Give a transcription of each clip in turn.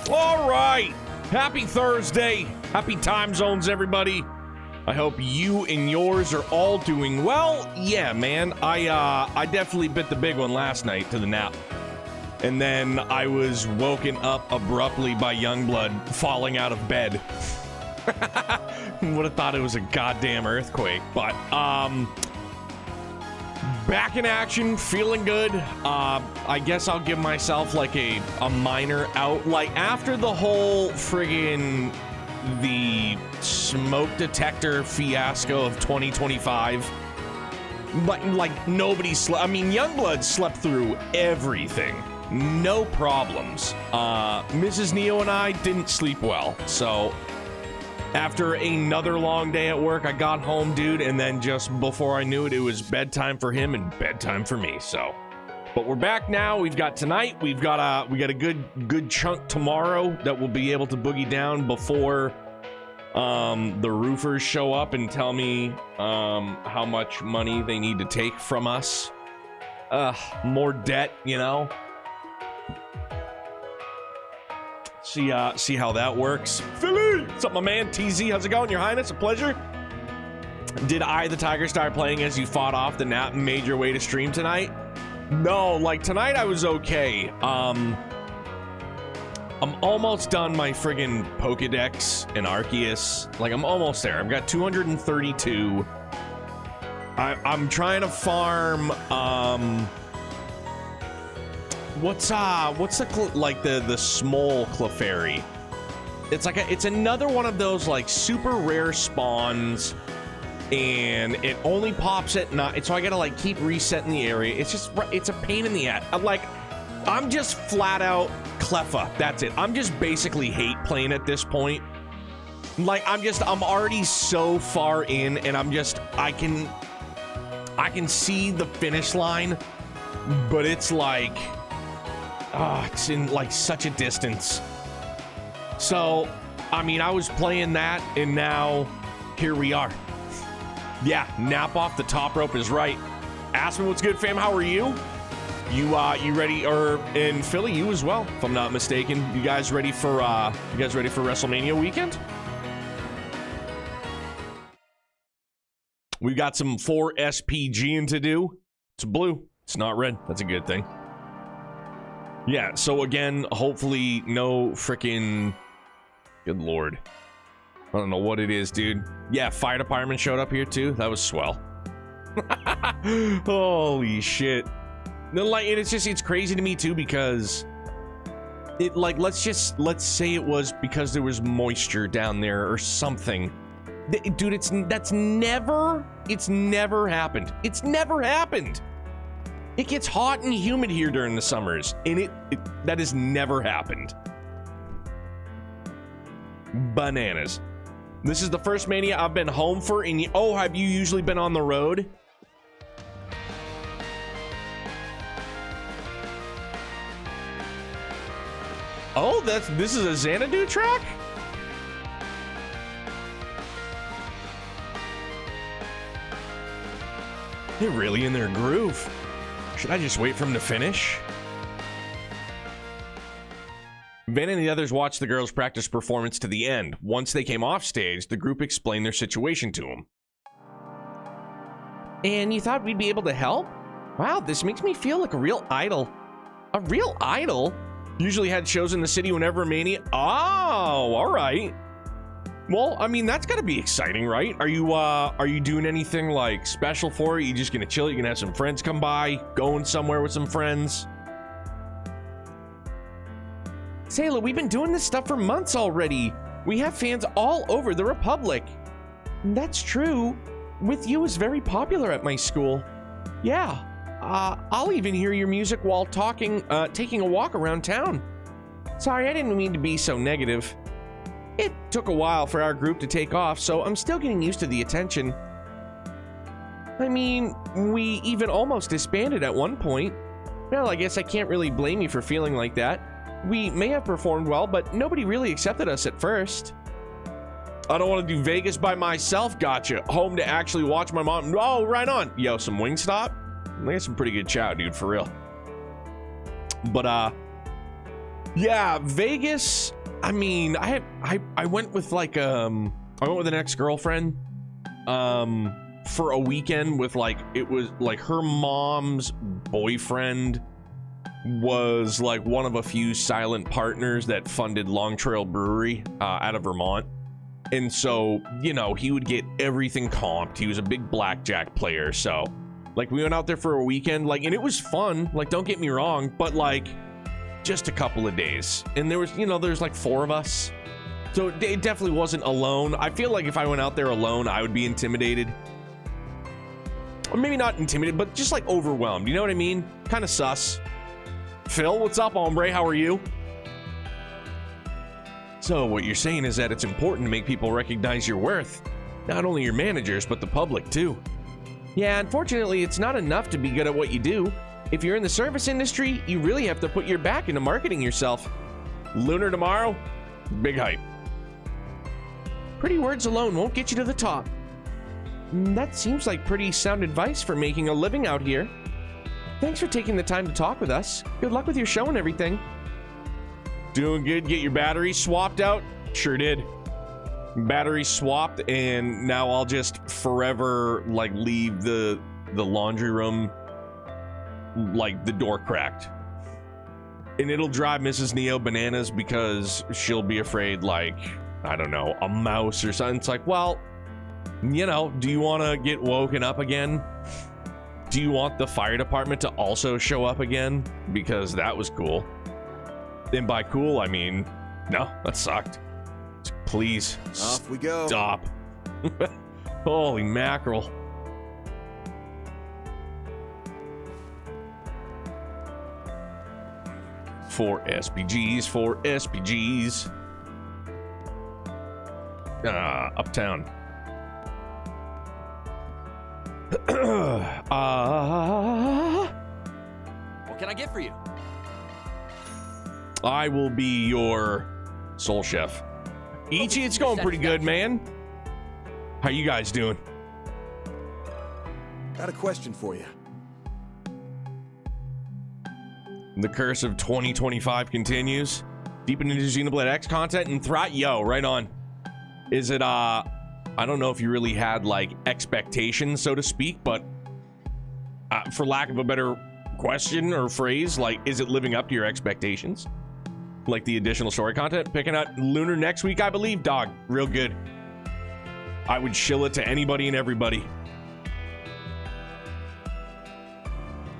All right. Happy Thursday. Happy time zones, everybody. I hope you and yours are all doing well. Yeah, man. I definitely bit the big one last night to the nap. And then I was woken up abruptly by Youngblood falling out of bed. Would have thought it was a goddamn earthquake. But, back in action, feeling good. I guess I'll give myself like a minor out. Like after the whole friggin' the smoke detector fiasco of 2025, but like nobody slept. I mean, Youngblood slept through everything, no problems. Mrs. Neo and I didn't sleep well, so after another long day at work, I got home, dude, and then just before I knew it, it was bedtime for him and bedtime for me. So, but we're back now. We've got tonight. We got a good chunk tomorrow that we'll be able to boogie down before the roofers show up and tell me how much money they need to take from us. More debt, you know. See how that works. Philly! What's up, my man? TZ, how's it going? Your Highness, a pleasure. Did I, the Tiger Star, playing as you fought off the nap and made your way to stream tonight? No, like tonight I was okay. I'm almost done my friggin' Pokedex and Arceus. Like, I'm almost there. I've got 232. I'm trying to farm, what's the small Clefairy? It's another one of those like super rare spawns, and it only pops at night, so I gotta like keep resetting the area. It's a pain in the ass. I'm just flat out Cleffa. That's it. I'm just basically hate playing at this point. Like I'm already so far in, and I can see the finish line, but it's like, it's in like such a distance. So, I mean, I was playing that, and now here we are. Yeah, nap off the top rope is right. Aspen, what's good, fam? How are you? You ready? Or in Philly, you as well, if I'm not mistaken. You guys ready for WrestleMania weekend? We've got some 4 SPGing to do. It's blue. It's not red. That's a good thing. Yeah, so again, hopefully no freaking... Good lord. I don't know what it is, dude. Yeah, fire department showed up here too. That was swell. Holy shit. Like, it's crazy to me too, because it, like, let's say it was because there was moisture down there or something. Dude, it's never happened. It's never happened. It gets hot and humid here during the summers, and that has never happened. Bananas. This is the first Mania I've been home for, and have you usually been on the road? Oh, this is a Xanadu track? They're really in their groove. Should I just wait for him to finish? Van and the others watched the girls' practice performance to the end. Once they came off stage, the group explained their situation to them. And you thought we'd be able to help? Wow, this makes me feel like a real idol. A real idol? Usually had shows in the city whenever Mania. Oh, all right. Well, I mean, that's gotta be exciting, right? Are you doing anything like special for it? You just gonna chill? You gonna have some friends come by? Going somewhere with some friends? Sayla, we've been doing this stuff for months already. We have fans all over the Republic. That's true. With You is very popular at my school. Yeah. I'll even hear your music while taking a walk around town. Sorry, I didn't mean to be so negative. It took a while for our group to take off, so I'm still getting used to the attention. I mean, we even almost disbanded at one point. Well, I guess I can't really blame you for feeling like that. We may have performed well, but nobody really accepted us at first. I don't want to do Vegas by myself. Gotcha. Home to actually watch my mom. Oh, right on. Yo, some Wingstop? They got some pretty good chow, dude, for real. But, Yeah, Vegas. I mean, I went with like I went with an ex-girlfriend for a weekend with like, it was like her mom's boyfriend was like one of a few silent partners that funded Long Trail Brewery out of Vermont. And so, you know, he would get everything comped. He was a big blackjack player. So like we went out there for a weekend, like, and it was fun. Like, don't get me wrong, but like just a couple of days. And there was, you know, there's like 4 of us. So it definitely wasn't alone. I feel like if I went out there alone, I would be intimidated. Or maybe not intimidated, but just like overwhelmed. You know what I mean? Kind of sus. Phil, what's up, hombre? How are you? So what you're saying is that it's important to make people recognize your worth. Not only your managers, but the public too. Yeah, unfortunately, it's not enough to be good at what you do. If you're in the service industry, you really have to put your back into marketing yourself. Lunar tomorrow? Big hype. Pretty words alone won't get you to the top. That seems like pretty sound advice for making a living out here. Thanks for taking the time to talk with us. Good luck with your show and everything. Doing good. Get your batteries swapped out? Sure did. Batteries swapped, and now I'll just forever like leave the laundry room like the door cracked. And it'll drive Mrs. Neo bananas because she'll be afraid, like, I don't know, a mouse or something. It's like, well, you know, do you want to get woken up again? Do you want the fire department to also show up again? Because that was cool. And by cool, I mean, no, that sucked. Please. Off we go. Stop. Holy mackerel. For SPGs, for SPGs. Uptown. What can I get for you? I will be your soul chef. Ichi, it's going pretty good, man. How you guys doing? Got a question for you. The curse of 2025 continues. Deep into Xenoblade X content and Threat. Yo, right on. Is it, I don't know if you really had, like, expectations, so to speak, but for lack of a better question or phrase, like, is it living up to your expectations? Like the additional story content? Picking out Lunar next week, I believe. Dog, real good. I would shill it to anybody and everybody.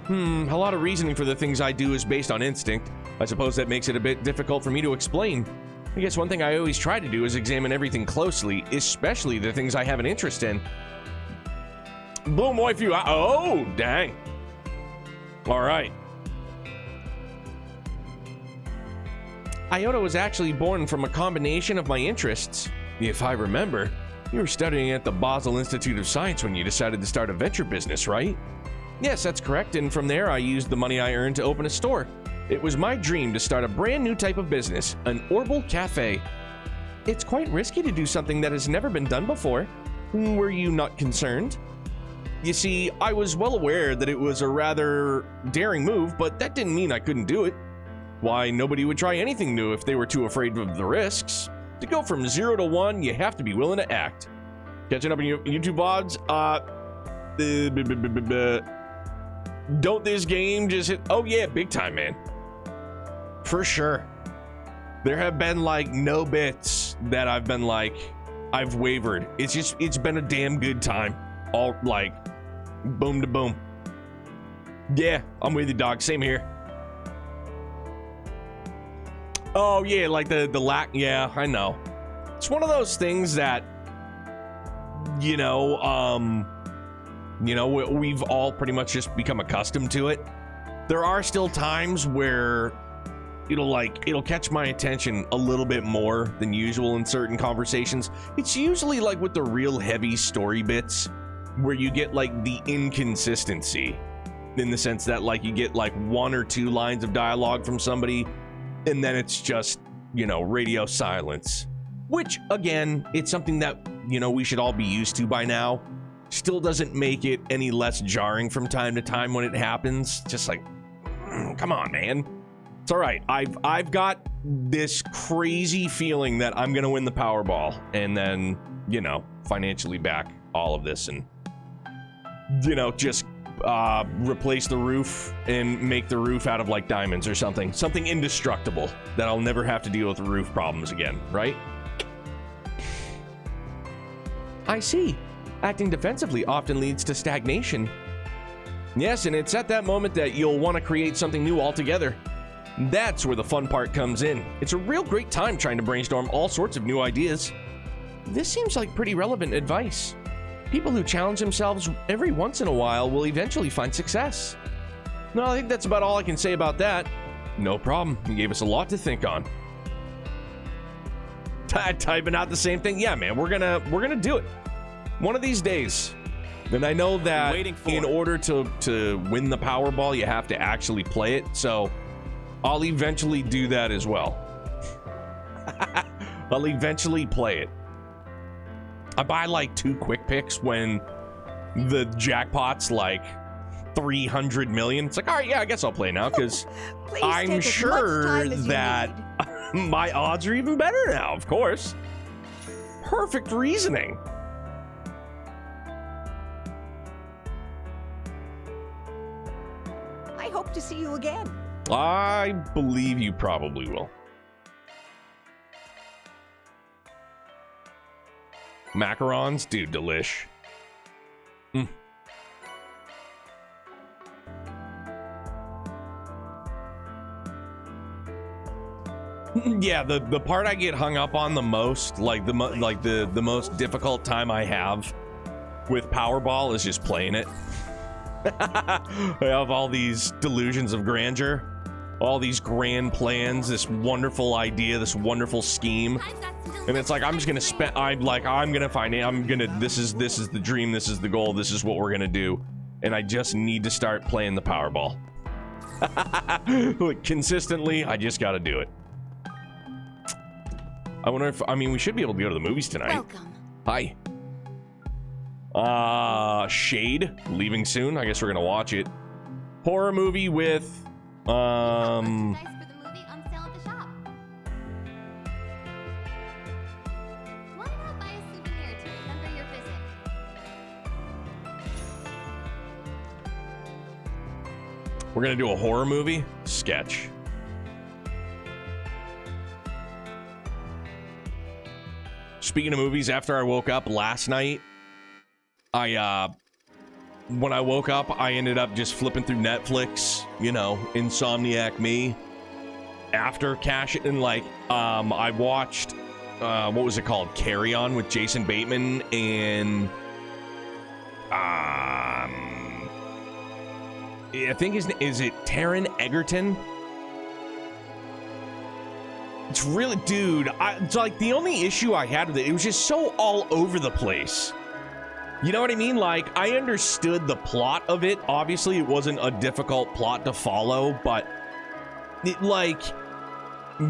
A lot of reasoning for the things I do is based on instinct. I suppose that makes it a bit difficult for me to explain. I guess one thing I always try to do is examine everything closely, especially the things I have an interest in. Boom, waifu. Oh, dang. All right. Iota was actually born from a combination of my interests. If I remember, you were studying at the Basel Institute of Science when you decided to start a venture business, right? Yes, that's correct, and from there I used the money I earned to open a store. It was my dream to start a brand new type of business, an Orbal Cafe. It's quite risky to do something that has never been done before. Were you not concerned? You see, I was well aware that it was a rather daring move, but that didn't mean I couldn't do it. Why, nobody would try anything new if they were too afraid of the risks. To go from 0 to 1, you have to be willing to act. Catching up on YouTube VODs? Don't this game just hit? Oh yeah, big time, man. For sure. There have been like no bits that I've been like, I've wavered. It's been a damn good time. All like, boom to boom. Yeah, I'm with you, dog. Same here. Oh yeah, like the lack. Yeah, I know. It's one of those things that, you know, we've all pretty much just become accustomed to it. There are still times where it'll catch my attention a little bit more than usual in certain conversations. It's usually like with the real heavy story bits where you get like the inconsistency, in the sense that like you get like 1 or 2 lines of dialogue from somebody and then it's just, you know, radio silence, which again, it's something that, you know, we should all be used to by now. Still doesn't make it any less jarring from time to time when it happens. Just like, come on, man. It's all right. I've got this crazy feeling that I'm gonna win the Powerball, and then, you know, financially back all of this, and, you know, just replace the roof and make the roof out of like diamonds or something indestructible that I'll never have to deal with roof problems again, right? I see. Acting defensively often leads to stagnation. Yes, and it's at that moment that you'll want to create something new altogether. That's where the fun part comes in. It's a real great time trying to brainstorm all sorts of new ideas. This seems like pretty relevant advice. People who challenge themselves every once in a while will eventually find success. No, I think that's about all I can say about that. No problem. You gave us a lot to think on. Typing out the same thing? Yeah, man, we're gonna do it. One of these days. And I know that in order to win the Powerball, you have to actually play it. So I'll eventually do that as well. I'll eventually play it. I buy like 2 quick picks when the jackpot's like 300 million. It's like, all right, yeah, I guess I'll play now because I'm sure that my odds are even better now, of course. Perfect reasoning. I hope to see you again. I believe you probably will. Macarons? Dude, delish. Yeah, the part I get hung up on the most, like the most difficult time I have with Powerball is just playing it. I have all these delusions of grandeur, all these grand plans, this wonderful idea, this wonderful scheme. And it's like, I'm just gonna spend, this is the dream, this is the goal, this is what we're gonna do. And I just need to start playing the Powerball. Consistently, I just gotta do it. I wonder if, we should be able to go to the movies tonight. Welcome. Hi. Shade, leaving soon. I guess we're gonna watch it. Horror movie with, we're gonna do a horror movie sketch. Speaking of movies, after I woke up last night, when I woke up, I ended up just flipping through Netflix, you know, insomniac me. After I watched, what was it called? Carry On with Jason Bateman and, I think is it Taron Egerton? It's really, dude, it's like the only issue I had with it was just so all over the place. You know what I mean? Like, I understood the plot of it. Obviously, it wasn't a difficult plot to follow, but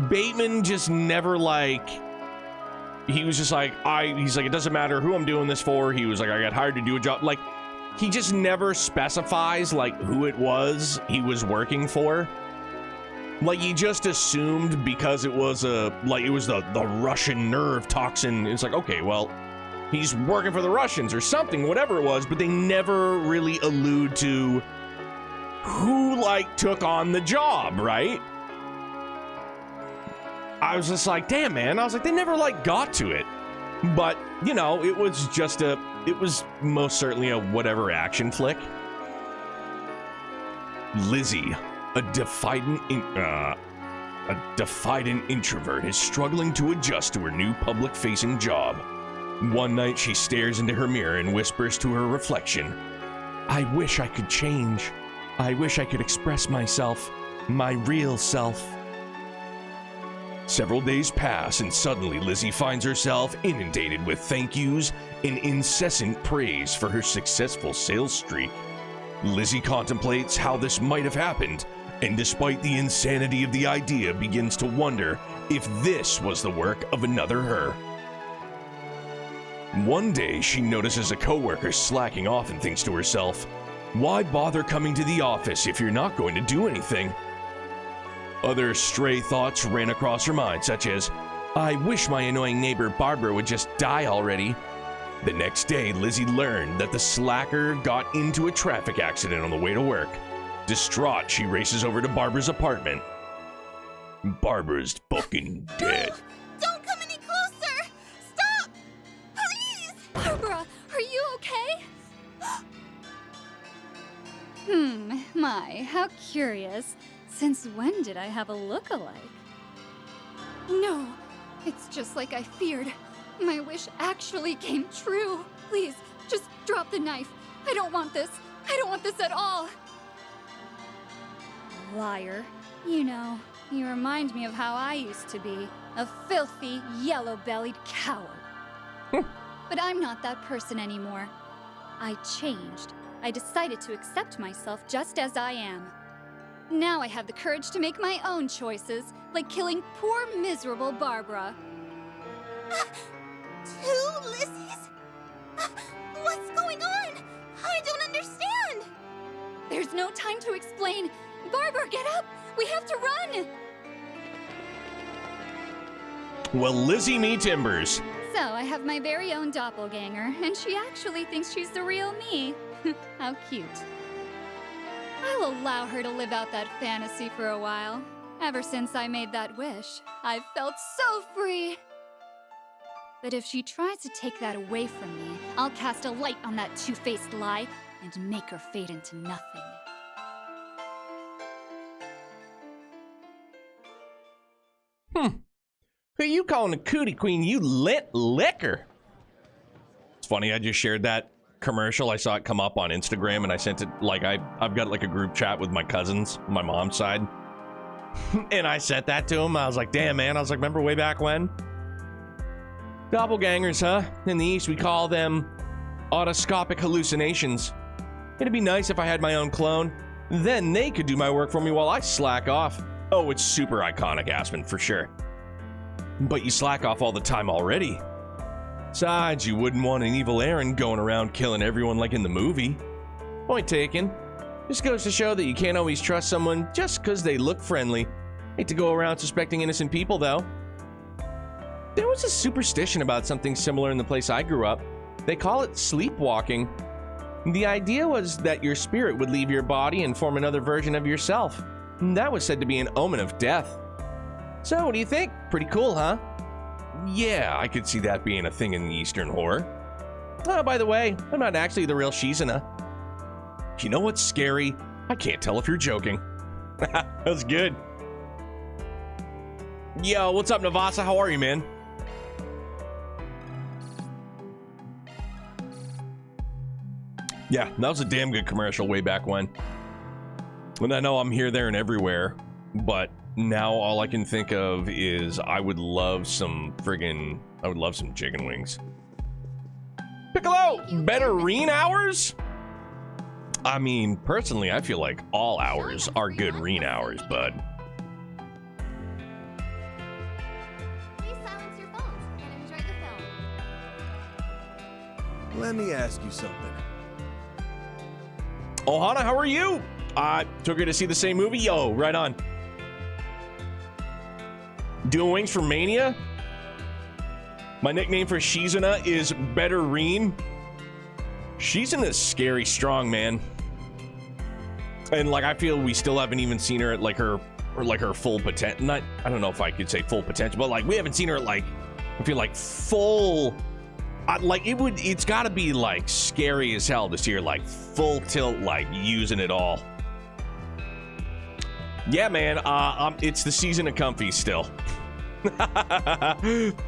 Bateman just never he was just like, he's like, it doesn't matter who I'm doing this for. He was like, I got hired to do a job. Like, he just never specifies like who it was he was working for. Like, he just assumed because it was the Russian nerve toxin. It's like, okay, well, he's working for the Russians or something, whatever it was, but they never really allude to who took on the job, right? I was just like, damn, man. I was like, they never got to it. But, you know, it was just it was most certainly a whatever action flick. Lizzie, a defiant introvert, is struggling to adjust to her new public-facing job. One night, she stares into her mirror and whispers to her reflection, I wish I could change. I wish I could express myself, my real self. Several days pass, and suddenly Lizzie finds herself inundated with thank yous and incessant praise for her successful sales streak. Lizzie contemplates how this might have happened, and despite the insanity of the idea, begins to wonder if this was the work of another her. One day, she notices a coworker slacking off and thinks to herself, why bother coming to the office if you're not going to do anything? Other stray thoughts ran across her mind, such as, I wish my annoying neighbor Barbara would just die already. The next day, Lizzie learned that the slacker got into a traffic accident on the way to work. Distraught, she races over to Barbara's apartment. Barbara's fucking dead. Don't come any closer! Stop! Please! Barbara, are you okay? My, how curious. Since when did I have a look-alike? No, it's just like I feared. My wish actually came true. Please, just drop the knife. I don't want this. I don't want this at all. Liar. You know, you remind me of how I used to be. A filthy, yellow-bellied coward. But I'm not that person anymore. I changed. I decided to accept myself just as I am. Now I have the courage to make my own choices, like killing poor, miserable Barbara. 2 Lizzies? What's going on? I don't understand. There's no time to explain. Barbara, get up! We have to run! Well, Lizzie me timbers. So, I have my very own doppelganger, and she actually thinks she's the real me. How cute. I'll allow her to live out that fantasy for a while. Ever since I made that wish, I've felt so free. But if she tries to take that away from me, I'll cast a light on that two-faced lie and make her fade into nothing. Who you calling a cootie queen, you lit liquor? It's funny, I just shared that commercial. I saw it come up on Instagram and I sent it, like, I've got like a group chat with my cousins, my mom's side. And I sent that to him. I was like, damn, man. I was like, remember way back when? Doppelgangers, huh? In the East, we call them autoscopic hallucinations. It'd be nice if I had my own clone. Then they could do my work for me while I slack off. Oh, it's super iconic, Aspen, for sure. But you slack off all the time already. Besides, you wouldn't want an evil Aaron going around killing everyone like in the movie. Point taken. Just goes to show that you can't always trust someone just because they look friendly. Hate to go around suspecting innocent people, though. There was a superstition about something similar in the place I grew up. They call it sleepwalking. The idea was that your spirit would leave your body and form another version of yourself. That was said to be an omen of death. So, what do you think? Pretty cool, huh? Yeah, I could see that being a thing in the Eastern horror. Oh, by the way, I'm not actually the real Shizuna. You know what's scary? I can't tell if you're joking. That was good. Yo, what's up, Navasa? How are you, man? Yeah, that was a damn good commercial way back when. And I know I'm here, there, and everywhere, but now all I can think of is I would love some chicken wings. Piccolo, better reen hours? I mean, personally, I feel like all hours are good reen hours, bud. Please silence your phones and enjoy the film. Let me ask you something. Ohana, how are you? Took her to see the same movie? Yo, right on. Doing wings for Mania? My nickname for Shizuna is Better Reen. Shizuna's scary strong, man. And like, I feel we still haven't even seen her at like her full potential. I don't know if I could say full potential, but like we haven't seen her at like, I feel like full, like it's gotta be like scary as hell to see her like full tilt, like using it all. Yeah, man, it's the season of comfy still.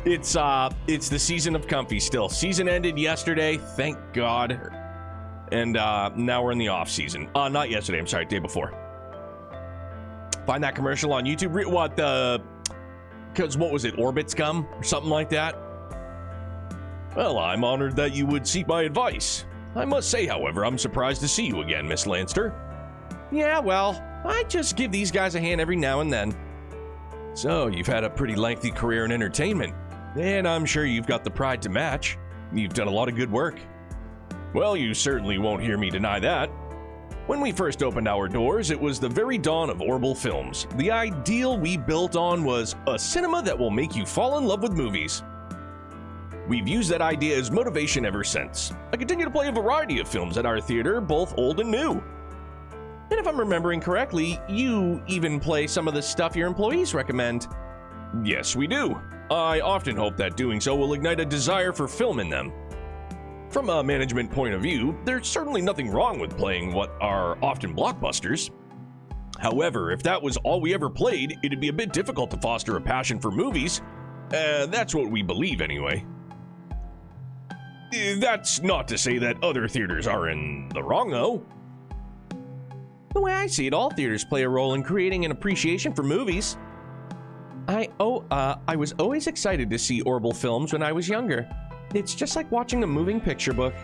It's the season of comfy still. Season ended yesterday, thank God. And now we're in the off season. Not yesterday, I'm sorry, day before. Find that commercial on YouTube. Because what was it, Orbit's gum or something like that? Well, I'm honored that you would seek my advice. I must say, however, I'm surprised to see you again, Miss Lanster. Yeah, well, I just give these guys a hand every now and then. So, you've had a pretty lengthy career in entertainment, and I'm sure you've got the pride to match. You've done a lot of good work. Well, you certainly won't hear me deny that. When we first opened our doors, it was the very dawn of Orbital Films. The ideal we built on was a cinema that will make you fall in love with movies. We've used that idea as motivation ever since. I continue to play a variety of films at our theater, both old and new. And if I'm remembering correctly, you even play some of the stuff your employees recommend. Yes, we do. I often hope that doing so will ignite a desire for film in them. From a management point of view, there's certainly nothing wrong with playing what are often blockbusters. However, if that was all we ever played, it'd be a bit difficult to foster a passion for movies. That's what we believe anyway. That's not to say that other theaters are in the wrong, though. The way I see it, all theaters play a role in creating an appreciation for movies. I was always excited to see Orbital Films when I was younger. It's just like watching a moving picture book.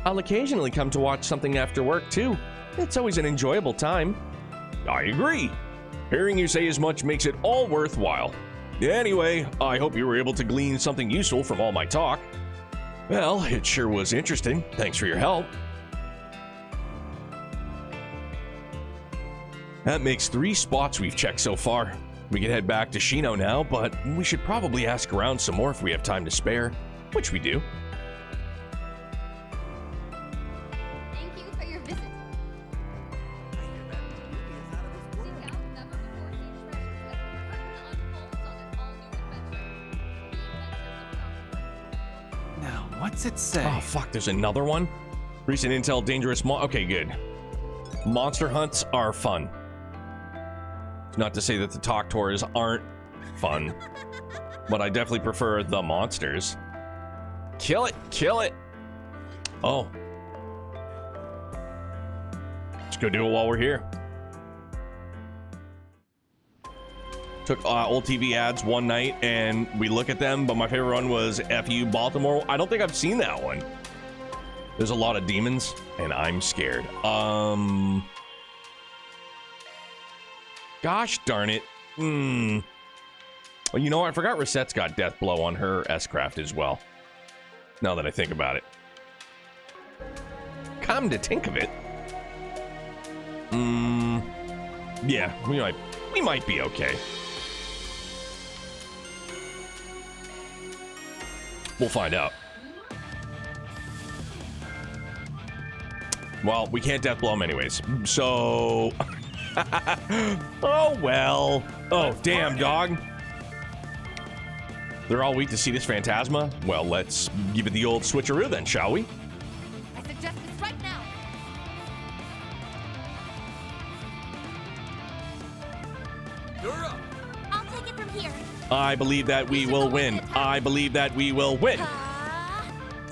I'll occasionally come to watch something after work, too. It's always an enjoyable time. I agree. Hearing you say as much makes it all worthwhile. Anyway, I hope you were able to glean something useful from all my talk. Well, it sure was interesting. Thanks for your help. That makes 3 spots we've checked so far. We can head back to Shino now, but we should probably ask around some more if we have time to spare, which we do. Thank you for your visit. Seek out never-before-seen treasures as the curtain unfolds on an all-new adventure. The Adventures of Now, what's it say? Oh, fuck, there's another one? Recent intel, dangerous okay, good. Monster hunts are fun. Not to say that the talk tours aren't fun, but I definitely prefer the monsters. Kill it, kill it. Oh. Let's go do it while we're here. Took old TV ads one night and we look at them, but my favorite one was FU Baltimore. I don't think I've seen that one. There's a lot of demons and I'm scared. Gosh darn it. Well, you know what? I forgot Rosette's got Death Blow on her S-Craft as well. Now that I think about it. Come to think of it. Yeah, we might be okay. We'll find out. Well, we can't Death Blow him anyways. So... Oh, well. Oh, damn, dog. They're all weak to see this phantasma? Well, let's give it the old switcheroo then, shall we? I suggest this right now. You're up. I'll take it from here. I believe that we will win. I believe that we will win. Ah,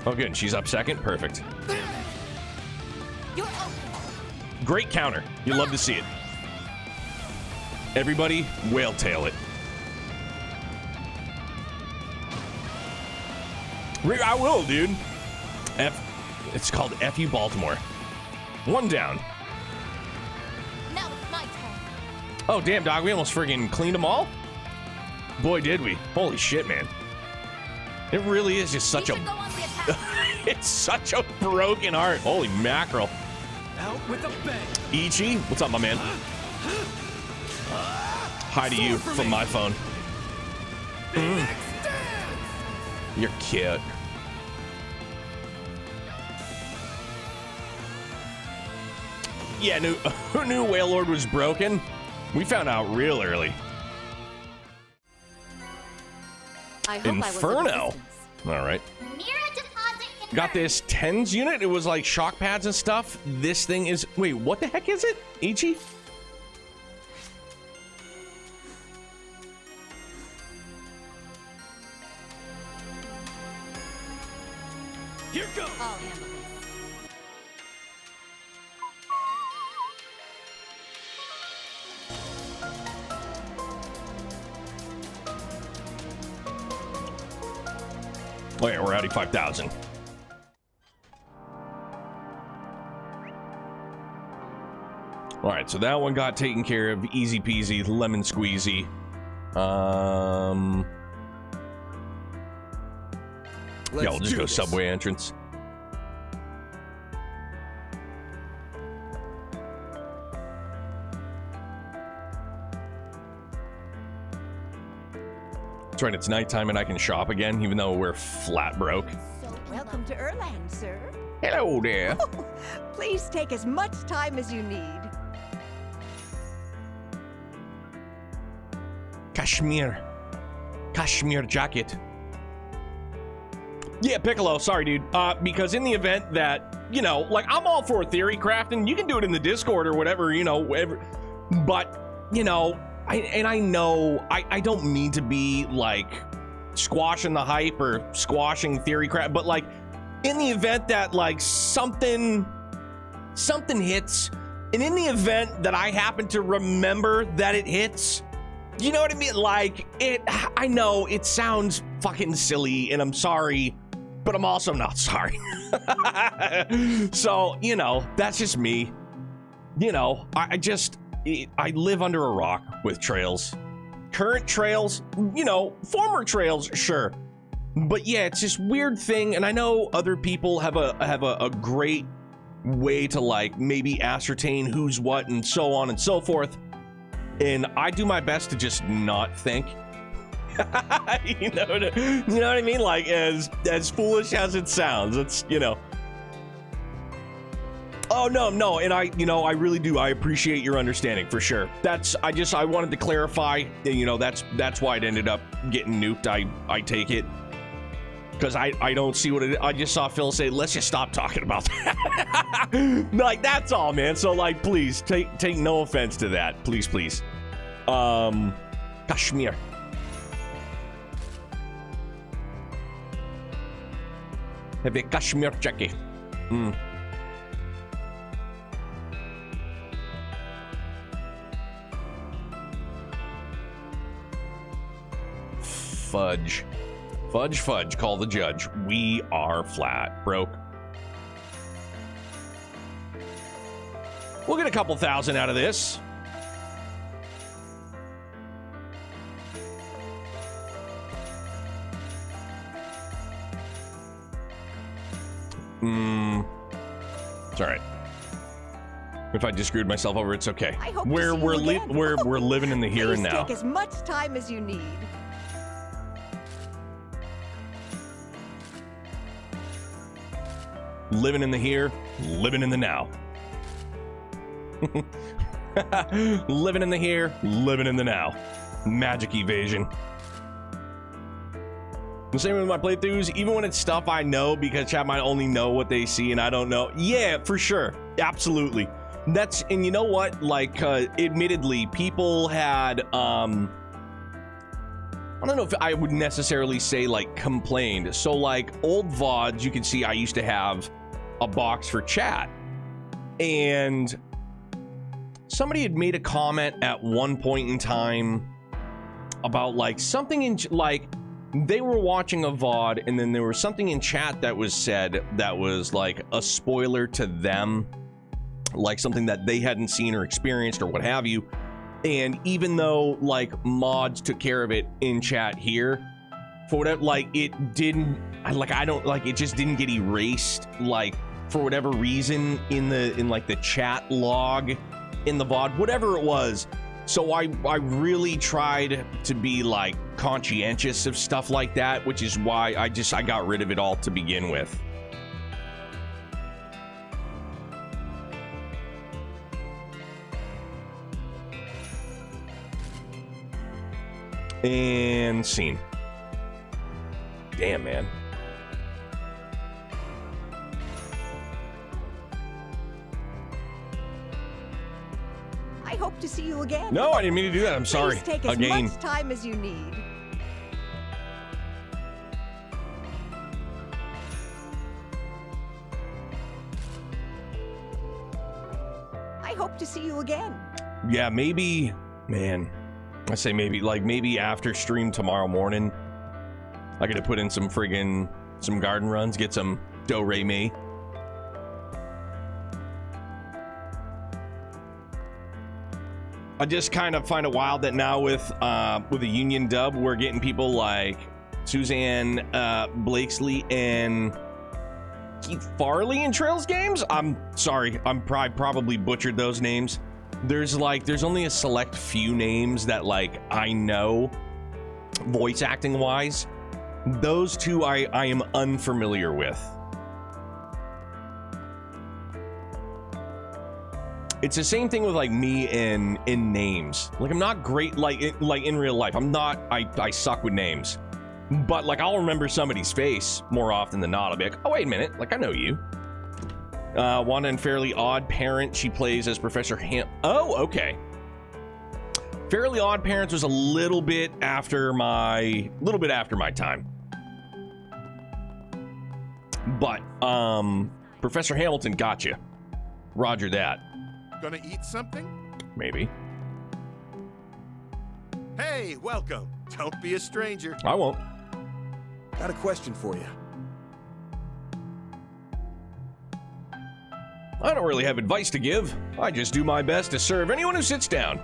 Oh, good. She's up second. Perfect. you're open. Great counter. You love to see it. Everybody, whale tail it. I will, dude. It's called FU Baltimore. 1 down. Now it's my turn. Oh, damn, dog. We almost friggin' cleaned them all? Boy, did we. Holy shit, man. It really is just such You a... should go on the attack. It's such a broken heart. Holy mackerel. Out with a bang. Ichi, what's up, my man? Hi to you from my phone. You're cute. Yeah, who knew Whale Lord was broken? We found out real early. I hope Inferno. All right. Mira deposit confirmed. Got this tens unit. It was like shock pads and stuff. This thing is... Wait, what the heck is it? Ichi? Here goes. I'll handle this. Oh yeah, we're at 5,000. All right, so that one got taken care of. Easy peasy, lemon squeezy. Yeah, we'll just go subway entrance. That's right, it's nighttime and I can shop again, even though we're flat broke. So welcome to Erland, sir. Hello there. Please take as much time as you need. Cashmere jacket. Yeah, Piccolo, sorry, dude. Because in the event that, you know, like, I'm all for theory crafting. You can do it in the Discord or whatever, you know, whatever. But, you know, I know I don't mean to be, like, squashing the hype or squashing theory craft, but, like, in the event that, like, something hits, and in the event that I happen to remember that it hits, you know what I mean? Like, I know it sounds fucking silly, and I'm sorry, but I'm also not sorry. So, you know, that's just me. You know, I live under a rock with trails. Current trails, you know, former trails, sure. But yeah, it's this weird thing, and I know other people have a great way to, like, maybe ascertain who's what and so on and so forth. And I do my best to just not think. you know what I mean? Like, as foolish as it sounds, it's, you know. Oh no, and I really do. I appreciate your understanding for sure. I wanted to clarify. You know, that's why it ended up getting nuked. I take it because I don't see what it. I just saw Phil say, "Let's just stop talking about that." Like, that's all, man. So, like, please take no offense to that, please. Kashmir. Have a Kashmir jacket. Fudge, call the judge. We are flat broke. We'll get a couple thousand out of this. It's all right. If I just screwed myself over, it's okay. We're living in the here and now. Take as much time as you need. Living in the here, living in the now. Living in the here, living in the now. Magic evasion. The same with my playthroughs, even when it's stuff I know, because chat might only know what they see and I don't know. Yeah, for sure. Absolutely. And you know what? Like, admittedly, people had, I don't know if I would necessarily say, like, complained. So, like, old VODs, you can see I used to have a box for chat. And somebody had made a comment at one point in time about, like, something in, like, they were watching a VOD and then there was something in chat that was said that was, like, a spoiler to them. Like, something that they hadn't seen or experienced or what have you. And even though, like, mods took care of it in chat here, for whatever, like, it didn't, like, I don't, like, it just didn't get erased, like, for whatever reason in like the chat log in the VOD, whatever it was. So I really tried to be, like, conscientious of stuff like that, which is why I got rid of it all to begin with. And scene. Damn, man. I hope to see you again. No, I didn't mean to do that. I'm sorry. Please take as much time as you need. I hope to see you again. Yeah, maybe, man. I say maybe, like, maybe after stream tomorrow morning, I gotta put in some garden runs, get some do-re-mi. I just kind of find it wild that now with a union dub, we're getting people like Suzanne Blakesley and Keith Farley in Trails games. I'm sorry, I probably butchered those names. There's only a select few names that, like, I know, voice acting wise. Those two I am unfamiliar with. It's the same thing with like me in names. Like I'm not great like in real life. I suck with names. But like I'll remember somebody's face more often than not. I'll be like, oh wait a minute, like I know you. Wanda in Fairly Odd Parent, she plays as Professor Oh, okay. Fairly Odd Parents was a little bit after my time. But Professor Hamilton got you. Roger that. Gonna eat something? Maybe. Hey, welcome. Don't be a stranger. I won't. Got a question for you. I don't really have advice to give. I just do my best to serve anyone who sits down.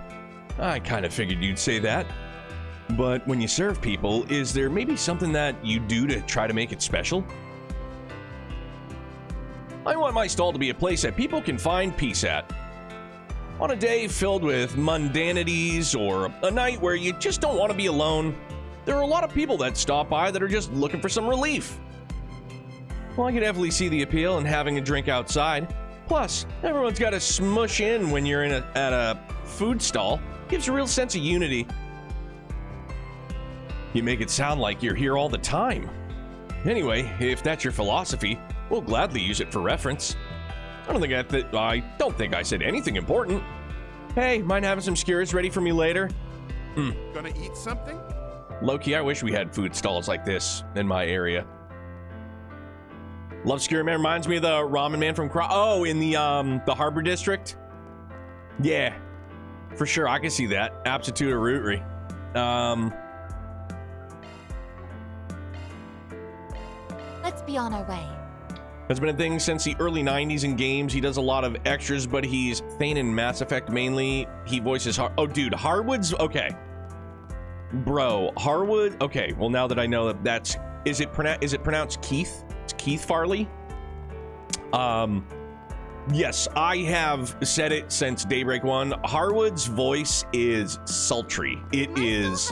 I kind of figured you'd say that. But when you serve people, is there maybe something that you do to try to make it special? I want my stall to be a place that people can find peace at. On a day filled with mundanities or a night where you just don't want to be alone, there are a lot of people that stop by that are just looking for some relief. Well, I can definitely see the appeal in having a drink outside. Plus, everyone's got to smush in when you're at a food stall. Gives a real sense of unity. You make it sound like you're here all the time. Anyway, if that's your philosophy, we'll gladly use it for reference. I don't think I said anything important. Hey, mind having some skewers ready for me later? Gonna eat something? Low-key, I wish we had food stalls like this in my area. Love Skewer Man reminds me of the ramen man from in the Harbor District. Yeah, for sure, I can see that. Aptitude or Rootery. Let's be on our way. Has been a thing since the early 90s in games. He does a lot of extras, but he's Thane in Mass Effect mainly. He voices Oh, dude, Harwood's okay. Bro, Harwood. Okay, well now that I know that's is it pronounced Keith? It's Keith Farley. Yes, I have said it since Daybreak 1. Harwood's voice is sultry. It is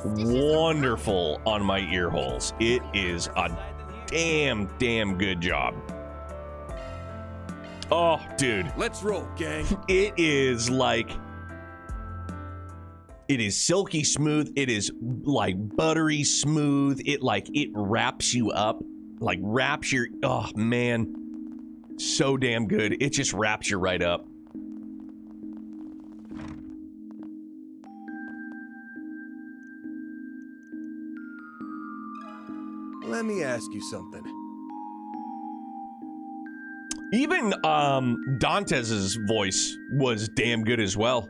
wonderful on my ear holes. It is a damn good job. Oh, dude. Let's roll, gang. It is like, it is silky smooth. It is like buttery smooth. It wraps you up, like wraps your, oh man, so damn good. It just wraps you right up. Let me ask you something. Even Dantes's voice was damn good as well.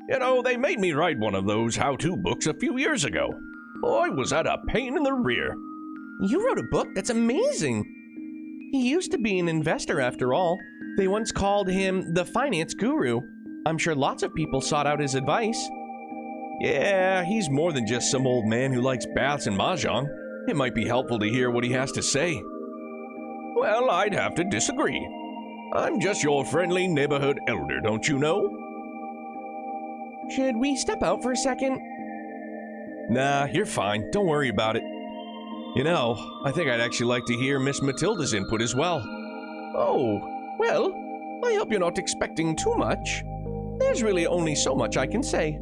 You know, they made me write one of those how-to books a few years ago. I was at a pain in the rear. You wrote a book? That's amazing. He used to be an investor after all. They once called him the finance guru. I'm sure lots of people sought out his advice. Yeah, he's more than just some old man who likes baths and mahjong. It might be helpful to hear what he has to say. Well, I'd have to disagree. I'm just your friendly neighborhood elder, don't you know? Should we step out for a second? Nah, you're fine. Don't worry about it. You know, I think I'd actually like to hear Miss Matilda's input as well. Oh, well, I hope you're not expecting too much. There's really only so much I can say.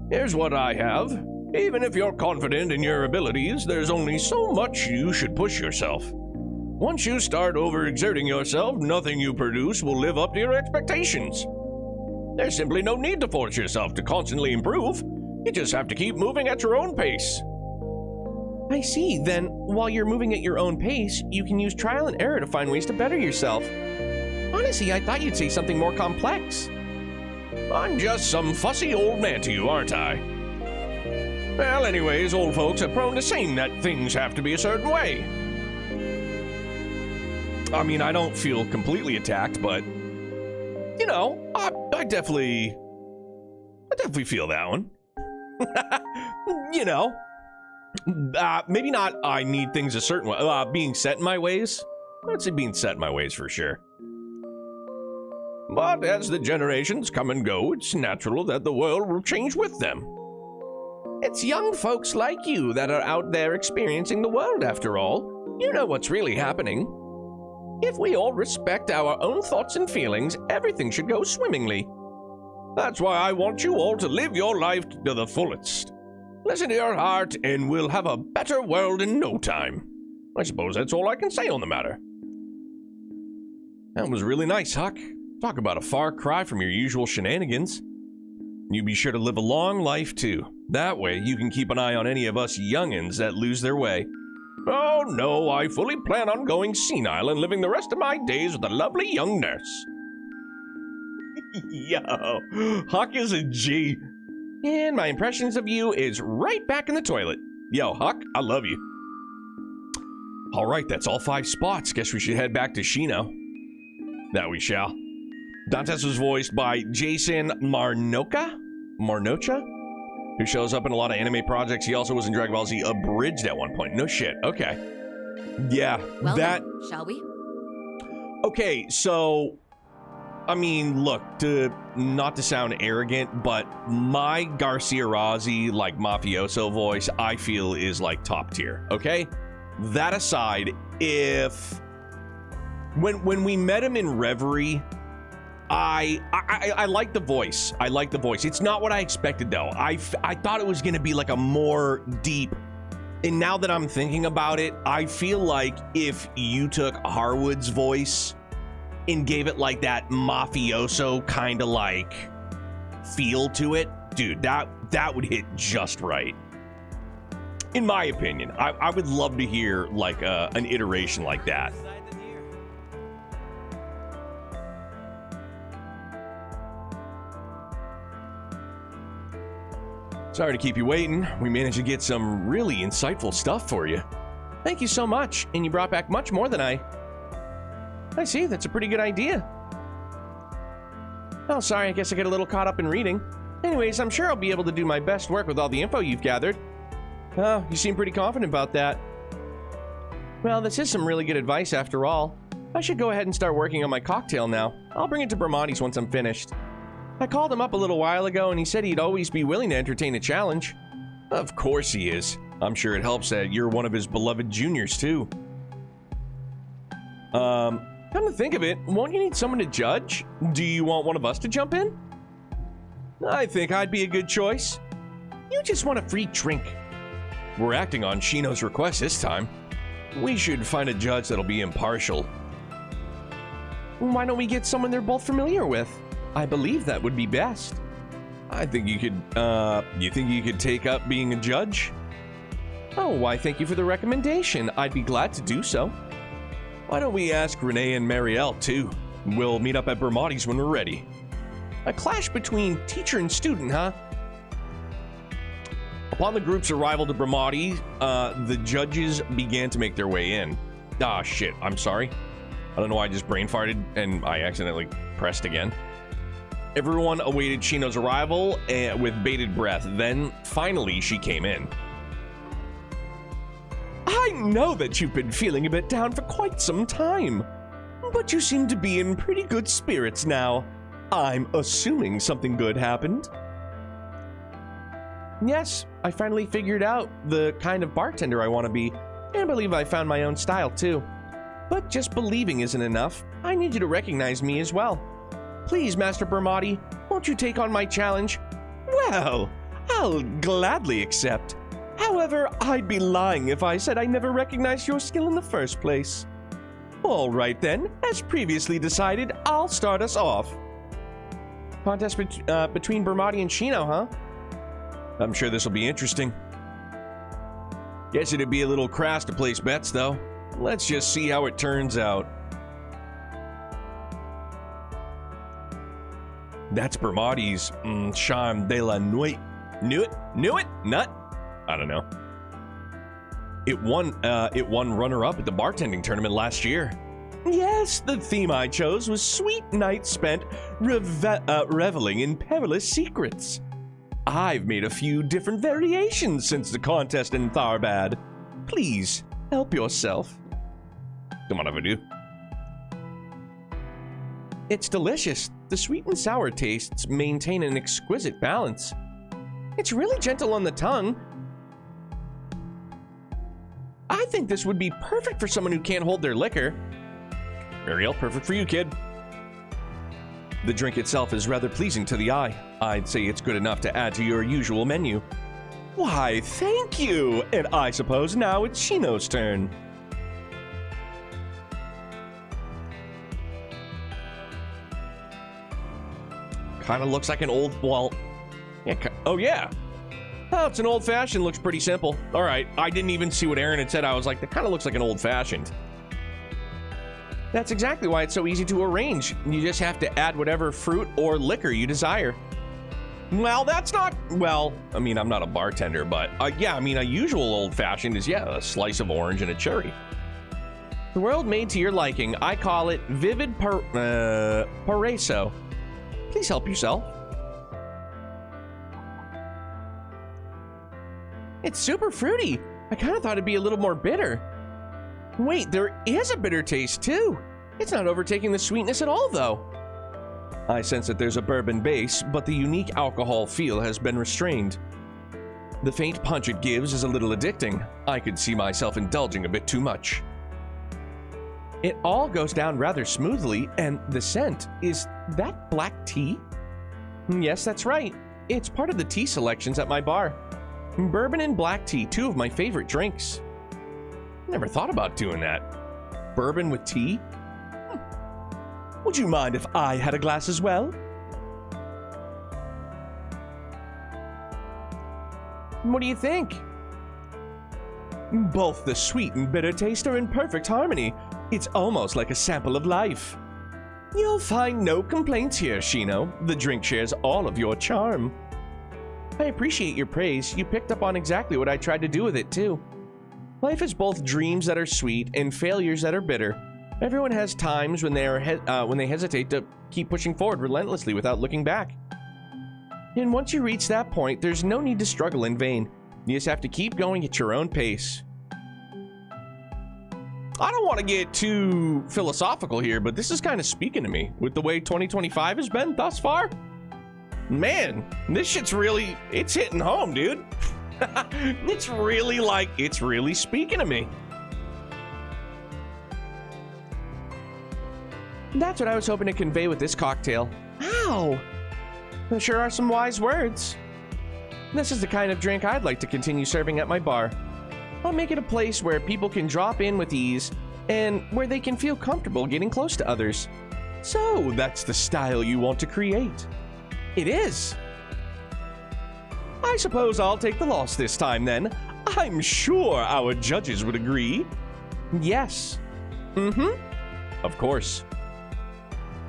Here's what I have. Even if you're confident in your abilities, there's only so much you should push yourself. Once you start overexerting yourself, nothing you produce will live up to your expectations. There's simply no need to force yourself to constantly improve. You just have to keep moving at your own pace. I see. Then, while you're moving at your own pace, you can use trial and error to find ways to better yourself. Honestly, I thought you'd say something more complex. I'm just some fussy old man to you, aren't I? Well, anyways, old folks are prone to saying that things have to be a certain way. I mean, I don't feel completely attacked, but, you know, I definitely feel that one. You know, maybe not I need things a certain way, being set in my ways. I would say being set in my ways for sure. But as the generations come and go, it's natural that the world will change with them. It's young folks like you that are out there experiencing the world, after all. You know what's really happening. If we all respect our own thoughts and feelings, everything should go swimmingly. That's why I want you all to live your life to the fullest. Listen to your heart, and we'll have a better world in no time. I suppose that's all I can say on the matter. That was really nice, Huck. Talk about a far cry from your usual shenanigans. You be sure to live a long life, too. That way, you can keep an eye on any of us youngins that lose their way. Oh, no, I fully plan on going senile and living the rest of my days with a lovely young nurse. Yo, Huck is a G. And my impressions of you is right back in the toilet. Yo, Huck, I love you. All right, that's all 5 spots. Guess we should head back to Shino. That we shall. Dantes was voiced by Jason Marnocha, who shows up in a lot of anime projects. He also was in Dragon Ball Z Abridged at one point. No shit. Okay. Yeah, Well, Then, shall we? Okay, so, I mean, look, not to sound arrogant, but my Garcia Rossi, like, mafioso voice, I feel is, like, top tier, okay? That aside, when we met him in Reverie, I like the voice. I like the voice. It's not what I expected, though. I thought it was going to be, like, a more deep, and now that I'm thinking about it, I feel like if you took Harwood's voice and gave it like that mafioso kind of like feel to it, dude, that would hit just right. In my opinion, I would love to hear like an iteration like that. Sorry to keep you waiting. We managed to get some really insightful stuff for you. Thank you so much, and you brought back much more than I see. That's a pretty good idea. Oh, sorry, I guess I get a little caught up in reading. Anyways, I'm sure I'll be able to do my best work with all the info you've gathered. Oh, you seem pretty confident about that. Well, this is some really good advice after all. I should go ahead and start working on my cocktail now. I'll bring it to Bramati's once I'm finished. I called him up a little while ago and he said he'd always be willing to entertain a challenge. Of course he is. I'm sure it helps that you're one of his beloved juniors too. Come to think of it, won't you need someone to judge? Do you want one of us to jump in? I think I'd be a good choice. You just want a free drink. We're acting on Shino's request this time. We should find a judge that'll be impartial. Why don't we get someone they're both familiar with? I believe that would be best. I think you could, you think you could take up being a judge? Oh, why, thank you for the recommendation. I'd be glad to do so. Why don't we ask Renee and Marielle, too? We'll meet up at Bramati's when we're ready. A clash between teacher and student, huh? Upon the group's arrival to Bramati, the judges began to make their way in. Ah, shit, I'm sorry. I don't know why I just brain farted and I accidentally pressed again. Everyone awaited Shino's arrival with bated breath. Then, finally, she came in. I know that you've been feeling a bit down for quite some time, but you seem to be in pretty good spirits now. I'm assuming something good happened. Yes, I finally figured out the kind of bartender I want to be, and I believe I found my own style too. But just believing isn't enough. I need you to recognize me as well. Please, Master Bramati, won't you take on my challenge? Well, I'll gladly accept. However, I'd be lying if I said I never recognized your skill in the first place. All right then, as previously decided, I'll start us off. Contest between Bramati and Shino, huh? I'm sure this will be interesting. Guess it'd be a little crass to place bets, though. Let's just see how it turns out. That's Bramati's Charme de la Nuit. Knew it? Nut? I don't know. It won runner-up at the bartending tournament last year. Yes, the theme I chose was Sweet Nights Spent Reveling in Perilous Secrets. I've made a few different variations since the contest in Tharbad. Please, help yourself. Come on, over, dude. It's delicious. The sweet and sour tastes maintain an exquisite balance. It's really gentle on the tongue. I think this would be perfect for someone who can't hold their liquor. Ariel, perfect for you, kid. The drink itself is rather pleasing to the eye. I'd say it's good enough to add to your usual menu. Why, thank you! And I suppose now it's Shino's turn. Kind of looks like an old, well, yeah, oh yeah. Oh, it's an old-fashioned, looks pretty simple. All right, I didn't even see what Aaron had said. I was like, that kind of looks like an old-fashioned. That's exactly why it's so easy to arrange. You just have to add whatever fruit or liquor you desire. Well, that's not, well, I mean, I'm not a bartender, but yeah, I mean, a usual old-fashioned is, yeah, a slice of orange and a cherry. The world made to your liking. I call it Vivid Paraiso. Please help yourself. It's super fruity. I kind of thought it'd be a little more bitter. Wait, there is a bitter taste too. It's not overtaking the sweetness at all, though. I sense that there's a bourbon base, but the unique alcohol feel has been restrained. The faint punch it gives is a little addicting. I could see myself indulging a bit too much. It all goes down rather smoothly, and the scent, is that black tea? Yes, that's right. It's part of the tea selections at my bar. Bourbon and black tea, two of my favorite drinks. Never thought about doing that. Bourbon with tea? Would you mind if I had a glass as well? What do you think? Both the sweet and bitter taste are in perfect harmony. It's almost like a sample of life. You'll find no complaints here, Shino. The drink shares all of your charm. I appreciate your praise. You picked up on exactly what I tried to do with it, too. Life is both dreams that are sweet and failures that are bitter. Everyone has times when they hesitate to keep pushing forward relentlessly without looking back. And once you reach that point, there's no need to struggle in vain. You just have to keep going at your own pace. I don't want to get too philosophical here, but this is kind of speaking to me with the way 2025 has been thus far. Man, this shit's really, it's hitting home, dude. It's really speaking to me. That's what I was hoping to convey with this cocktail. Ow! There sure are some wise words. This is the kind of drink I'd like to continue serving at my bar. I'll make it a place where people can drop in with ease and where they can feel comfortable getting close to others. So, that's the style you want to create. It is. I suppose I'll take the loss this time then. I'm sure our judges would agree. Yes. Of course.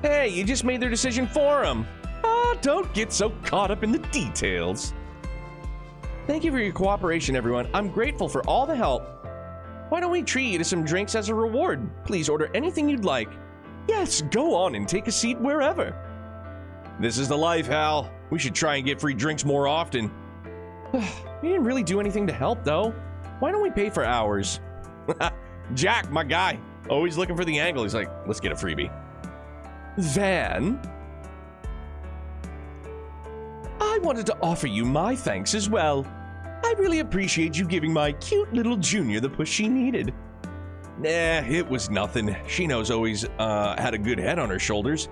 Hey, you just made their decision for them. Don't get so caught up in the details. Thank you for your cooperation, everyone. I'm grateful for all the help. Why don't we treat you to some drinks as a reward? Please order anything you'd like. Yes, go on and take a seat wherever. This is the life, Hal. We should try and get free drinks more often. We didn't really do anything to help, though. Why don't we pay for ours? Jack, my guy, always looking for the angle. He's like, let's get a freebie. Van, I wanted to offer you my thanks as well. I really appreciate you giving my cute little junior the push she needed. Nah, it was nothing. Shino's always had a good head on her shoulders.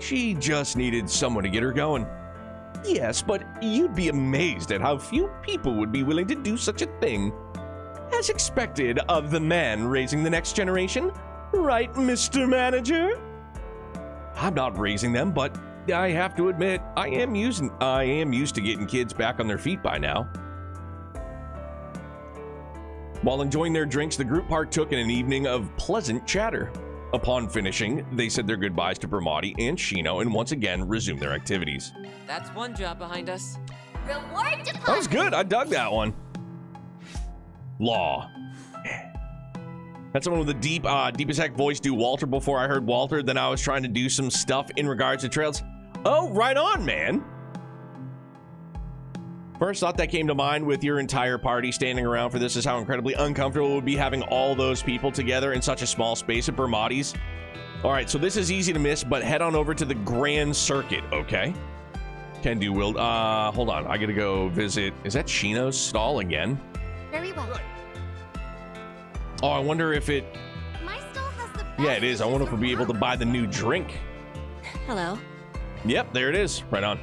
She just needed someone to get her going. Yes, but you'd be amazed at how few people would be willing to do such a thing. As expected of the man raising the next generation. Right, Mr. Manager? I'm not raising them, but I have to admit, I am used to getting kids back on their feet by now. While enjoying their drinks, the group partook in an evening of pleasant chatter. Upon finishing, they said their goodbyes to Bramati and Shino and once again resumed their activities. That's one job behind us. Reward deposit. That was good. I dug that one. Law. That's someone with a deep as heck voice. Do Walter before I heard Walter. Then I was trying to do some stuff in regards to trails. Oh, right on, man. First thought that came to mind with your entire party standing around for this is how incredibly uncomfortable it would be having all those people together in such a small space at Bramati's. All right, so this is easy to miss, but head on over to the Grand Circuit, okay? Can do, Will. Hold on. I gotta go visit. Is that Shino's stall again? Very well. Oh, I wonder if it... My stall has the best Yeah, it is. I wonder if we'll be able to buy the new drink. Hello. Yep, there it is. Right on.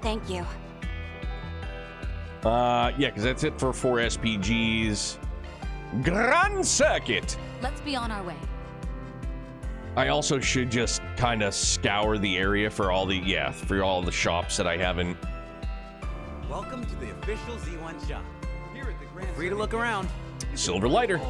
Thank you. Yeah, because that's it for 4 SPGs. Grand Circuit! Let's be on our way. I also should just kind of scour the area for all the, for all the shops that I haven't. Welcome to the official Z1 shop. Here at the Grand Free to look around. Silver lighter.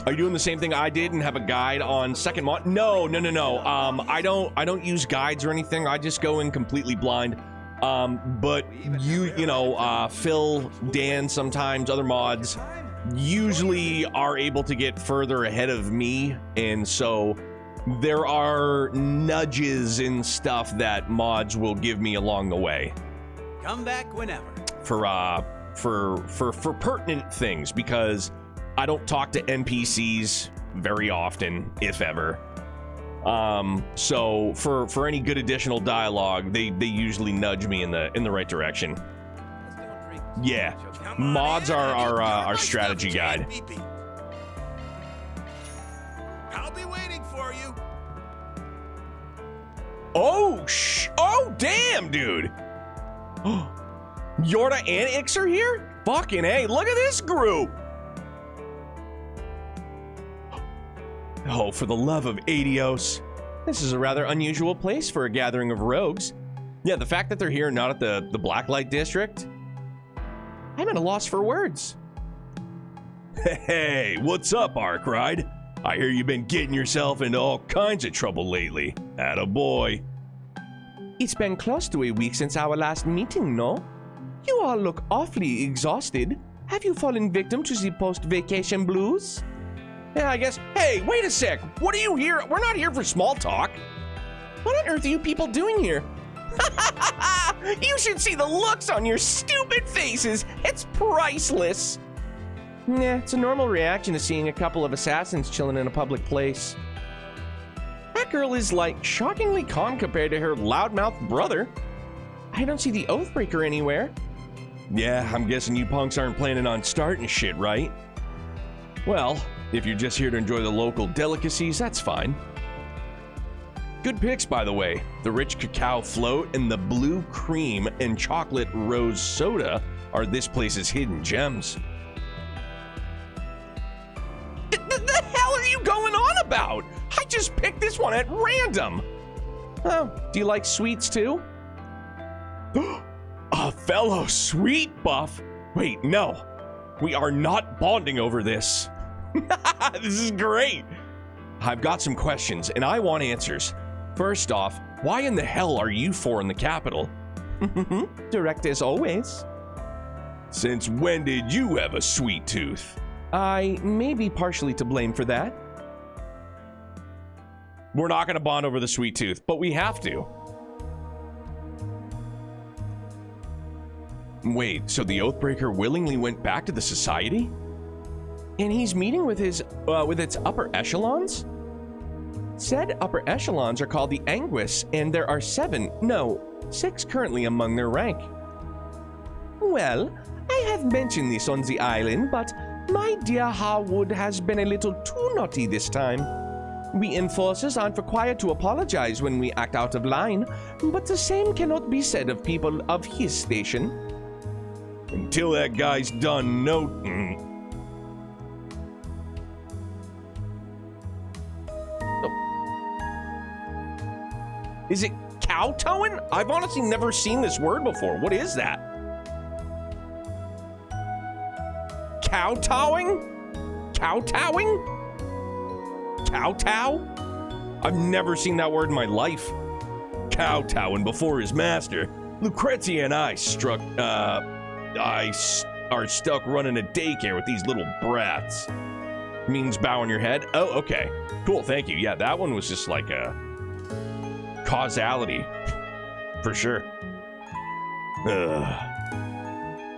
Are you doing the same thing I did and have a guide on second mod? No. I don't use guides or anything. I just go in completely blind. But you know, Phil, Dan, sometimes other mods usually are able to get further ahead of me, and so there are nudges and stuff that mods will give me along the way. Come back whenever. For pertinent things, because I don't talk to NPCs very often, if ever. So for any good additional dialogue, they usually nudge me in the right direction. Yeah, mods are our strategy guide. I'll be waiting for you. Oh damn, dude. Yorda and Ix are here? Fucking hey, look at this group. Oh, for the love of Adios. This is a rather unusual place for a gathering of rogues. Yeah, the fact that they're here, not at the Blacklight District. I'm at a loss for words. Hey, what's up, Arkride? I hear you've been getting yourself into all kinds of trouble lately. Attaboy. It's been close to a week since our last meeting, no? You all look awfully exhausted. Have you fallen victim to the post-vacation blues? Yeah, I guess. Hey, wait a sec. What are you here? We're not here for small talk. What on earth are you people doing here? You should see the looks on your stupid faces. It's priceless. Nah, it's a normal reaction to seeing a couple of assassins chilling in a public place. That girl is like shockingly calm compared to her loudmouth brother. I don't see the Oathbreaker anywhere. Yeah, I'm guessing you punks aren't planning on starting shit, right? Well, if you're just here to enjoy the local delicacies, that's fine. Good picks, by the way. The rich cacao float and the blue cream and chocolate rose soda are this place's hidden gems. The hell are you going on about? I just picked this one at random. Oh, do you like sweets too? A fellow sweet buff? Wait, no. We are not bonding over this. This is great. I've got some questions and I want answers. First off, why in the hell are you four in the capital? Direct as always. Since when did you have a sweet tooth? I may be partially to blame for that. We're not going to bond over the sweet tooth, but we have to. Wait, so the Oathbreaker willingly went back to the society? And he's meeting with his, with its upper echelons? Said upper echelons are called the Anguis, and there are 6 currently among their rank. Well, I have mentioned this on the island, but my dear Harwood has been a little too naughty this time. We enforcers aren't required to apologize when we act out of line, but the same cannot be said of people of his station. Until that guy's done noting. Is it kowtowing? I've honestly never seen this word before. What is that? Kowtowing? Kowtowing? Kowtow? I've never seen that word in my life. Kowtowing before his master. Lucrezia and I are stuck running a daycare with these little brats. Means bowing your head? Oh, okay. Cool, thank you. Yeah, that one was just like a causality. For sure.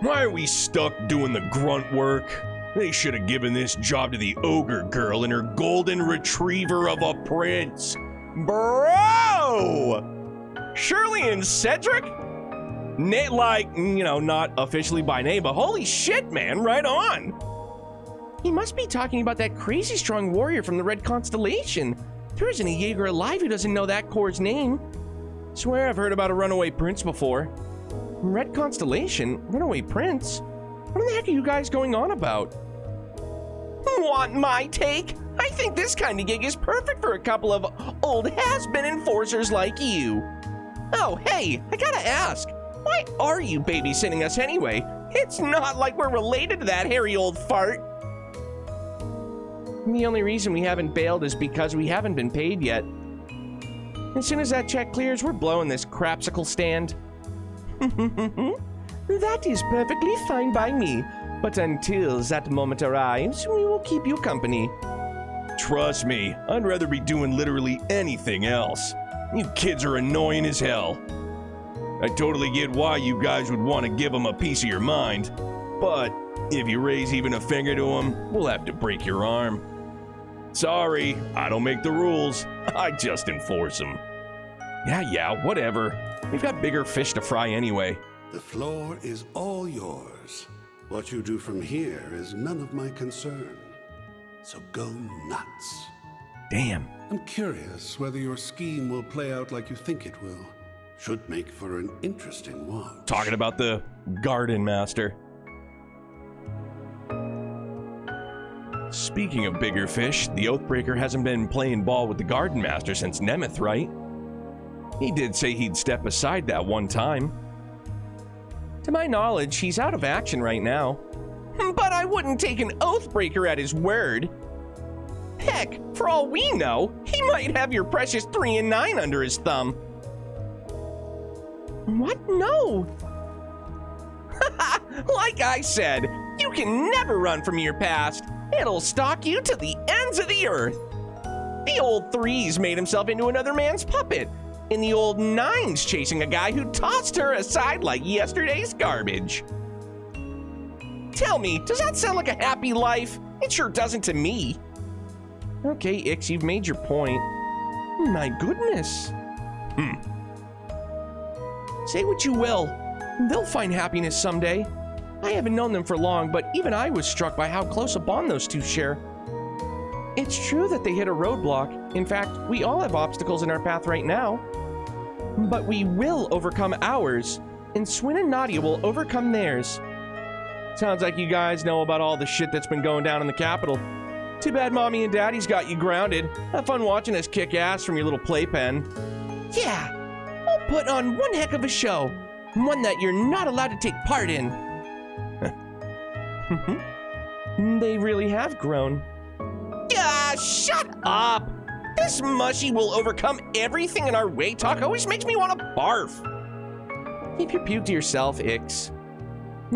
Why are we stuck doing the grunt work? They should have given this job to the ogre girl and her golden retriever of a prince. Bro! Shirley and Cedric? Not officially by name, but holy shit, man, right on. He must be talking about that crazy strong warrior from the Red Constellation. There isn't a Jaeger alive who doesn't know that Corps' name. Swear I've heard about a runaway prince before. Red Constellation? Runaway prince? What the heck are you guys going on about? Want my take? I think this kind of gig is perfect for a couple of old has-been enforcers like you. Oh, hey, I gotta ask. Why are you babysitting us anyway? It's not like we're related to that hairy old fart. The only reason we haven't bailed is because we haven't been paid yet. As soon as that check clears, we're blowing this crapsicle stand. That is perfectly fine by me, but until that moment arrives, we will keep you company. Trust me, I'd rather be doing literally anything else. You kids are annoying as hell. I totally get why you guys would want to give them a piece of your mind, but if you raise even a finger to them, we'll have to break your arm. Sorry, I don't make the rules. I just enforce them. Yeah, whatever. We've got bigger fish to fry anyway. The floor is all yours. What you do from here is none of my concern. So go nuts. Damn. I'm curious whether your scheme will play out like you think it will. Should make for an interesting one. Talking about the garden master. Speaking of bigger fish, the Oathbreaker hasn't been playing ball with the garden master since Nemeth, right? He did say he'd step aside that one time. To my knowledge, he's out of action right now. But I wouldn't take an Oathbreaker at his word. Heck, for all we know, he might have your precious 3 and 9 under his thumb. What? No! Like I said, you can never run from your past. It'll stalk you to the ends of the earth. The old 3's made himself into another man's puppet, and the old 9's chasing a guy who tossed her aside like yesterday's garbage. Tell me, does that sound like a happy life? It sure doesn't to me. Okay, Ix, you've made your point. My goodness. Say what you will, they'll find happiness someday. I haven't known them for long, but even I was struck by how close a bond those two share. It's true that they hit a roadblock. In fact, we all have obstacles in our path right now. But we will overcome ours, and Swin and Nadia will overcome theirs. Sounds like you guys know about all the shit that's been going down in the capital. Too bad Mommy and Daddy's got you grounded. Have fun watching us kick ass from your little playpen. Yeah, we'll put on one heck of a show. One that you're not allowed to take part in. They really have grown. Ah, shut up! This mushy will overcome everything in our way talk always makes me want to barf. Keep your puke to yourself, Ix.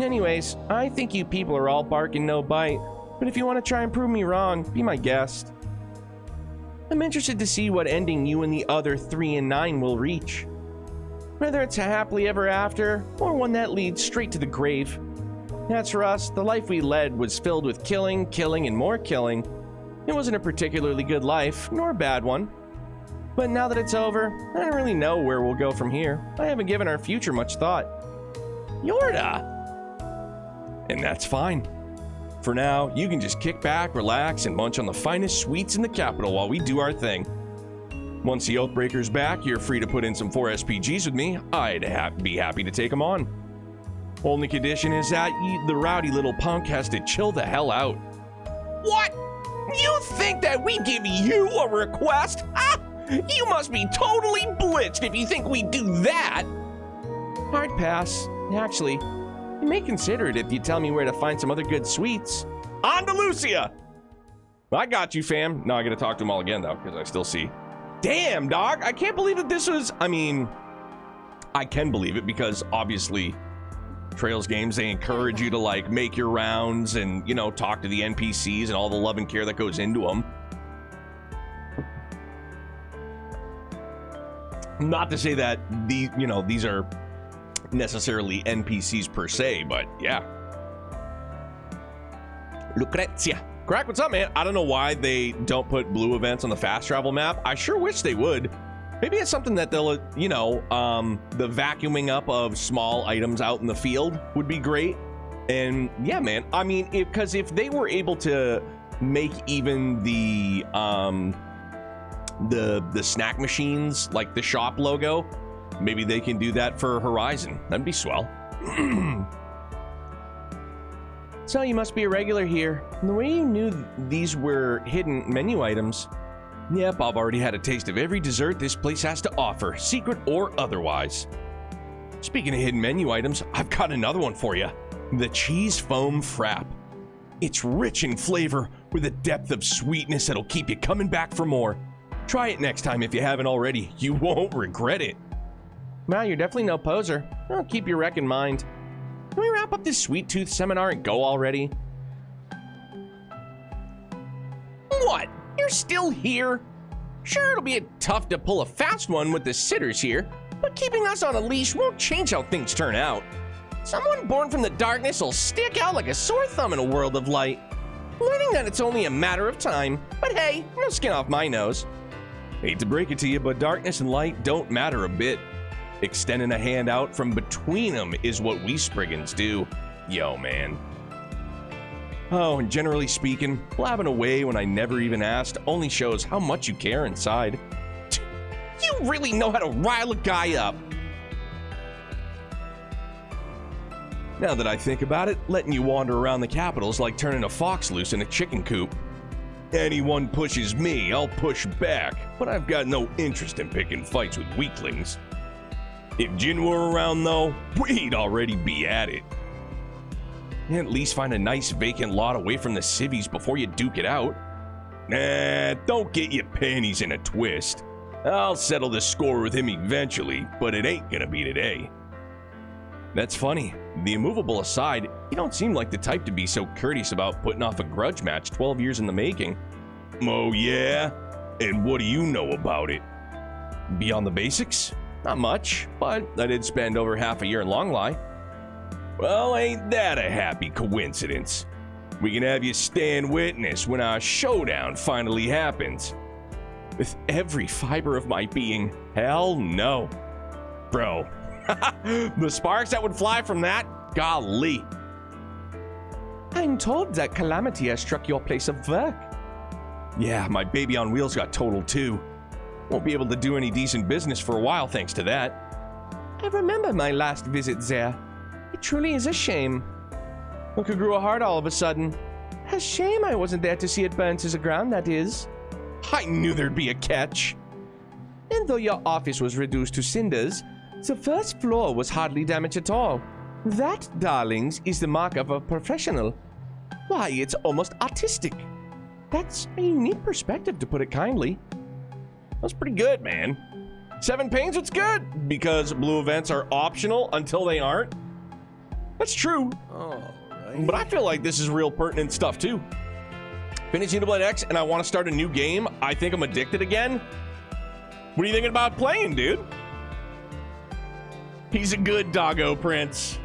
Anyways, I think you people are all bark and no bite, but if you want to try and prove me wrong, be my guest. I'm interested to see what ending you and the other 3 and 9 will reach. Whether it's a happily ever after, or one that leads straight to the grave. As for us, the life we led was filled with killing, and more killing. It wasn't a particularly good life, nor a bad one. But now that it's over, I don't really know where we'll go from here. I haven't given our future much thought. Yorda! And that's fine. For now, you can just kick back, relax, and munch on the finest sweets in the capital while we do our thing. Once the Oathbreaker's back, you're free to put in some 4 SPGs with me. I'd be happy to take them on. Only condition is that the rowdy little punk has to chill the hell out. What? You think that we give you a request? Ah! You must be totally blitzed if you think we do that. Hard pass. Actually, I may consider it if you tell me where to find some other good sweets. On to Lucia! I got you, fam. Now I gotta talk to them all again, though, because I still see. Damn, dog. I can't believe that this was... I mean, I can believe it because, obviously, Trails games, they encourage you to, like, make your rounds and, you know, talk to the NPCs and all the love and care that goes into them. Not to say that these are necessarily NPCs per se, but yeah. Lucrezia. Crack, what's up, man? I don't know why they don't put blue events on the fast travel map. I sure wish they would. Maybe it's something that they'll, you know, the vacuuming up of small items out in the field would be great. And yeah, man, I mean, because if they were able to make even the snack machines, like the shop logo, maybe they can do that for Horizon. That'd be swell. So you must be a regular here. And the way you knew these were hidden menu items. Yep, I've already had a taste of every dessert this place has to offer, secret or otherwise. Speaking of hidden menu items, I've got another one for you. The cheese foam frap. It's rich in flavor with a depth of sweetness that'll keep you coming back for more. Try it next time if you haven't already. You won't regret it. Well, you're definitely no poser. I'll keep your rec in mind. Can we wrap up this sweet tooth seminar and go already? What? You're still here? Sure, it'll be tough to pull a fast one with the sitters here, but keeping us on a leash won't change how things turn out. Someone born from the darkness will stick out like a sore thumb in a world of light. Learning that it's only a matter of time, but hey, no skin off my nose. Hate to break it to you, but darkness and light don't matter a bit. Extending a hand out from between them is what we Spriggans do. Yo, man. Oh, and generally speaking, blabbing away when I never even asked only shows how much you care inside. You really know how to rile a guy up. Now that I think about it, letting you wander around the capital's like turning a fox loose in a chicken coop. Anyone pushes me, I'll push back, but I've got no interest in picking fights with weaklings. If Jin were around, though, we'd already be at it. At least find a nice vacant lot away from the civvies before you duke it out. Nah, don't get your panties in a twist. I'll settle the score with him eventually, but it ain't gonna be today. That's funny. The immovable aside, you don't seem like the type to be so courteous about putting off a grudge match 12 years in the making. Oh yeah? And what do you know about it? Beyond the basics? Not much, but I did spend over half a year in Longlai. Well, ain't that a happy coincidence? We can have you stand witness when our showdown finally happens. With every fiber of my being, hell no. Bro, the sparks that would fly from that, golly. I'm told that calamity has struck your place of work. Yeah, my baby on wheels got totaled too. Won't be able to do any decent business for a while thanks to that. I remember my last visit there. It truly is a shame. Look who grew a heart all of a sudden. A shame I wasn't there to see it burn to the ground, that is. I knew there'd be a catch. And though your office was reduced to cinders, the first floor was hardly damaged at all. That, darlings, is the mark of a professional. Why, it's almost artistic. That's a unique perspective, to put it kindly. That's pretty good, man. 7 pains, it's good, because blue events are optional until they aren't. That's true. Alright. But I feel like this is real pertinent stuff, too. Finish Xenoblade X, and I want to start a new game. I think I'm addicted again. What are you thinking about playing, dude? He's a good doggo, Prince.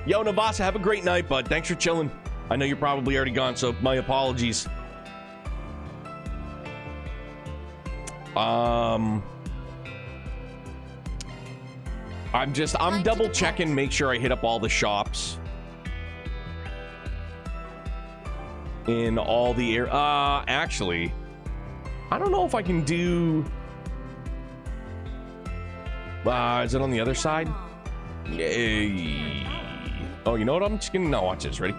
Yo, Navasa, have a great night, bud. Thanks for chilling. I know you're probably already gone, so my apologies. I'm double checking, make sure I hit up all the shops in all the air. Actually, I don't know if I can do. Is it on the other side? Yay. Oh, you know what? I'm just gonna no watch this. Ready?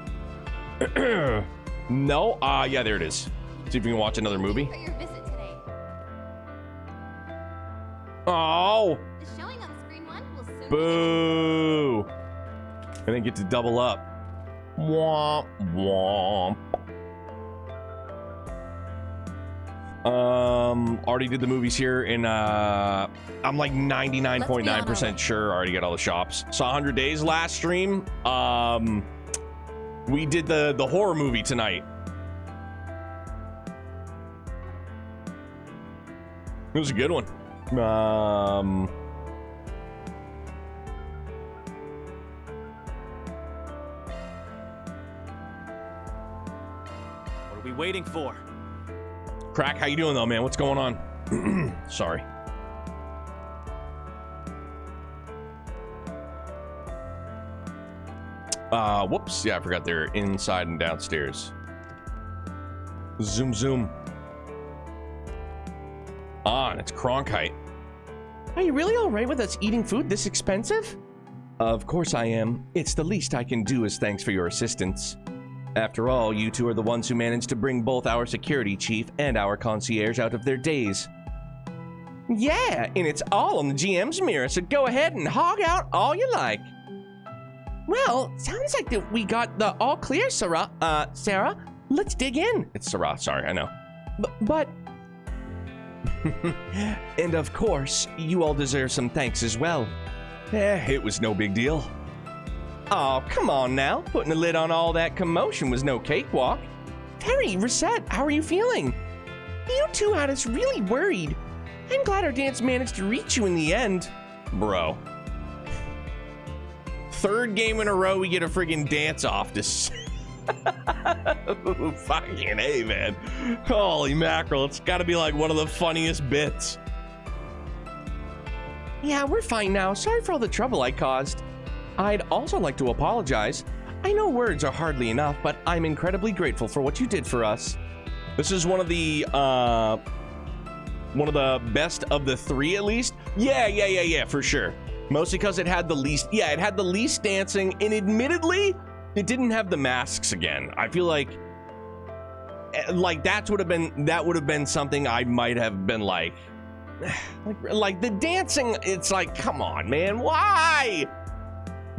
No. Yeah, there it is. See if we can watch another movie. For your visit today. Oh. The showing on screen 1 will soon. Boo! I didn't get to double up. Womp womp. Already did the movies here, and I'm like 99.9% sure I already got all the shops. Saw 100 Days last stream. We did the horror movie tonight. It was a good one. I we waiting for? Crack, how you doing though, man? What's going on? Sorry. Whoops. Yeah, I forgot they're inside and downstairs. Zoom, zoom. And it's Cronkite. Are you really all right with us eating food this expensive? Of course I am. It's the least I can do as thanks for your assistance. After all, you two are the ones who managed to bring both our security chief and our concierge out of their days. Yeah, and it's all on the GM's mirror, so go ahead and hog out all you like. Well, sounds like that we got the all clear, Sarah. Sarah, let's dig in. It's Sarah, sorry, I know. But... And of course, you all deserve some thanks as well. It was no big deal. Oh, come on now. Putting a lid on all that commotion was no cakewalk. Terry, Reset, how are you feeling? You two had us really worried. I'm glad our dance managed to reach you in the end. Bro. Third game in a row, we get a friggin' dance off this. Fucking A, man. Holy mackerel. It's gotta be like one of the funniest bits. Yeah, we're fine now. Sorry for all the trouble I caused. I'd also like to apologize. I know words are hardly enough, but I'm incredibly grateful for what you did for us. This is one of the best of the three, at least. Yeah, for sure. Mostly because it had the least, it had the least dancing, and admittedly, it didn't have the masks again. I feel like that would have been something I might have been like the dancing. It's like, come on, man, why?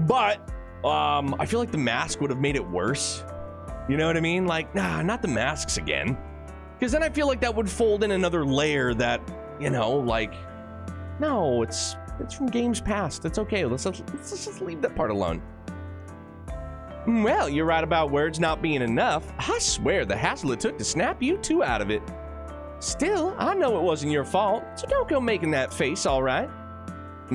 But I feel like the mask would have made it worse. You know what I mean? Like, nah, not the masks again. Because then I feel like that would fold in another layer that, like, no, it's from games past. It's okay. Let's just leave that part alone. Well, you're right about words not being enough. I swear the hassle it took to snap you two out of it. Still, I know it wasn't your fault, so don't go making that face, all right?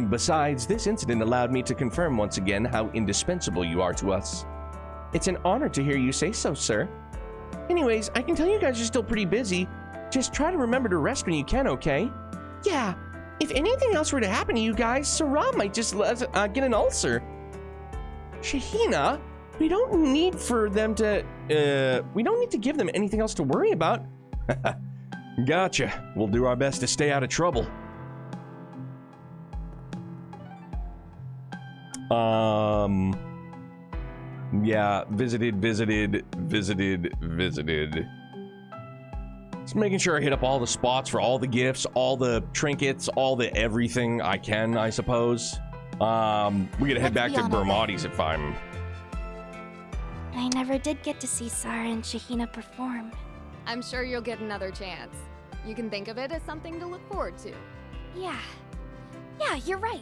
Besides, this incident allowed me to confirm once again how indispensable you are to us. It's an honor to hear you say so, sir. Anyways, I can tell you guys are still pretty busy. Just try to remember to rest when you can, okay? Yeah, if anything else were to happen to you guys, Sarah might just get an ulcer. Shahina, we don't need to give them anything else to worry about. Gotcha. We'll do our best to stay out of trouble. Yeah, visited. Just making sure I hit up all the spots for all the gifts, all the trinkets, all the everything I can, I suppose. We gotta head back to Bermati's if I'm... I never did get to see Sarah and Shahina perform. I'm sure you'll get another chance. You can think of it as something to look forward to. Yeah, you're right.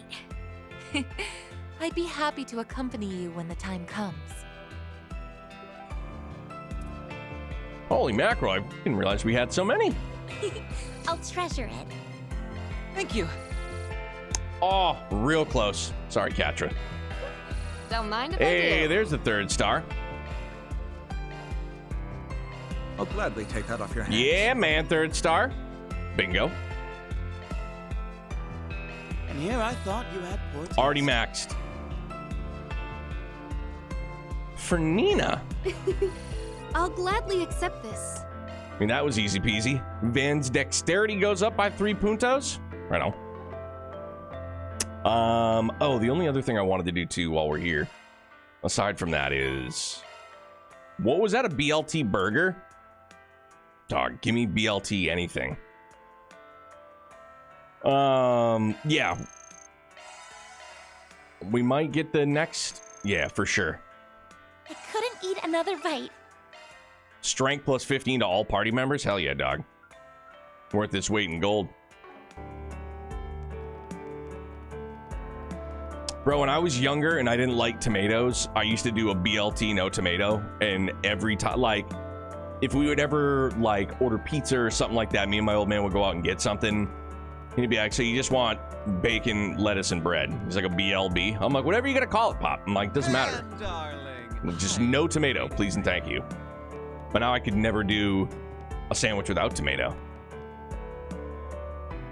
I'd be happy to accompany you when the time comes. Holy mackerel, I didn't realize we had so many. I'll treasure it. Thank you. Oh, real close. Sorry, Katra. Don't mind if I Hey, do. there's the third star. I'll gladly take that off your hands. Yeah, man, third star. Bingo. And here I thought you had poor taste. Already maxed. For Nina. I'll gladly accept this. I mean, that was easy peasy. Van's dexterity goes up by 3 puntos. Right on. Oh, the only other thing I wanted to do too while we're here, aside from that, is... What was that, a BLT burger? Dog, give me BLT anything. Yeah. We might get the next... Yeah, for sure. I couldn't eat another bite. Strength plus 15 to all party members? Hell yeah, dog. Worth its weight in gold. Bro, when I was younger and I didn't like tomatoes, I used to do a BLT no tomato. And every time, like, if we would ever, like, order pizza or something like that, me and my old man would go out and get something. He'd be like, so you just want bacon, lettuce, and bread? He's like, a BLB. I'm like, whatever you gotta call it, Pop. I'm like, doesn't matter. Darling. Just no tomato, please and thank you. But now I could never do a sandwich without tomato.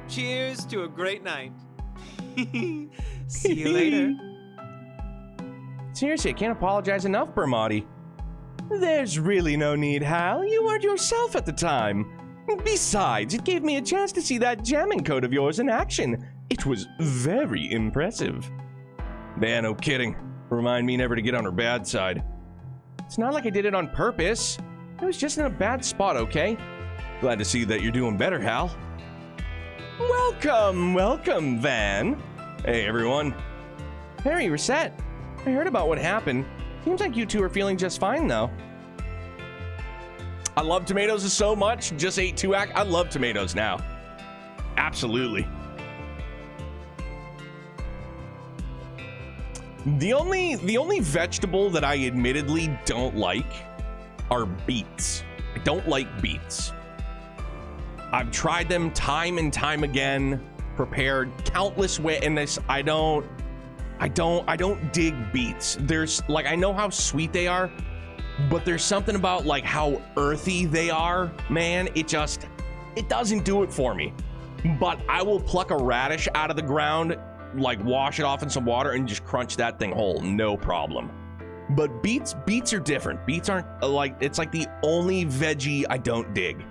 Cheers to a great night. See you later. Seriously, I can't apologize enough, Bermotti. There's really no need, Hal. You weren't yourself at the time. Besides, it gave me a chance to see that jamming code of yours in action. It was very impressive. Man, no kidding. Remind me never to get on her bad side. It's not like I did it on purpose. I was just in a bad spot, okay? Glad to see that you're doing better, Hal. Welcome, Van. Hey, everyone. Harry, you're set. I heard about what happened. Seems like you two are feeling just fine, though. I love tomatoes so much. Just ate 2 I love tomatoes now. Absolutely. The only vegetable that I admittedly don't like are beets. I don't like beets. I've tried them time and time again, prepared countless ways, and I don't dig beets. There's like, I know how sweet they are, but there's something about like how earthy they are, man. It doesn't do it for me. But I will pluck a radish out of the ground, like wash it off in some water and just crunch that thing whole, no problem. But beets are different. Beets aren't like, it's like the only veggie I don't dig.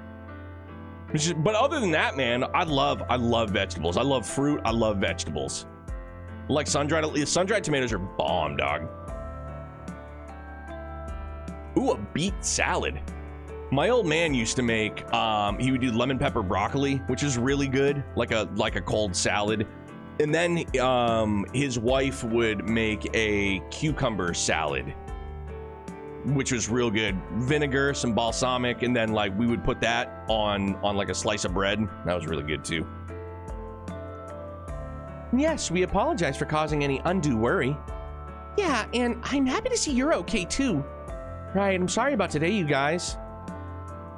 But other than that, man, I love vegetables. I love fruit. I love vegetables. Like sun-dried tomatoes are bomb, dog. Ooh, a beet salad. My old man used to make, he would do lemon pepper broccoli, which is really good, like a cold salad. And then his wife would make a cucumber salad, which was real good. Vinegar, some balsamic, and then like we would put that on like a slice of bread. That was really good too. Yes, we apologize for causing any undue worry. Yeah, and I'm happy to see you're okay too. Right, I'm sorry about today, you guys.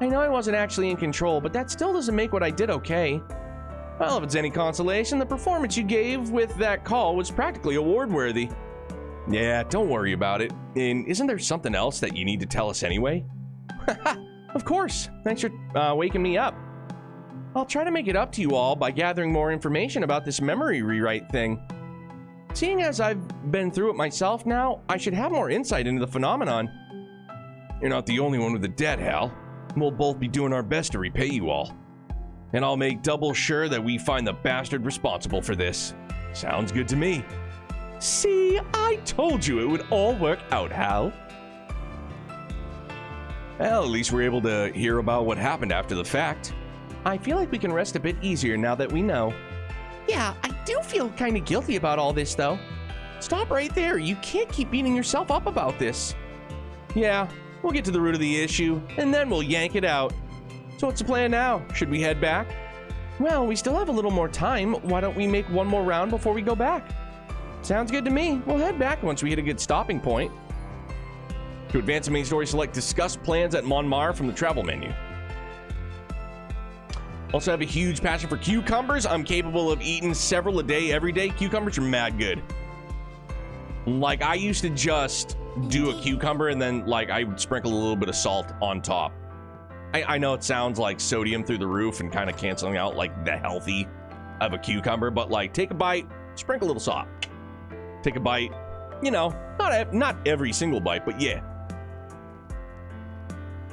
I know I wasn't actually in control, but that still doesn't make what I did okay. Well, if it's any consolation, the performance you gave with that call was practically award-worthy. Yeah, don't worry about it. And isn't there something else that you need to tell us anyway? Of course. Thanks for waking me up. I'll try to make it up to you all by gathering more information about this memory rewrite thing. Seeing as I've been through it myself now, I should have more insight into the phenomenon. You're not the only one with a debt, Hal. We'll both be doing our best to repay you all. And I'll make double sure that we find the bastard responsible for this. Sounds good to me. See, I told you it would all work out, Hal. Well, at least we're able to hear about what happened after the fact. I feel like we can rest a bit easier now that we know. Yeah, I do feel kind of guilty about all this, though. Stop right there. You can't keep beating yourself up about this. Yeah, we'll get to the root of the issue, and then we'll yank it out. So what's the plan now? Should we head back? Well, we still have a little more time. Why don't we make one more round before we go back? Sounds good to me. We'll head back once we hit a good stopping point. To advance the main story, select Discuss Plans at Monmar from the travel menu. Also have a huge passion for cucumbers. I'm capable of eating several a day, every day. Cucumbers are mad good. Like, I used to just do a cucumber and then, like, I would sprinkle a little bit of salt on top. I know it sounds like sodium through the roof and kind of canceling out, like, the healthy of a cucumber, but, like, take a bite, sprinkle a little salt. Take a bite. You know, not every single bite, but yeah.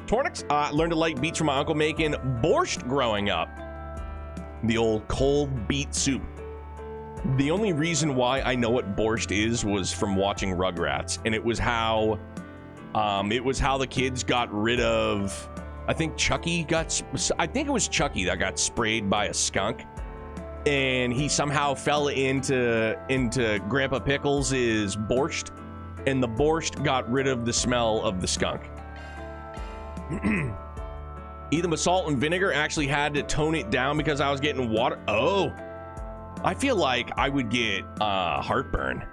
Tornix, learned to like beets from my uncle making borscht growing up. The old cold beet soup. The only reason why I know what borscht is was from watching Rugrats, and it was how the kids got rid of, I think it was Chucky that got sprayed by a skunk, and he somehow fell into Grandpa Pickles' borscht, and the borscht got rid of the smell of the skunk. Even with salt and vinegar, actually had to tone it down because I was getting water. Oh, I feel like I would get heartburn.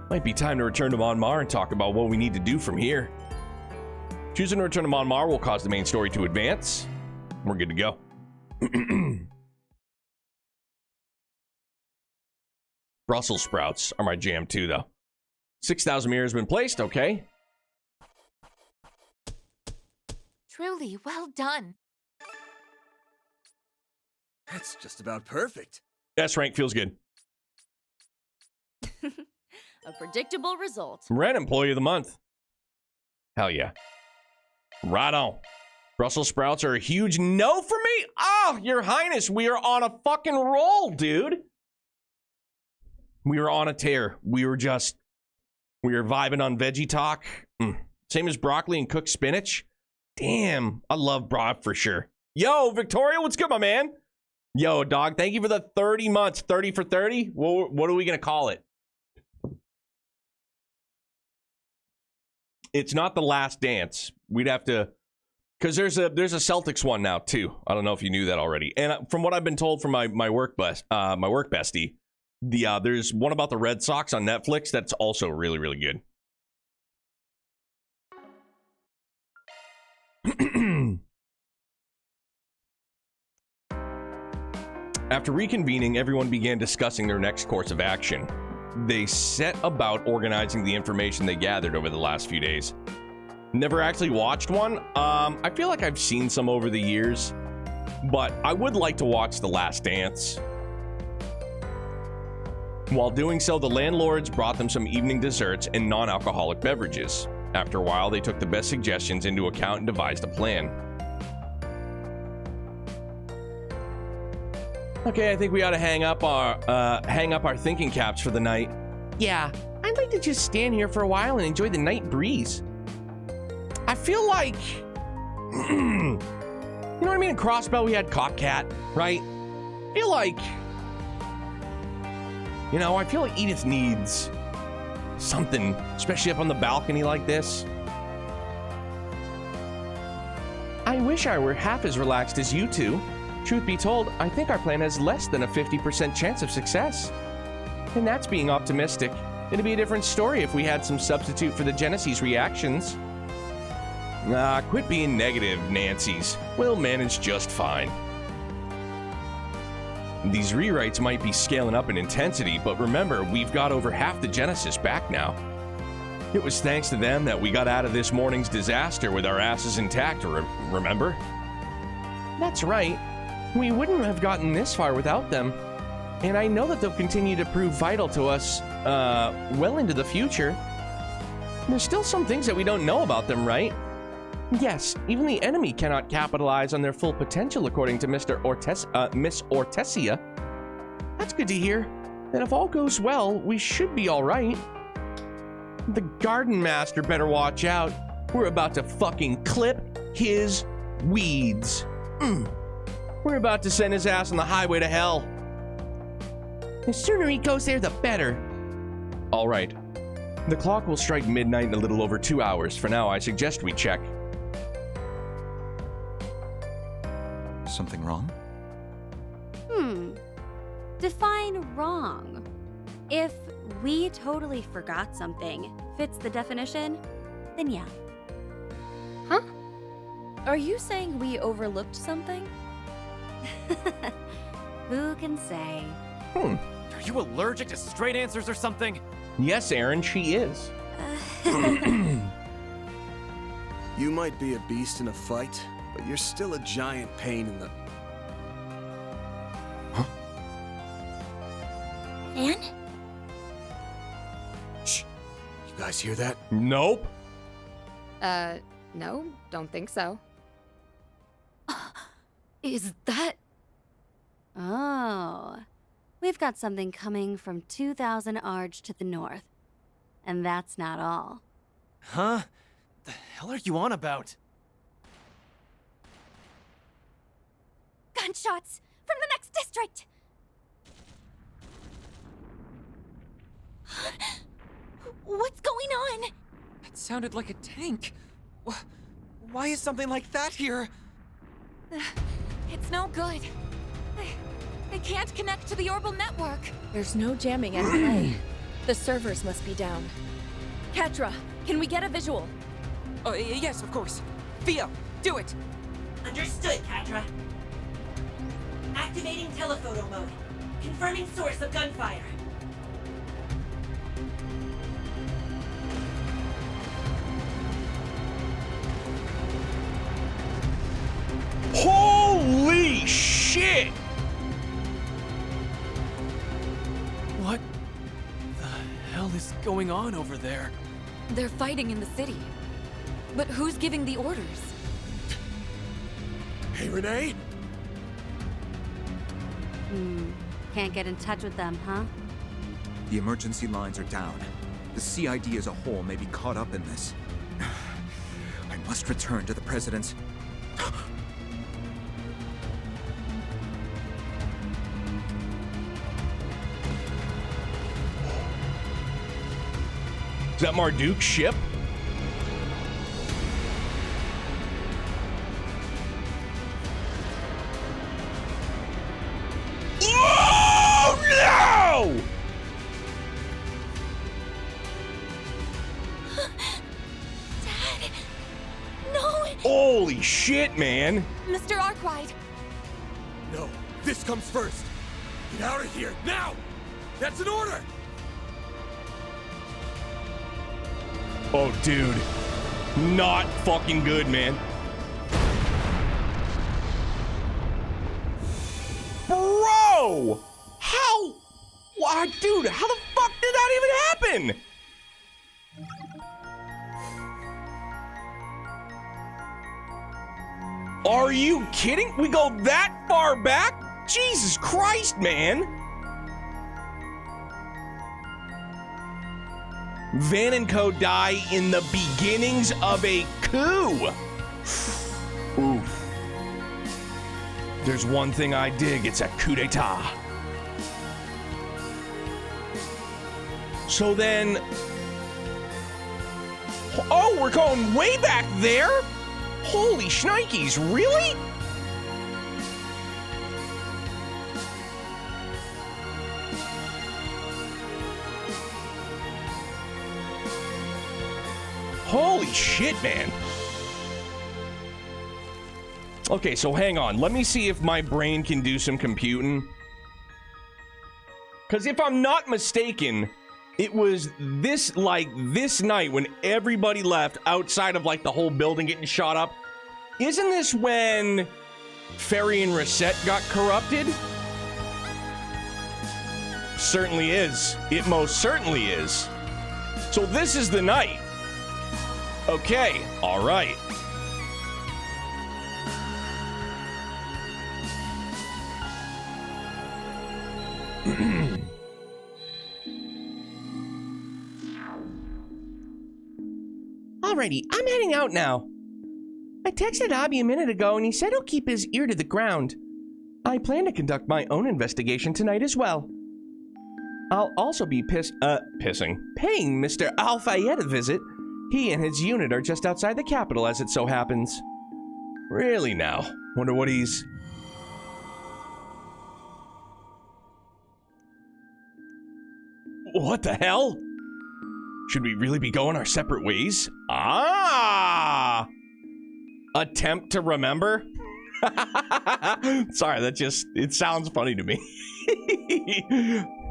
Might be time to return to Monmar and talk about what we need to do from here. Choosing to return to Monmar will cause the main story to advance. We're good to go. Brussels sprouts are my jam too, though. 6,000 mirrors has been placed. Okay. Truly, well done. That's just about perfect. S rank feels good. A predictable result. Red Employee of the Month. Hell yeah. Right on. Brussels sprouts are a huge no for me. Oh, Your Highness, we are on a fucking roll, dude. We are on a tear. We are vibing on veggie talk. Same as broccoli and cooked spinach. Damn, I love broth for sure. Yo, Victoria, what's good, my man? Yo, dog, thank you for the 30 months. 30 for 30? What are we going to call it? It's not The Last Dance. We'd have to, because there's a Celtics one now too. I don't know if you knew that already. And from what I've been told from my work bestie, there's one about the Red Sox on Netflix that's also really, really good. After reconvening, everyone began discussing their next course of action. They set about organizing the information they gathered over the last few days. Never actually watched one. I feel like I've seen some over the years, but I would like to watch The Last Dance. While doing so, the landlords brought them some evening desserts and non-alcoholic beverages. After a while, they took the best suggestions into account and devised a plan. Okay, I think we ought to hang up our thinking caps for the night. Yeah, I'd like to just stand here for a while and enjoy the night breeze. I feel like, you know what I mean? In Crossbell, we had Cockcat, right? I feel like Edith needs something, especially up on the balcony like this. I wish I were half as relaxed as you two. Truth be told, I think our plan has less than a 50% chance of success. And that's being optimistic. It'd be a different story if we had some substitute for the Genesee's reactions. Quit being negative, Nancy's. We'll manage just fine. These rewrites might be scaling up in intensity, but remember, we've got over half the Genesis back now. It was thanks to them that we got out of this morning's disaster with our asses intact, remember? That's right. We wouldn't have gotten this far without them. And I know that they'll continue to prove vital to us, well into the future. There's still some things that we don't know about them, right? Yes, even the enemy cannot capitalize on their full potential, according to Miss Ortesia. That's good to hear. And if all goes well, we should be all right. The Garden Master better watch out. We're about to fucking clip his weeds. We're about to send his ass on the highway to hell. The sooner he goes there, the better. All right. The clock will strike midnight in a little over 2 hours. For now, I suggest we check. Something wrong? Define wrong. If we totally forgot something fits the definition, then yeah. Huh? Are you saying we overlooked something? Who can say? Are you allergic to straight answers or something? Yes, Aaron, she is. You might be a beast in a fight, but you're still a giant pain in the... Huh? Anne? Shh. You guys hear that? Nope. No, don't think so. Is that... Oh. We've got something coming from 2,000 Arge to the north. And that's not all. Huh? The hell are you on about? Gunshots from the next district! What's going on? It sounded like a tank. Why is something like that here? It's no good. They can't connect to the orbital network. There's no jamming at play. The servers must be down. Katra, can we get a visual? Oh, yes, of course. Via, do it! Understood, Katra. Activating telephoto mode. Confirming source of gunfire. going on over there? They're fighting in the city. But who's giving the orders? Hey, Renee? Can't get in touch with them, huh? The emergency lines are down. The CID as a whole may be caught up in this. I must return to the President's... Is that Marduk's ship? Oh, no! Dad! No! Holy shit, man! Mr. Arkwright! No, this comes first. Get out of here, now! That's an order! Oh, dude. Not fucking good, man. Bro! How? Why, dude, how the fuck did that even happen? Are you kidding? We go that far back? Jesus Christ, man. Van and Co. die in the beginnings of a coup. Oof. There's one thing I dig, it's a coup d'etat. So then... Oh, we're going way back there? Holy shnikes, really? Holy shit, man. Okay, so hang on. Let me see if my brain can do some computing. Because if I'm not mistaken, it was this night when everybody left outside of like the whole building getting shot up. Isn't this when Ferry and Reset got corrupted? Certainly is. It most certainly is. So this is the night. Okay, all right. Alrighty, I'm heading out now. I texted Abby a minute ago and he said he'll keep his ear to the ground. I plan to conduct my own investigation tonight as well. I'll also be paying Mr. Al-Fayed a visit. He and his unit are just outside the capital as it so happens. Really now? Wonder what he's... What the hell? Should we really be going our separate ways? Ah! Attempt to remember? Sorry, that just... It sounds funny to me.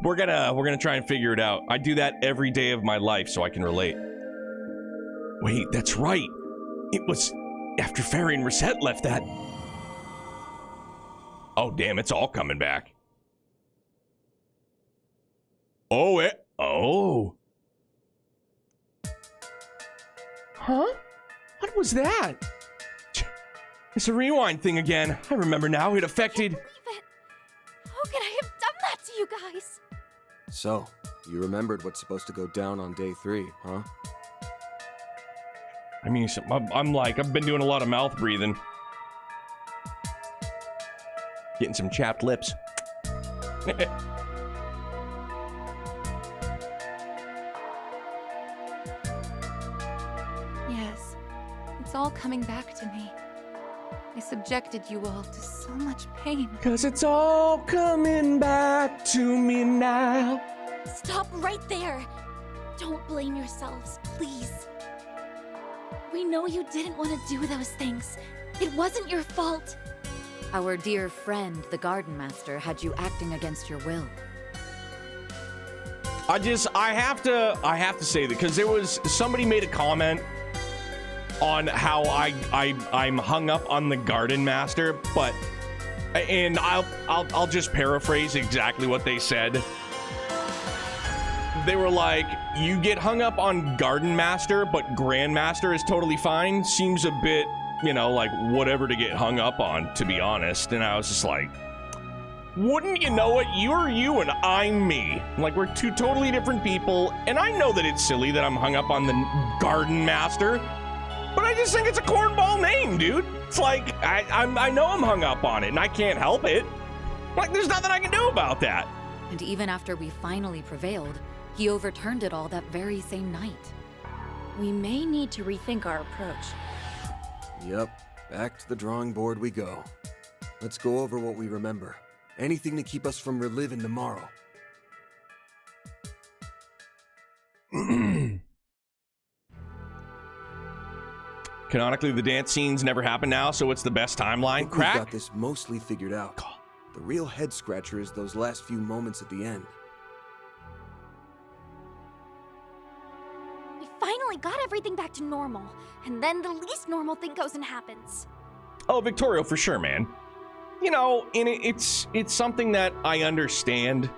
We're gonna try and figure it out. I do that every day of my life so I can relate. Wait, that's right. It was after Ferry and Reset left that. Oh, damn, it's all coming back. Oh, oh. Huh? What was that? It's a rewind thing again. I remember now. It affected... How could I have done that to you guys? So, you remembered what's supposed to go down on day 3, huh? I mean, I've been doing a lot of mouth breathing. Getting some chapped lips. Yes, it's all coming back to me. I subjected you all to so much pain. 'Cause it's all coming back to me now. Stop right there! Don't blame yourselves, please. We know you didn't want to do those things. It wasn't your fault. Our dear friend, the Garden Master, had you acting against your will. I have to say that because there was somebody made a comment on how I'm hung up on the Garden Master, and I'll just paraphrase exactly what they said. they were like, you get hung up on Garden Master, but Grandmaster is totally fine. Seems a bit, you know, like whatever to get hung up on, to be honest. And I was just like, wouldn't you know it? You're you and I'm me. Like, we're two totally different people. And I know that it's silly that I'm hung up on the Garden Master, but I just think it's a cornball name, dude. It's like, I know I'm hung up on it and I can't help it. Like, there's nothing I can do about that. And even after we finally prevailed, he overturned it all that very same night. We may need to rethink our approach. Yep, back to the drawing board we go. Let's go over what we remember. Anything to keep us from reliving tomorrow. Canonically, the dance scenes never happen now, so it's the best timeline. Crack? We've got this mostly figured out. The real head scratcher is those last few moments at the end. We finally got everything back to normal, and then the least normal thing goes and happens. Oh, Victorio, for sure, man. You know, and it's something that I understand.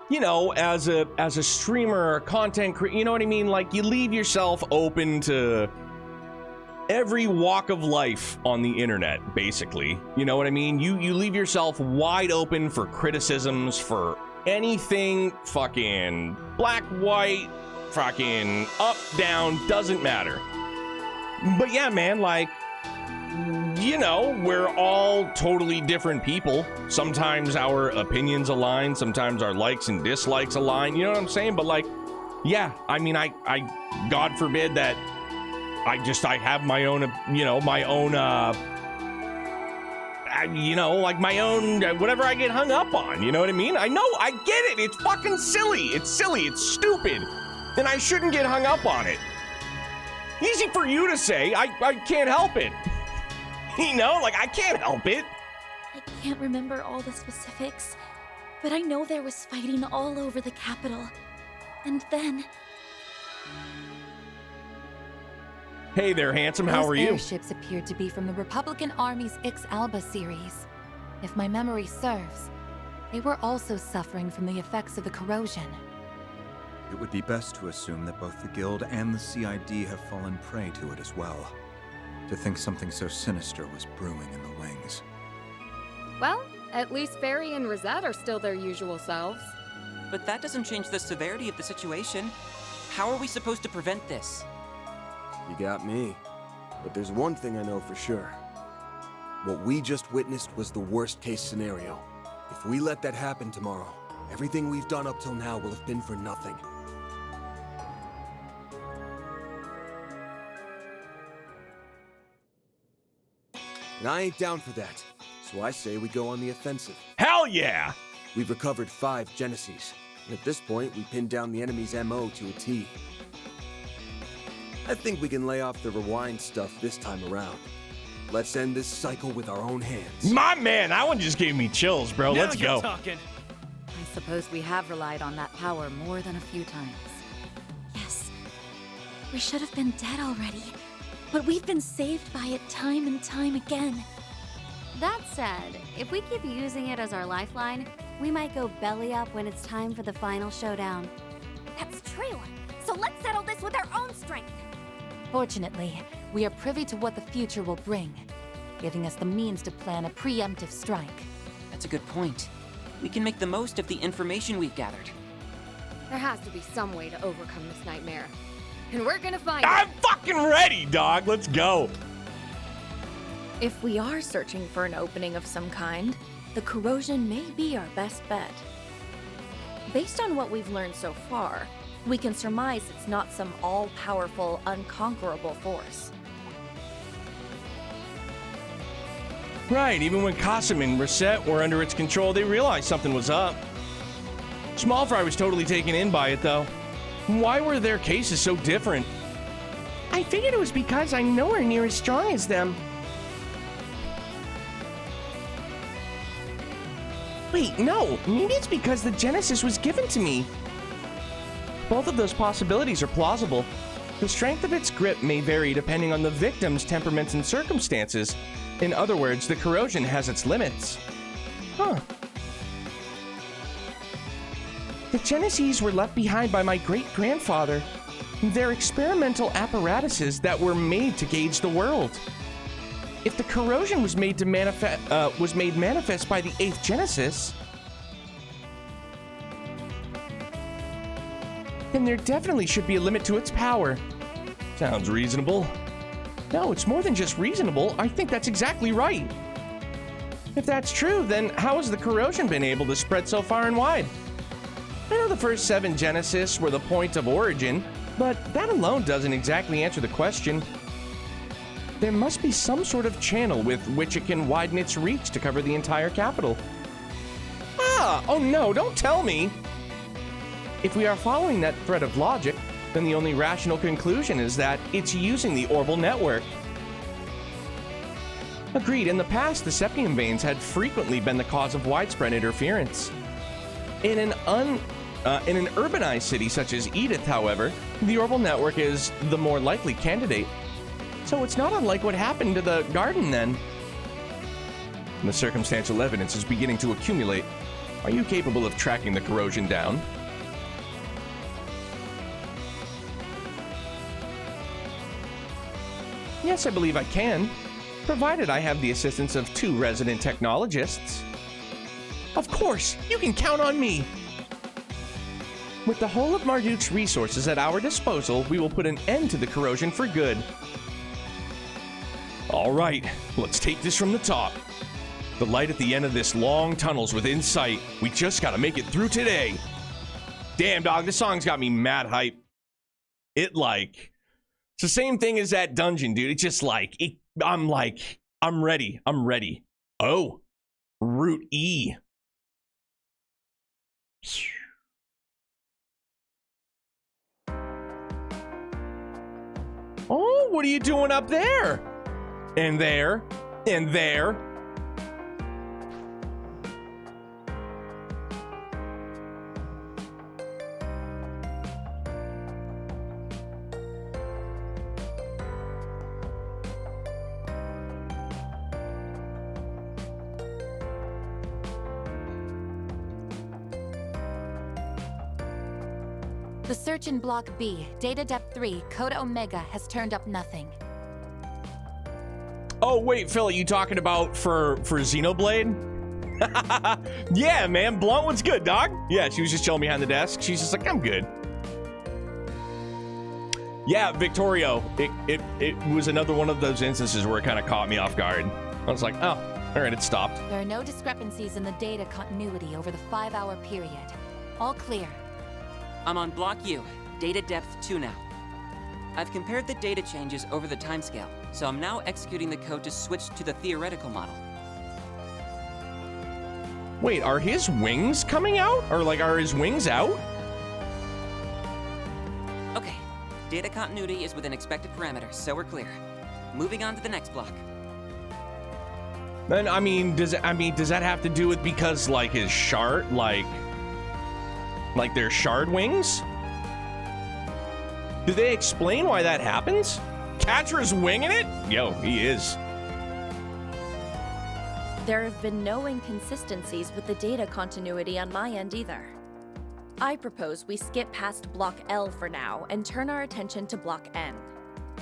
You know, as a streamer or content creator, you know what I mean? Like, you leave yourself open to every walk of life on the internet, basically. You know what I mean? You leave yourself wide open for criticisms, for anything, fucking black, white, fucking up, down, doesn't matter. But yeah, man, like, you know, we're all totally different people. Sometimes our opinions align, sometimes our likes and dislikes align, you know what I'm saying? But like, yeah, I mean, I God forbid that I have my own, you know, my own, you know, like my own, whatever I get hung up on, you know what I mean? I know, I get it, it's fucking silly, it's stupid, and I shouldn't get hung up on it. Easy for you to say, I can't help it. You know, like, I can't help it. I can't remember all the specifics, but I know there was fighting all over the capital. And then... Hey there, handsome. How are you? Those airships appeared to be from the Republican Army's Ix Alba series. If my memory serves, they were also suffering from the effects of the corrosion. It would be best to assume that both the Guild and the CID have fallen prey to it as well. To think something so sinister was brewing in the wings. Well, at least Fairy and Rosette are still their usual selves. But that doesn't change the severity of the situation. How are we supposed to prevent this? You got me. But there's one thing I know for sure. What we just witnessed was the worst case scenario. If we let that happen tomorrow, everything we've done up till now will have been for nothing. And I ain't down for that, so I say we go on the offensive. Hell yeah! We've recovered 5 Genesis, and at this point, we pinned down the enemy's MO to a T. I think we can lay off the rewind stuff this time around. Let's end this cycle with our own hands. My man, that one just gave me chills, bro. Now Let's go. Talking. I suppose we have relied on that power more than a few times. Yes, we should have been dead already, but we've been saved by it time and time again. That said, if we keep using it as our lifeline, we might go belly up when it's time for the final showdown. That's true, so let's settle this with our own strength. Fortunately, we are privy to what the future will bring, giving us the means to plan a preemptive strike. That's a good point. We can make the most of the information we've gathered. There has to be some way to overcome this nightmare. And we're gonna find I'm it. fucking ready, dog. Let's go. If we are searching for an opening of some kind, the corrosion may be our best bet. Based on what we've learned so far, we can surmise it's not some all-powerful, unconquerable force. Right, even when Qasim and Reset were under its control, they realized something was up. Small Fry was totally taken in by it, though. Why were their cases so different? I figured it was because I'm nowhere near as strong as them. Wait, no. Maybe it's because the Genesis was given to me. Both of those possibilities are plausible. The strength of its grip may vary depending on the victim's temperaments and circumstances. In other words, the corrosion has its limits. Huh. The Genesis were left behind by my great-grandfather. They're experimental apparatuses that were made to gauge the world. If the corrosion was made manifest by the 8th Genesis, then there definitely should be a limit to its power. Sounds reasonable. No, it's more than just reasonable. I think that's exactly right. If that's true, then how has the corrosion been able to spread so far and wide? I know the first 7 Genesis were the point of origin, but that alone doesn't exactly answer the question. There must be some sort of channel with which it can widen its reach to cover the entire capital. Oh no, don't tell me! If we are following that thread of logic, then the only rational conclusion is that it's using the Orbital network. Agreed, in the past, the Septium veins had frequently been the cause of widespread interference. In an urbanized city such as Edith, however, the Orbital network is the more likely candidate. So it's not unlike what happened to the garden then. The circumstantial evidence is beginning to accumulate. Are you capable of tracking the corrosion down? Yes, I believe I can, provided I have the assistance of 2 resident technologists. Of course, you can count on me! With the whole of Marduk's resources at our disposal, we will put an end to the corrosion for good. All right, let's take this from the top. The light at the end of this long tunnel's within sight. We just gotta make it through today. Damn, dog, this song's got me mad hype. It's the same thing as that dungeon, dude. It's just I'm ready. I'm ready. Oh, Route E. Oh, what are you doing up there? And there, and there. The search in Block B, Data Depth 3, Code Omega, has turned up nothing. Oh, wait, Phil, are you talking about for Xenoblade? Yeah, man, Blunt was good, dog. Yeah, she was just chilling behind the desk. She's just like, I'm good. Yeah, Victorio, it was another one of those instances where it kind of caught me off guard. I was like, oh, all right, it stopped. There are no discrepancies in the data continuity over the 5-hour period. All clear. I'm on Block U, Data Depth 2 now. I've compared the data changes over the timescale, so I'm now executing the code to switch to the theoretical model. Wait, are his wings coming out? Or, are his wings out? Okay, data continuity is within expected parameters, so we're clear. Moving on to the next block. Then, does that have to do with because, his shard, their shard wings? Do they explain why that happens? Catra's winging it? Yo, he is. There have been no inconsistencies with the data continuity on my end either. I propose we skip past Block L for now and turn our attention to Block N.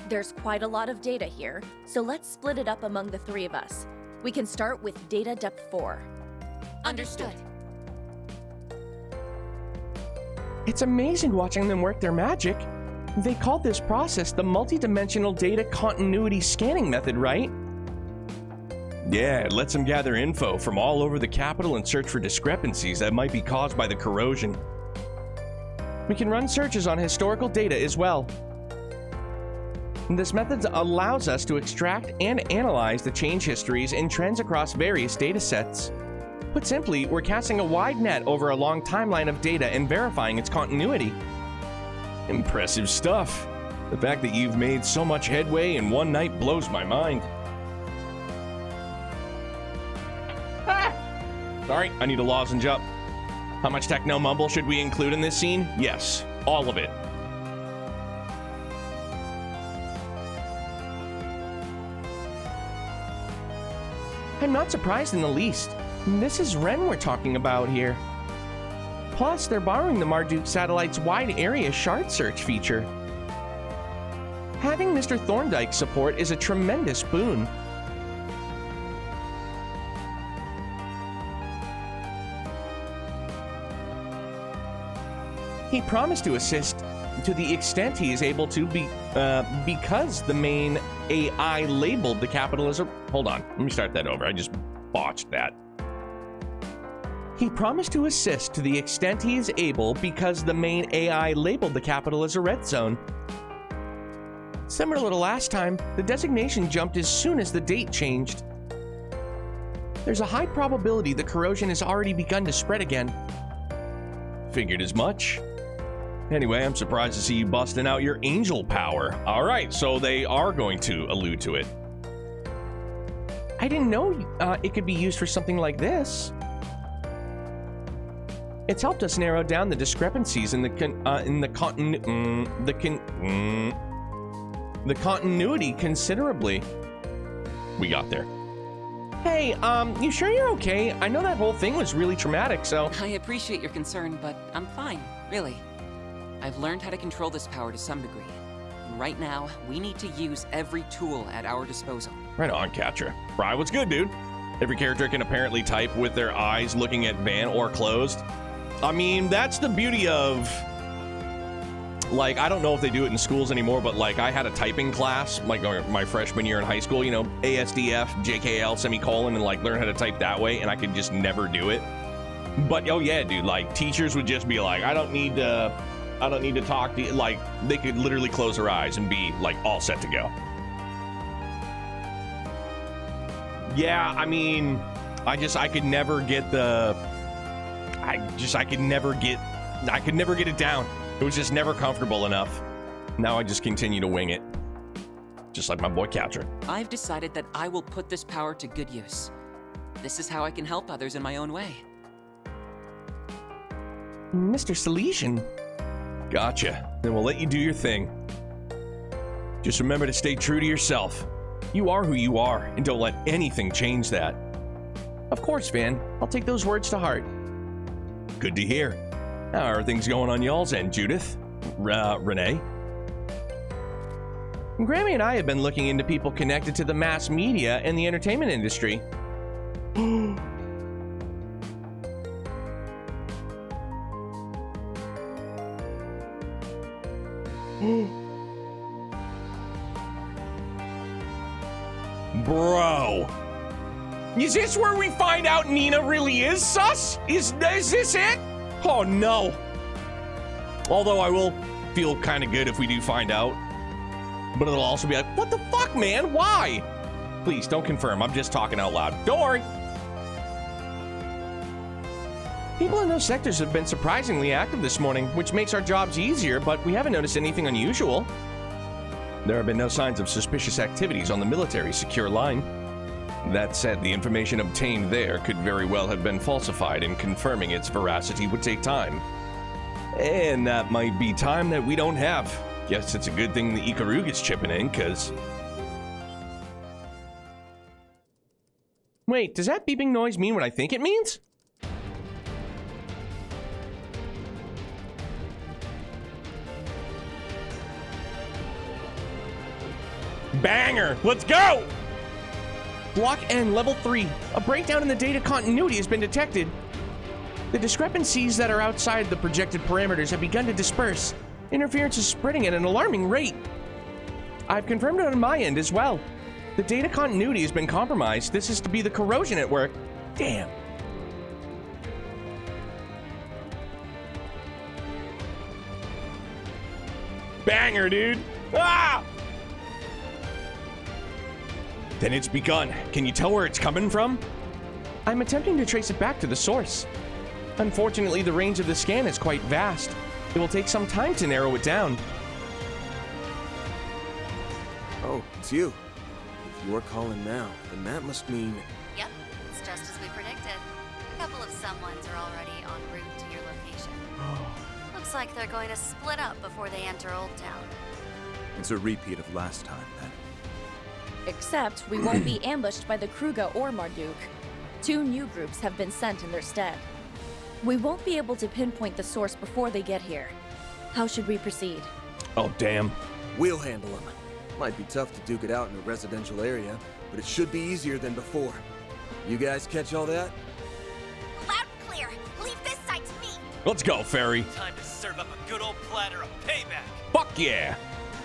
There's quite a lot of data here, so let's split it up among the 3 of us. We can start with Data Depth 4. Understood. It's amazing watching them work their magic. They called this process the multidimensional data continuity scanning method, right? Yeah, it lets them gather info from all over the capital and search for discrepancies that might be caused by the corrosion. We can run searches on historical data as well. This method allows us to extract and analyze the change histories and trends across various data sets. Put simply, we're casting a wide net over a long timeline of data and verifying its continuity. Impressive stuff. The fact that you've made so much headway in one night blows my mind. Sorry, I need a lozenge up. How much techno mumble should we include in this scene? Yes, all of it. I'm not surprised in the least. This is Ren we're talking about here. Plus, they're borrowing the Marduk satellite's wide area shard search feature. Having Mr. Thorndyke's support is a tremendous boon. He promised to assist to the extent he is able to because the main AI labeled the capital as a... Hold on, let me start that over. I just botched that. He promised to assist to the extent he is able because the main AI labeled the capital as a red zone. Similar to last time, the designation jumped as soon as the date changed. There's a high probability the corrosion has already begun to spread again. Figured as much. Anyway, I'm surprised to see you busting out your angel power. All right, so they are going to allude to it. I didn't know it could be used for something like this. It's helped us narrow down the discrepancies in the continuity considerably. We got there. Hey, you sure you're okay? I know that whole thing was really traumatic, so... I appreciate your concern, but I'm fine, really. I've learned how to control this power to some degree. And right now, we need to use every tool at our disposal. Right on, Catra. Fry, what's good, dude? Every character can apparently type with their eyes looking at Van or closed. I mean, that's the beauty of... Like, I don't know if they do it in schools anymore, but like, I had a typing class, like my freshman year in high school, you know, ASDF, JKL, semicolon, and like learn how to type that way, and I could just never do it. But, oh yeah, dude, like, teachers would just be like, I don't need to talk to you. Like, they could literally close their eyes and be like all set to go. Yeah, I mean, I could never get the... I could never get it down. It was just never comfortable enough. Now I just continue to wing it. Just like my boy Catra. I've decided that I will put this power to good use. This is how I can help others in my own way. Mr. Salesian. Gotcha. Then we'll let you do your thing. Just remember to stay true to yourself. You are who you are, and don't let anything change that. Of course, Van. I'll take those words to heart. Good to hear. How are things going on y'all's end, Judith? Renee? Grammy and I have been looking into people connected to the mass media and the entertainment industry. Bro. Is this where we find out Nina really is sus? Is this it? Oh no. Although I will feel kind of good if we do find out. But it'll also be like, what the fuck, man? Why? Please don't confirm. I'm just talking out loud. Don't worry. People in those sectors have been surprisingly active this morning, which makes our jobs easier, but we haven't noticed anything unusual. There have been no signs of suspicious activities on the military secure line. That said, the information obtained there could very well have been falsified, and confirming its veracity would take time. And that might be time that we don't have. Guess it's a good thing the Ikaru gets chipping in, cause... Wait, does that beeping noise mean what I think it means? Banger! Let's go! Block N, level 3. A breakdown in the data continuity has been detected. The discrepancies that are outside the projected parameters have begun to disperse. Interference is spreading at an alarming rate. I've confirmed it on my end as well. The data continuity has been compromised. This is to be the corrosion at work. Damn. Banger, dude. Ah! Then it's begun. Can you tell where it's coming from? I'm attempting to trace it back to the source. Unfortunately, the range of the scan is quite vast. It will take some time to narrow it down. Oh, it's you. If you're calling now, then that must mean... Yep, it's just as we predicted. A couple of someones are already en route to your location. Looks like they're going to split up before they enter Old Town. It's a repeat of last time, then. Except we won't be ambushed by the Kruga or Marduk. 2 new groups have been sent in their stead. We won't be able to pinpoint the source before they get here. How should we proceed? Oh, damn. We'll handle them. Might be tough to duke it out in a residential area, but it should be easier than before. You guys catch all that? Loud and clear. Leave this side to me. Let's go, Fairy. Time to serve up a good old platter of payback. Fuck yeah.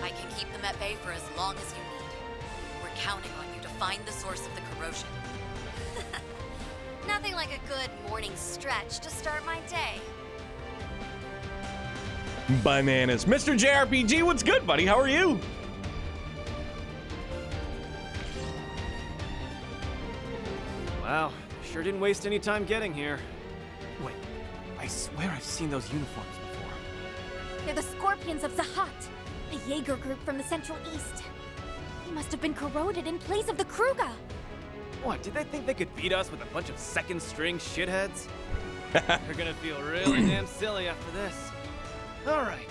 I can keep them at bay for as long as you need. We're counting on you to find the source of the corrosion. Nothing like a good morning stretch to start my day. Bananas. Mr. JRPG, what's good, buddy? How are you? Wow, sure didn't waste any time getting here. Wait, I swear I've seen those uniforms before. They're the Scorpions of Zahat, a Jaeger group from the Central East. They must have been corroded in place of the Kruga. What, did they think they could beat us with a bunch of second-string shitheads? They're gonna feel really damn silly after this. Alright,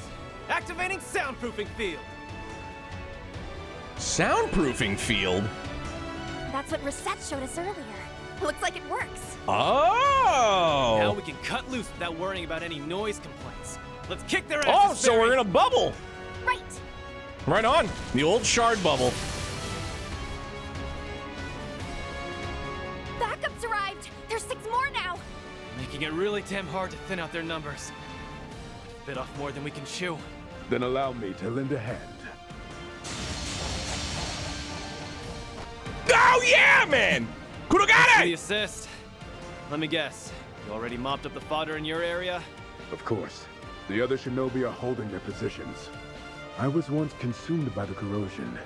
activating soundproofing field. Soundproofing field? That's what Reset showed us earlier. Looks like it works. Oh! Now we can cut loose without worrying about any noise complaints. Let's kick their asses. Oh, so we're in a bubble. Right. Right on. The old shard bubble. Backup's arrived. There's 6 more now. Making it really damn hard to thin out their numbers. Bit off more than we can chew. Then allow me to lend a hand. Oh, yeah, man! Coulda got The it! assist. Let me guess. You already mopped up the fodder in your area? Of course. The other shinobi are holding their positions. I was once consumed by the corrosion.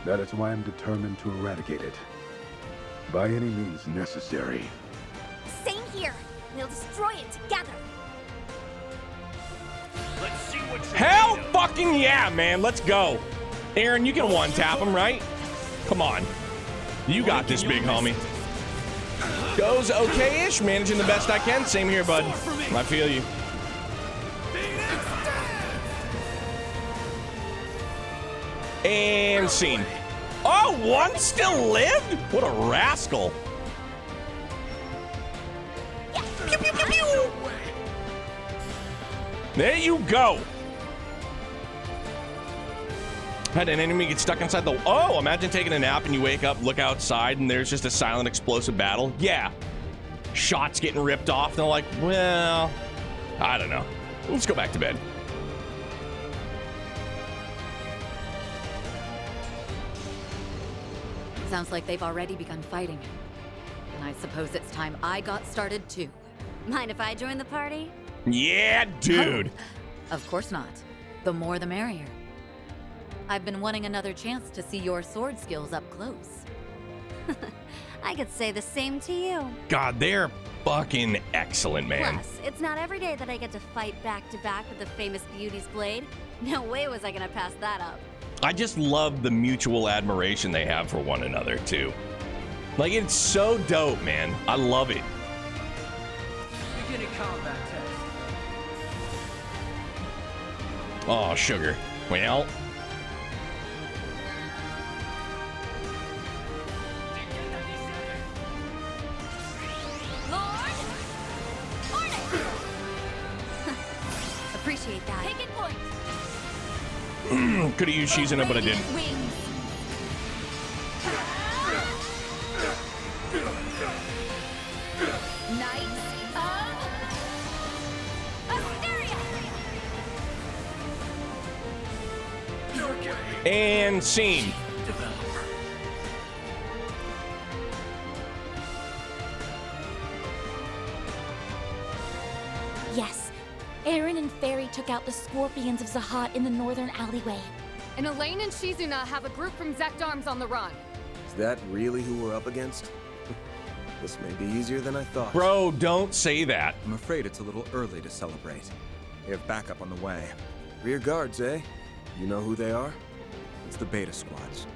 That is why I'm determined to eradicate it. By any means necessary. Same here. We'll destroy it together. Let's see what Hell fucking yeah, man. Let's go. Aaron, you can one-tap him, right? Come on. You got this, big homie. Goes okay-ish. Managing the best I can. Same here, bud. I feel you. And scene. Oh, one still lived? What a rascal. Pew, pew, pew, pew. There you go. Had an enemy get stuck inside the... Oh, imagine taking a nap and you wake up, look outside, and there's just a silent explosive battle. Yeah. Shots getting ripped off. They're like, well, I don't know. Let's go back to bed. Sounds like they've already begun fighting. And I suppose it's time I got started too. Mind if I join the party? Yeah, dude. Oh, of course not. The more the merrier. I've been wanting another chance to see your sword skills up close. I could say the same to you. God, they're fucking excellent, man. Plus, it's not every day that I get to fight back to back with the famous Beauty's Blade. No way was I gonna pass that up. I just love the mutual admiration they have for one another, too. Like, it's so dope, man. I love it. Beginning combat test. Oh, sugar. Well... Appreciate that. Taking point. Could have used cheese in it, but I didn't. Knights of Asteria. And scene. Yes. Aaron and Fairy took out the Scorpions of Zahat in the northern alleyway. And Elaine and Shizuna have a group from Zekdarms on the run. Is that really who we're up against? This may be easier than I thought. Bro, don't say that. I'm afraid it's a little early to celebrate. They have backup on the way. Rear guards, eh? You know who they are? It's the Beta Squads.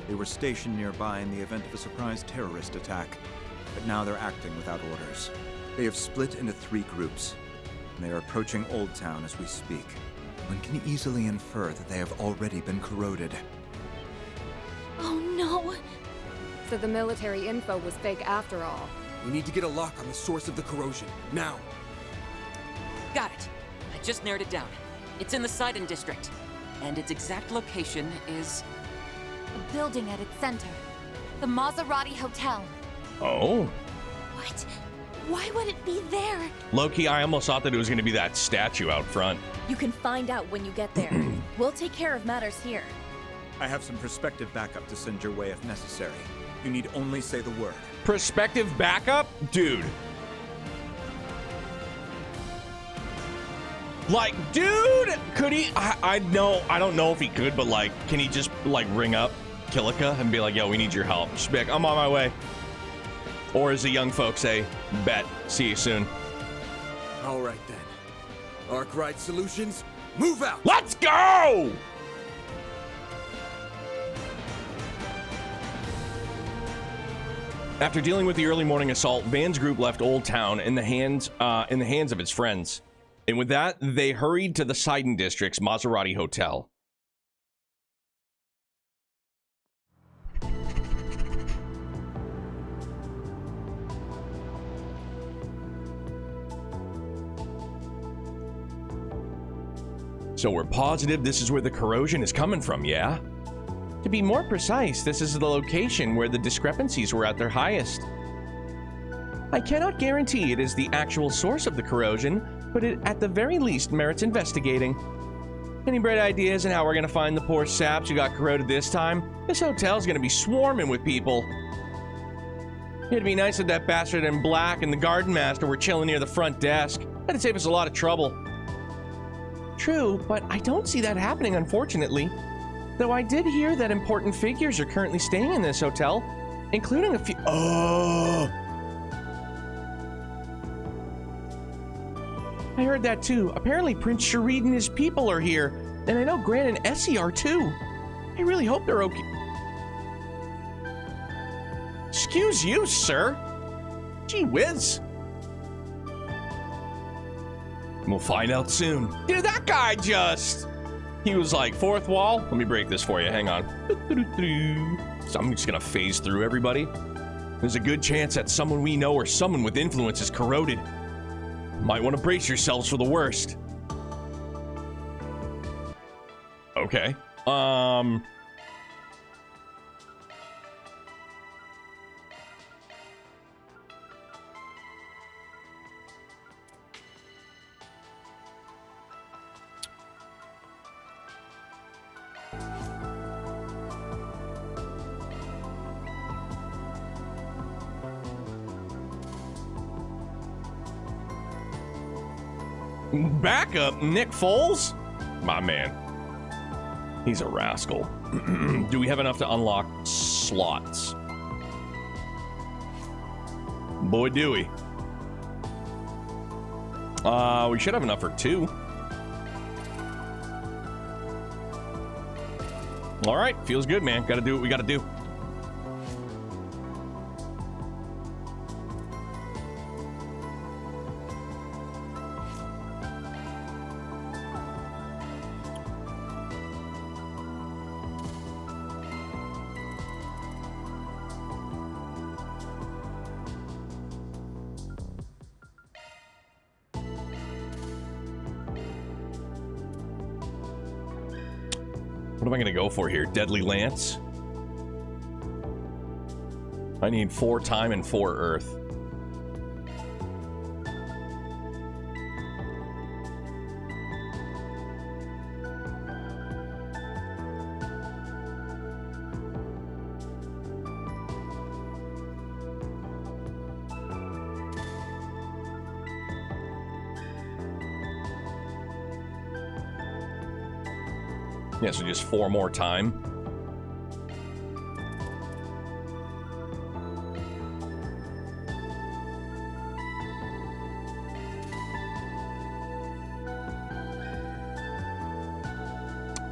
They were stationed nearby in the event of a surprise terrorist attack, but now they're acting without orders. They have split into 3 groups, and they are approaching Old Town as we speak. One can easily infer that they have already been corroded. Oh no! So the military info was fake after all. We need to get a lock on the source of the corrosion, now. Got it. I just narrowed it down. It's in the Sidon district. And its exact location is... A building at its center. The Maserati Hotel. Oh. What? Why would it be there? Low-key, I almost thought that it was going to be that statue out front. You can find out when you get there. We'll take care of matters here. I have some prospective backup to send your way if necessary. You need only say the word. Prospective backup? Dude. Like, dude, could he? I don't know if he could, but like, can he just like ring up Kilika and be like, yo, we need your help. Just be like, I'm on my way. Or as the young folks say, bet. See you soon. All right then. Arkwright Solutions, move out! Let's go! After dealing with the early morning assault, Van's group left Old Town in the hands of its friends. And with that, they hurried to the Sidon District's Maserati Hotel. So we're positive this is where the corrosion is coming from, yeah? To be more precise, this is the location where the discrepancies were at their highest. I cannot guarantee it is the actual source of the corrosion, but it at the very least merits investigating. Any bright ideas on how we're gonna find the poor saps who got corroded this time? This hotel's gonna be swarming with people. It'd be nice if that bastard in black and the garden master were chilling near the front desk. That'd save us a lot of trouble. True, but I don't see that happening, unfortunately. Though I did hear that important figures are currently staying in this hotel, including a few... Oh! I heard that too. Apparently Prince Sharid and his people are here, and I know Gran and Essie are too. I really hope they're okay. Excuse you, sir. Gee whiz. We'll find out soon. Dude, that guy just... He was like, fourth wall? Let me break this for you. Hang on. So I'm just gonna phase through everybody. There's a good chance that someone we know or someone with influence is corroded. Might want to brace yourselves for the worst. Okay. Backup, Nick Foles? My man. He's a rascal. Do we have enough to unlock slots? Boy, do we. We should have enough for 2. All right, feels good, man. Gotta do what we gotta do. What am I gonna go for here? Deadly Lance? I need 4 time and 4 earth. Yeah, so just 4 more time.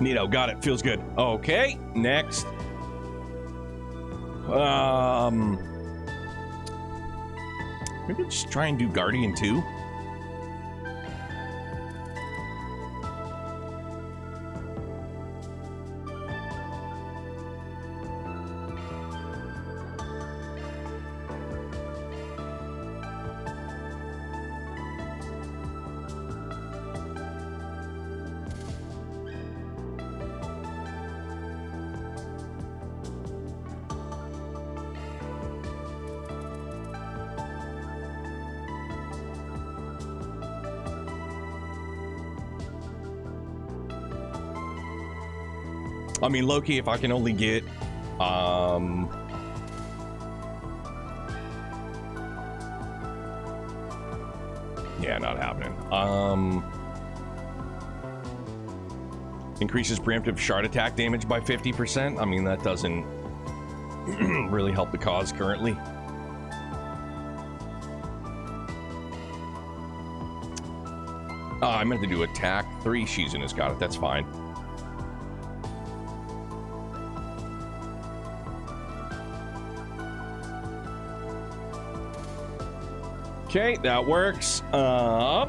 Neato, got it. Feels good. Okay, next. Maybe just try and do Guardian 2. I mean, low-key, if I can only get, yeah, not happening. Increases preemptive shard attack damage by 50%. I mean, that doesn't really help the cause currently. I meant to do attack 3. Shizuna's got it. That's fine. Okay, that works. 4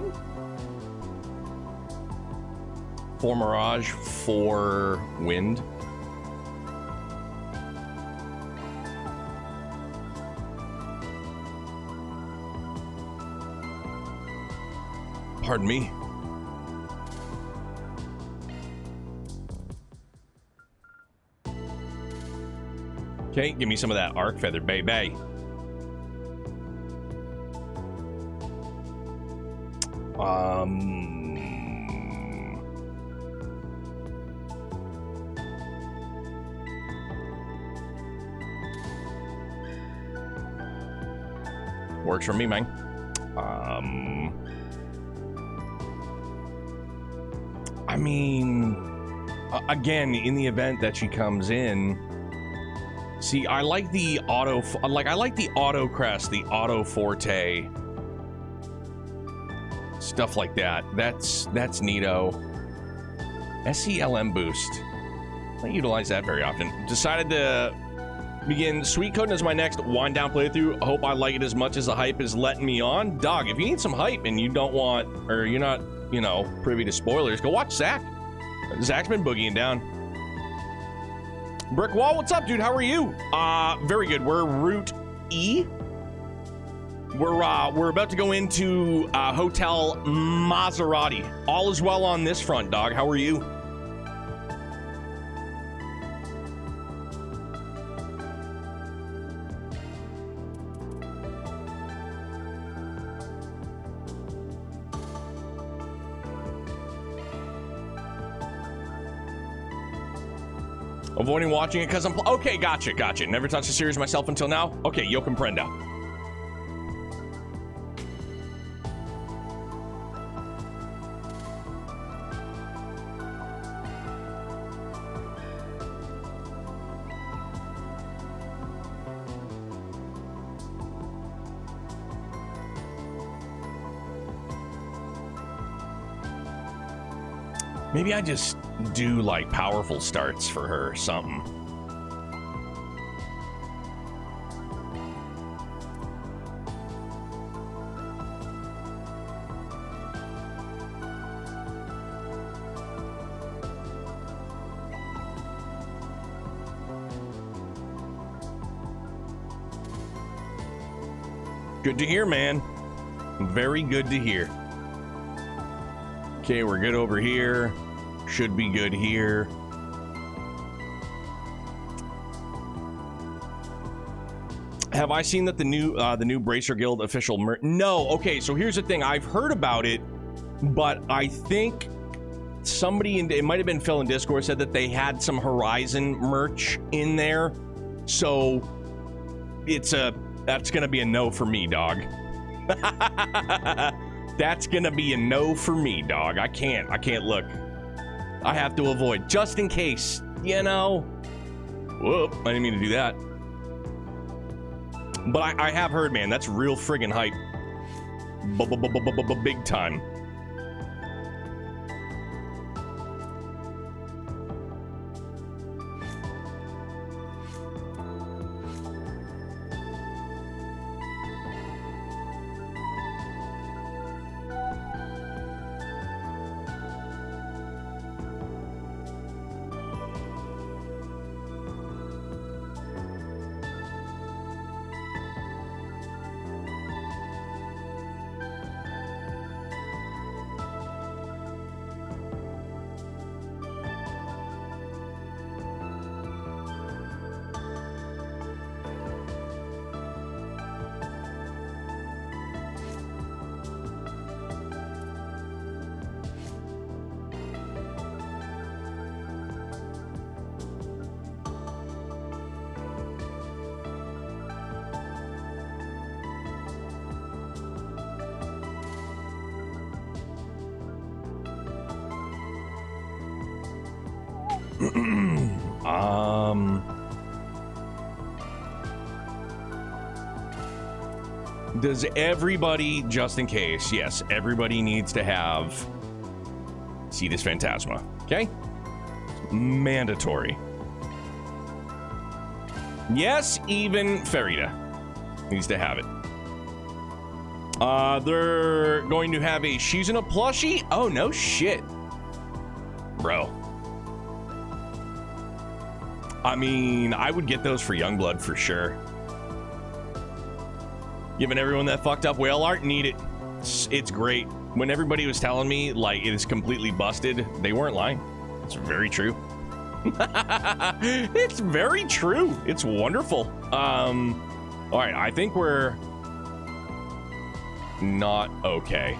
Mirage, 4 Wind. Pardon me. Okay, give me some of that arc feather, baby. Works for me, man. I mean, again, in the event that she comes in, see, I like the auto, I like the auto crest, the auto forte, stuff like that. That's neato. SCLM boost. I don't utilize that very often. Decided to begin Sweet Coding as my next wind down playthrough. I hope I like it as much as the hype is letting me on. Dog, if you need some hype and you don't want, or you're not, you know, privy to spoilers, go watch Zach. Zach's been boogieing down. Brick Wall, what's up, dude? How are you? Very good. We're Route E. We're about to go into Hotel Maserati. All is well on this front, dog. How are you? Avoiding watching it because I'm... Okay, gotcha. Never touched a series myself until now. Okay, yo comprendo. Maybe I just do like powerful starts for her or something. Good to hear, man. Very good to hear. Okay, we're good over here. Should be good here. Have I seen that the new Bracer Guild official merch? No. Okay, so here's the thing. I've heard about it, but I think somebody in, it might have been Phil in Discord, said that they had some Horizon merch in there. So that's gonna be a no for me, dog. That's gonna be a no for me, dog. I can't look. I have to avoid, just in case, you know. Whoop, I didn't mean to do that. But I have heard, man, that's real friggin' hype. Big time. Does everybody, just in case, yes, everybody needs to have Cetus Phantasma, okay? Mandatory. Yes, even Farida needs to have it. They're going to have a Shizuna plushie? Oh, no shit. Bro. I mean, I would get those for Youngblood for sure. Giving everyone that fucked up whale art, need it. It's great. When everybody was telling me, like, it is completely busted, they weren't lying. It's very true. It's very true. It's wonderful. All right, I think we're not okay.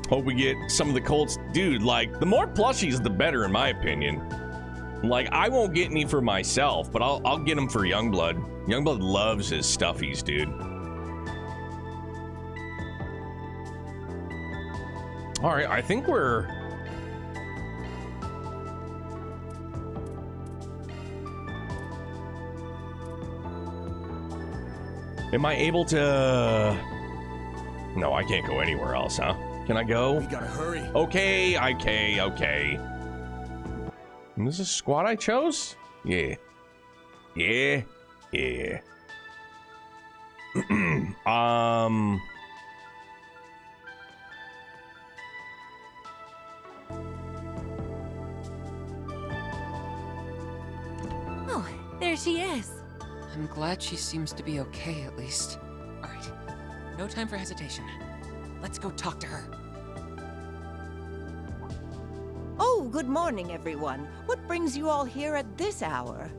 Hope we get some of the Colts. Dude, like, the more plushies, the better, in my opinion. Like, I won't get any for myself, but I'll get them for Youngblood. Youngblood loves his stuffies, dude. All right, I think we're... Am I able to... No, I can't go anywhere else, huh? Can I go? We gotta hurry. Okay. And this is a squad I chose? Yeah. Oh, there she is. I'm glad she seems to be okay, at least. All right, no time for hesitation. Let's go talk to her. Oh, good morning, everyone. What brings you all here at this hour?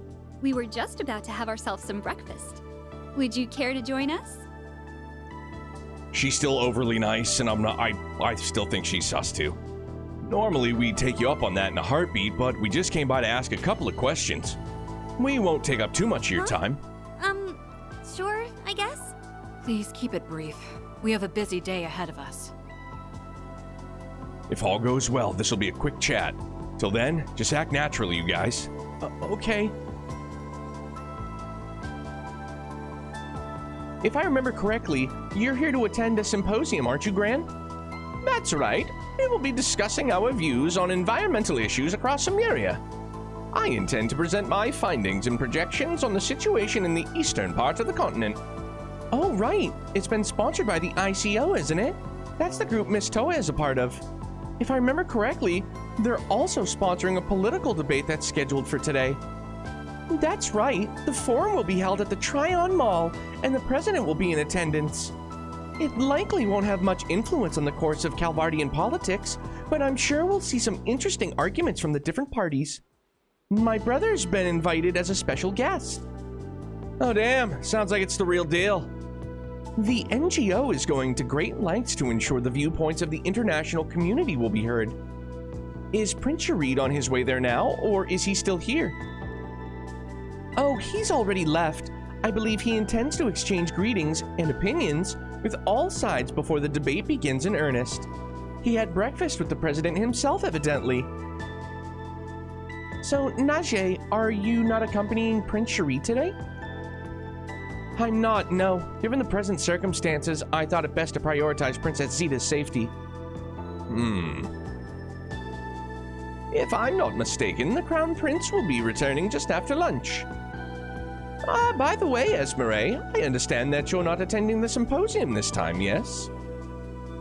We were just about to have ourselves some breakfast. Would you care to join us? She's still overly nice, and I still think she's sus too. Normally, we'd take you up on that in a heartbeat, but we just came by to ask a couple of questions. We won't take up too much of your time. Sure, I guess? Please keep it brief. We have a busy day ahead of us. If all goes well, this will be a quick chat. Till then, just act naturally, you guys. Okay. If I remember correctly, you're here to attend a symposium, aren't you, Gran? That's right. We will be discussing our views on environmental issues across Samaria. I intend to present my findings and projections on the situation in the eastern part of the continent. Oh, right. It's been sponsored by the ICO, isn't it? That's the group Miss Toa is a part of. If I remember correctly, they're also sponsoring a political debate that's scheduled for today. That's right. The forum will be held at the Tryon Mall, and the president will be in attendance. It likely won't have much influence on the course of Calvardian politics, but I'm sure we'll see some interesting arguments from the different parties. My brother's been invited as a special guest. Oh, damn. Sounds like it's the real deal. The NGO is going to great lengths to ensure the viewpoints of the international community will be heard. Is Prince Sharid on his way there now, or is he still here? Oh, he's already left. I believe he intends to exchange greetings and opinions with all sides before the debate begins in earnest. He had breakfast with the president himself, evidently. So, Najee, are you not accompanying Prince Sharid today? I'm not, no. Given the present circumstances, I thought it best to prioritize Princess Zeta's safety. If I'm not mistaken, the Crown Prince will be returning just after lunch. By the way, Esmeralda, I understand that you're not attending the symposium this time, yes?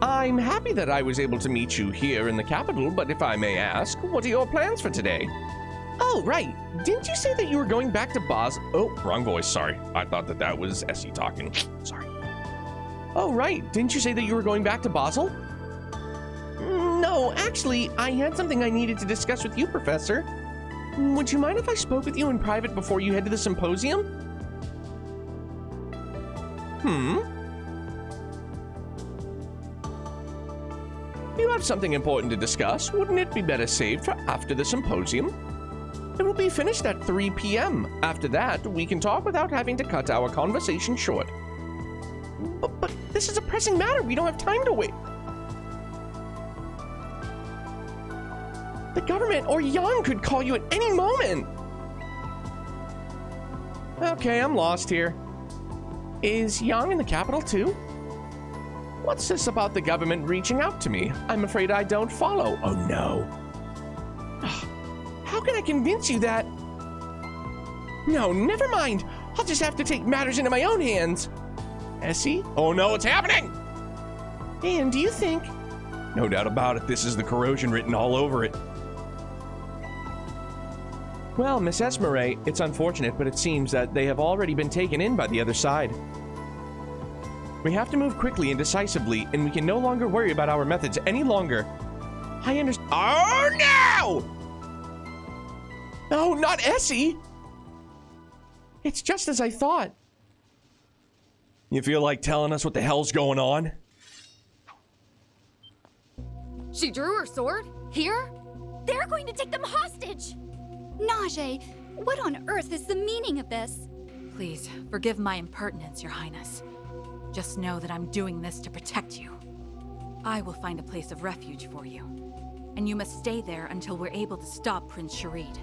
I'm happy that I was able to meet you here in the capital, but if I may ask, what are your plans for today? Oh, right. Didn't you say that you were going back to Oh, wrong voice, sorry. I thought that was Essie talking. Sorry. Oh, right. Didn't you say that you were going back to Basel? No, actually, I had something I needed to discuss with you, Professor. Would you mind if I spoke with you in private before you head to the symposium? have something important to discuss, wouldn't it be better saved for after the symposium? It will be finished at 3 p.m. After that, we can talk without having to cut our conversation short. But this is a pressing matter. We don't have time to wait. The government or Yang could call you at any moment. Okay, I'm lost here. Is Yang in the capital too? What's this about the government reaching out to me? I'm afraid I don't follow. Oh no. How can I convince you that? No, never mind. I'll just have to take matters into my own hands. Essie? Oh no, it's happening! And do you think? No doubt about it, this is the corrosion written all over it. Well, Miss Esmeralda, it's unfortunate, but it seems that they have already been taken in by the other side. We have to move quickly and decisively, and we can no longer worry about our methods any longer. I understand. Oh no! No, not Essie! It's just as I thought. You feel like telling us what the hell's going on? She drew her sword? Here? They're going to take them hostage! Najee, what on earth is the meaning of this? Please, forgive my impertinence, Your Highness. Just know that I'm doing this to protect you. I will find a place of refuge for you. And you must stay there until we're able to stop Prince Sharid.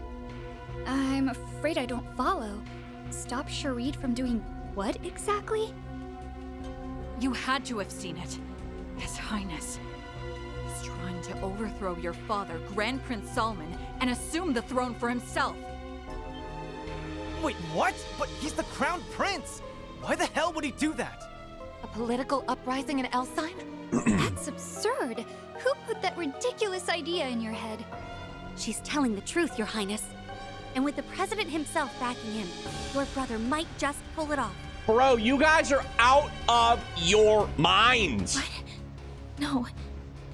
I'm afraid I don't follow. Stop Sharid from doing what exactly? You had to have seen it. His Highness is trying to overthrow your father, Grand Prince Salman, and assume the throne for himself. Wait, what? But he's the crown prince! Why the hell would he do that? A political uprising in Elsine? That's absurd. Who put that ridiculous idea in your head? She's telling the truth, Your Highness. And with the president himself backing him, your brother might just pull it off. Bro, you guys are out of your minds. What? No,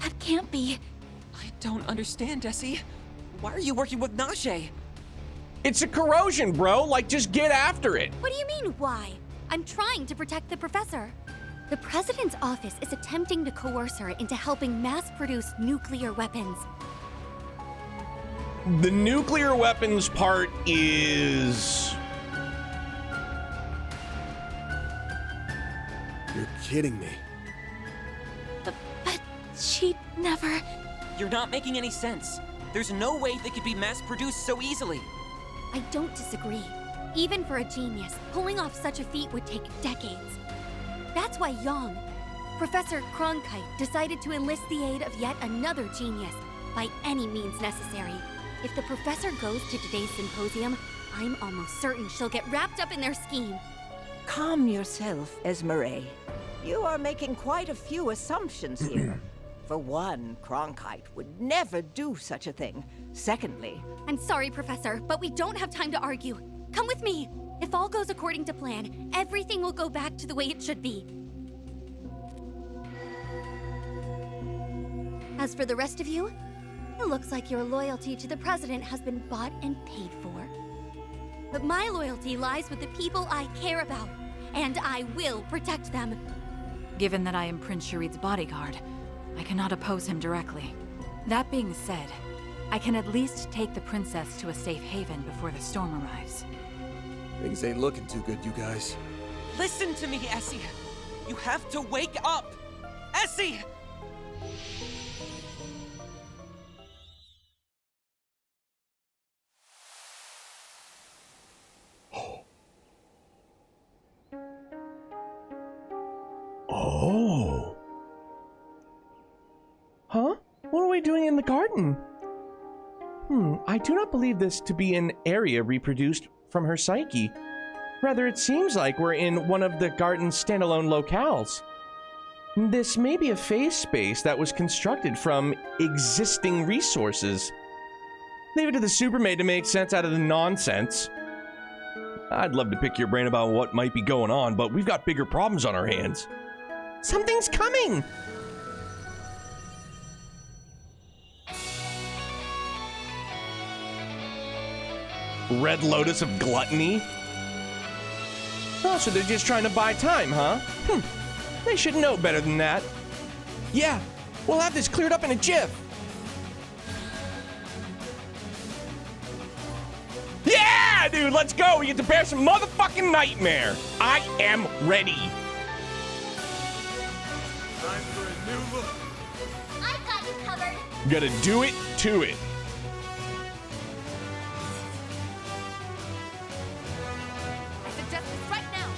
that can't be. I don't understand, Essie. Why are you working with Najee? It's a corrosion, bro. Like, just get after it. What do you mean, why? I'm trying to protect the professor. The president's office is attempting to coerce her into helping mass-produce nuclear weapons. The nuclear weapons part is... You're kidding me. But she'd never... You're not making any sense. There's no way they could be mass-produced so easily. I don't disagree. Even for a genius, pulling off such a feat would take decades. That's why Yang, Professor Cronkite, decided to enlist the aid of yet another genius by any means necessary. If the professor goes to today's symposium, I'm almost certain she'll get wrapped up in their scheme. Calm yourself, Esmeralda. You are making quite a few assumptions here. For one, Cronkite would never do such a thing. Secondly... I'm sorry, Professor, but we don't have time to argue. Come with me. If all goes according to plan, everything will go back to the way it should be. As for the rest of you, it looks like your loyalty to the president has been bought and paid for. But my loyalty lies with the people I care about, and I will protect them. Given that I am Prince Sharid's bodyguard, I cannot oppose him directly. That being said, I can at least take the princess to a safe haven before the storm arrives. Things ain't looking too good, you guys. Listen to me, Essie. You have to wake up! Essie! Oh. Huh? What are we doing in the garden? I do not believe this to be an area reproduced from her psyche. Rather, it seems like we're in one of the garden's standalone locales. This may be a phase space that was constructed from existing resources. Leave it to the supermaid to make sense out of the nonsense. I'd love to pick your brain about what might be going on, but we've got bigger problems on our hands. Something's coming! Red Lotus of Gluttony? Oh, so they're just trying to buy time, huh? They should know better than that. Yeah, We'll have this cleared up in a jiff. Yeah, dude, let's go. We get to bear some motherfucking nightmare. I am ready. Time for a new look. I've got you covered. Gotta do it to it. I suggest this right now.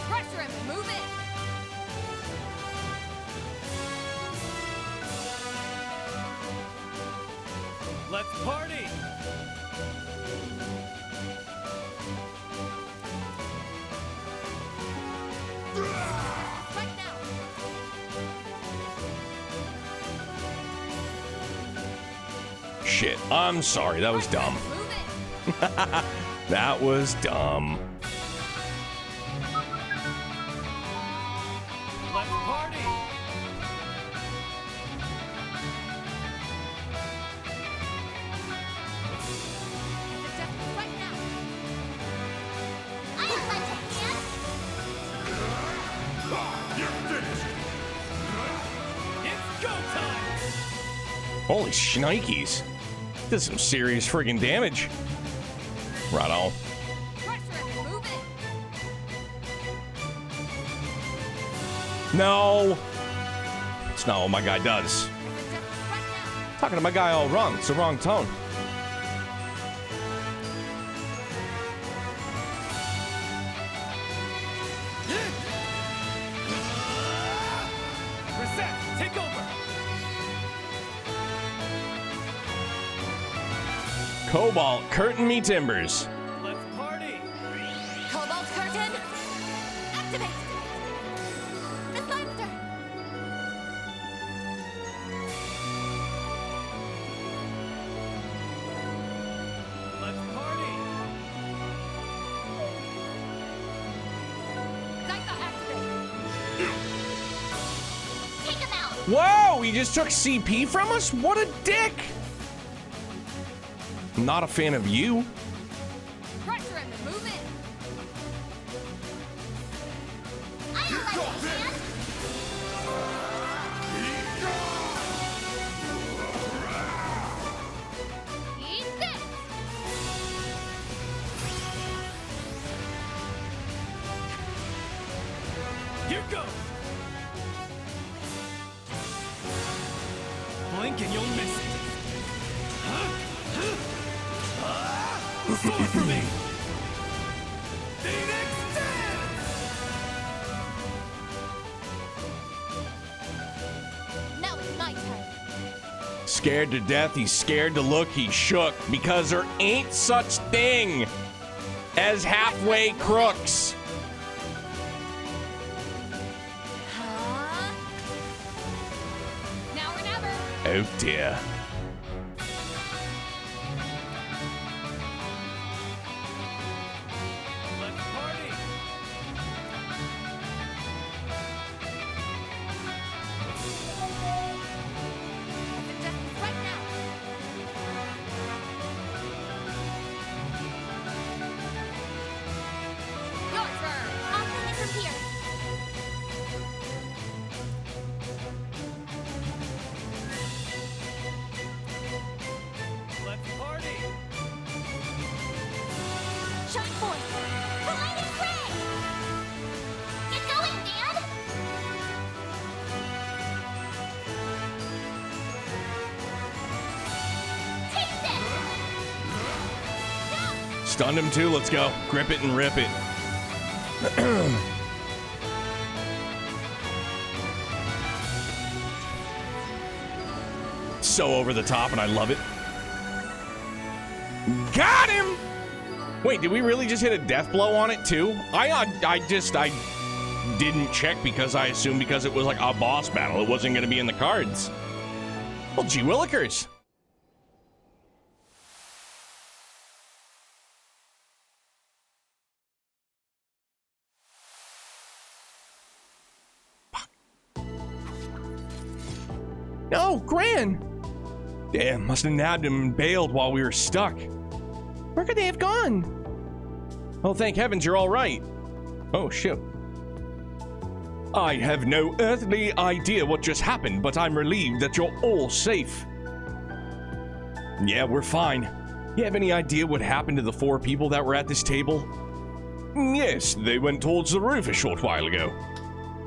Pressure him and move in. Let's party! Right now. Shit, I'm sorry. That was dumb. Move in. That was dumb. Let's party! Suggest this right now. I'll let you in. You're finished. It's go time! Holy shnikes. Did some serious friggin' damage. Right on. Pressure him and move in. No. It's not what my guy does. Suggest this right now. Talking to my guy all wrong. It's the wrong tone. Reset! Take over! Cobalt, curtain me timbers. Let's party! Cobalt curtain. Activate. Miss Leinster. Let's party! Zyka activate. Take him out. Whoa, he just took CP from us? What a dick. Not a fan of you. Pressure him and move in. I'll let you in. Eat this. Here goes! Blink and you'll miss it. Sword for me! Phoenix Dance! Now it's my turn. Scared to death, he's scared to look, he's shook. Because there ain't such thing as halfway crooks. Huh? Now or never. Oh dear. Let's party! Suggest this right now. Your turn. I'll take it from here. Let's party! Shot boy. The lightning ray. Get going, Dad. Take this. Stunned him too, let's go. Grip it and rip it. So over the top and I love it. Got him! Wait, did we really just hit a death blow on it too? I didn't check because I assumed because it was like a boss battle, it wasn't gonna be in the cards. Well, gee willikers. No, Gran! Damn, must have nabbed him and bailed while we were stuck. Where could they have gone? Oh, thank heavens you're all right. Oh, shoot. I have no earthly idea what just happened, but I'm relieved that you're all safe. Yeah, we're fine. You have any idea what happened to the 4 people that were at this table? Yes, they went towards the roof a short while ago.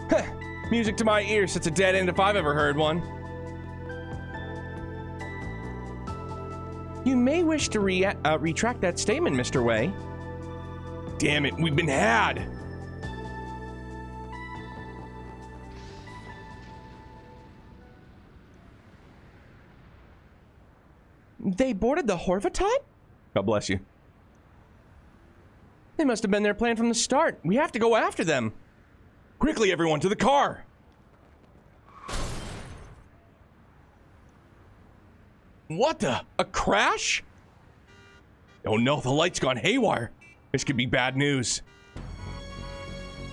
Heh, music to my ears. It's a dead end if I've ever heard one. You may wish to retract that statement, Mr. Wei. Damn it, we've been had. They boarded the Horvatide? God bless you. They must have been their plan from the start. We have to go after them. Quickly, everyone, to the car. What the? A crash? Oh no, the light's gone haywire. This could be bad news.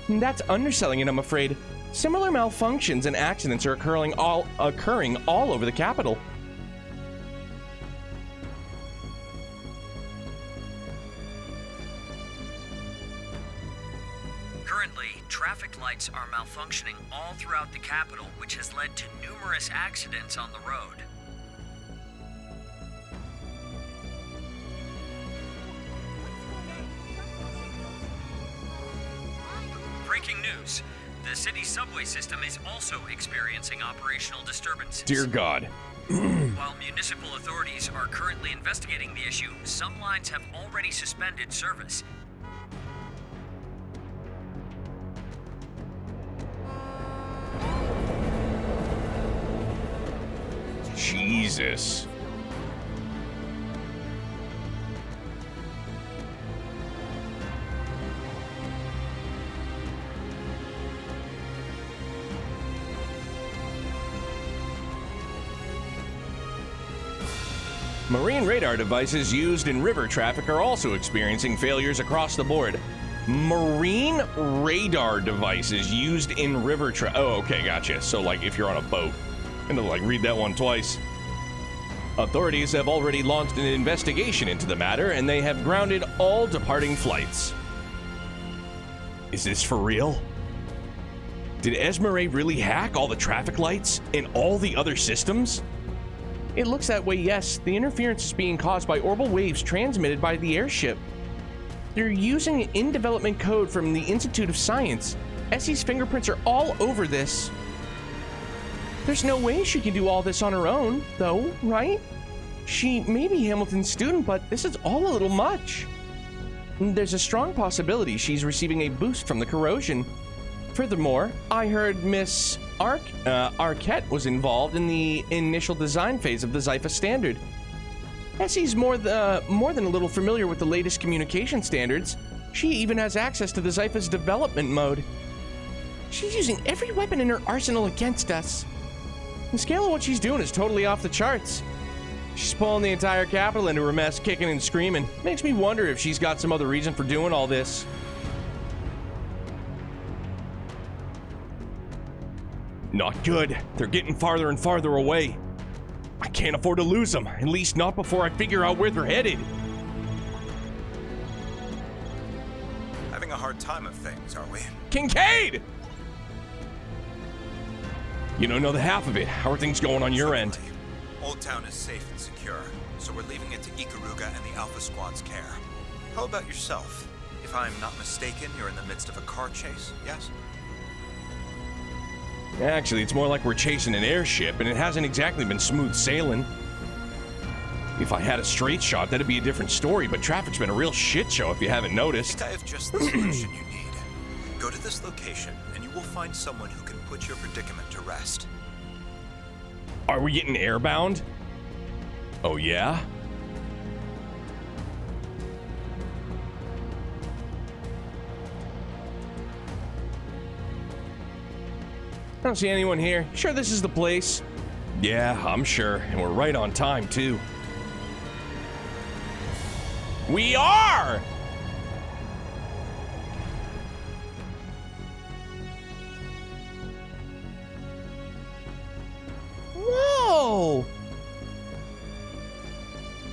That's underselling it, I'm afraid. Similar malfunctions and accidents are occurring all over the capital. Currently, traffic lights are malfunctioning all throughout the capital, which has led to numerous accidents on the road. Breaking news. The city's subway system is also experiencing operational disturbances. Dear God. While municipal authorities are currently investigating the issue, some lines have already suspended service. Jesus. Marine radar devices used in river traffic are also experiencing failures across the board. Marine radar devices used in river traffic. Oh, okay, gotcha. So, like, if you're on a boat. I'm gonna, like, read that one twice. Authorities have already launched an investigation into the matter, and they have grounded all departing flights. Is this for real? Did Esmeralda really hack all the traffic lights and all the other systems? It looks that way, yes. The interference is being caused by orbital waves transmitted by the airship. They're using in-development code from the Institute of Science. Essie's fingerprints are all over this. There's no way she can do all this on her own, though, right? She may be Hamilton's student, but this is all a little much. There's a strong possibility she's receiving a boost from the corrosion. Furthermore, I heard Miss Arquette was involved in the initial design phase of the Zypha standard. Essie's more than a little familiar with the latest communication standards. She even has access to the Zypha's development mode. She's using every weapon in her arsenal against us. The scale of what she's doing is totally off the charts. She's pulling the entire capital into her mess, kicking and screaming. Makes me wonder if she's got some other reason for doing all this. Not good. They're getting farther and farther away. I can't afford to lose them, at least not before I figure out where they're headed. Having a hard time of things, are we? Kincaid! You don't know the half of it. How are things going on your end? Old Town is safe and secure, so we're leaving it to Ikaruga and the Alpha Squad's care. How about yourself? If I'm not mistaken, you're in the midst of a car chase, yes? Actually, it's more like we're chasing an airship, and it hasn't exactly been smooth sailing. If I had a straight shot, that'd be a different story, but traffic's been a real shit show if you haven't noticed. I have just the solution you need. Go to this location, and you will find someone who can put your predicament to rest. Are we getting airbound? Oh, yeah? I don't see anyone here. Sure this is the place? Yeah, I'm sure. And we're right on time, too. We are! Whoa!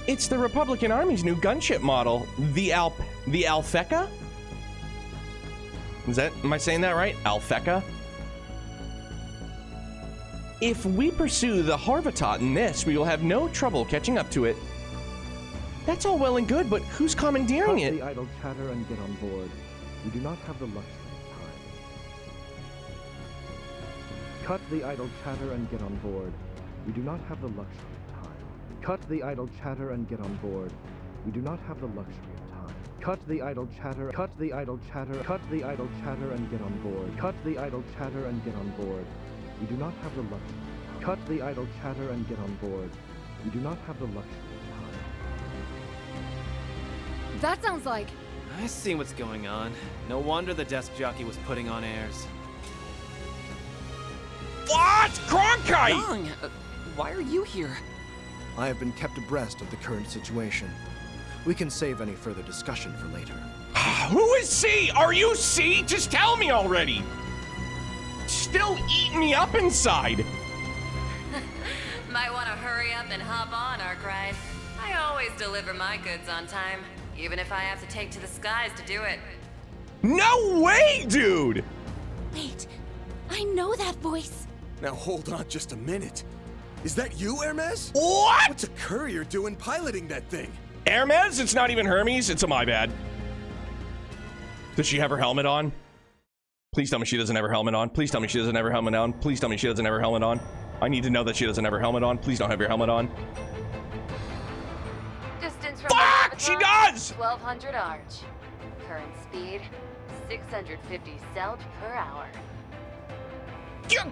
It's the Republican Army's new gunship model, the Alfeca? Am I saying that right? Alpheka? If we pursue the Harvatot in this, we will have no trouble catching up to it. That's all well and good, but who's commandeering it? Cut the idle chatter and get on board. We do not have the luxury of time. Cut the idle chatter and get on board. We do not have the luxury of time. Cut the idle chatter and get on board. We do not have the luxury of time. Cut the idle chatter, cut the idle chatter, cut the idle chatter and get on board. Cut the idle chatter and get on board. We do not have the luxury. Cut the idle chatter and get on board. We do not have the luxury of time. That sounds like... I see what's going on. No wonder the desk jockey was putting on airs. What? Cronkite! Young, why are you here? I have been kept abreast of the current situation. We can save any further discussion for later. Who is C? Are you C? Just tell me already. Still eating me up inside. Might want to hurry up and hop on, Arkwright. I always deliver my goods on time, even if I have to take to the skies to do it. No way, dude! Wait, I know that voice. Now hold on just a minute. Is that you, Hermes? What? What's a courier doing piloting that thing? Hermes? It's not even Hermes. It's a my bad. Does she have her helmet on? Please tell me she doesn't have her helmet on. Please tell me she doesn't have her helmet on. Please tell me she doesn't have her helmet on. I need to know that she doesn't have her helmet on. Please don't have your helmet on. Distance from Fuck! She does! 1200 arch. Current speed, 650 celt per hour.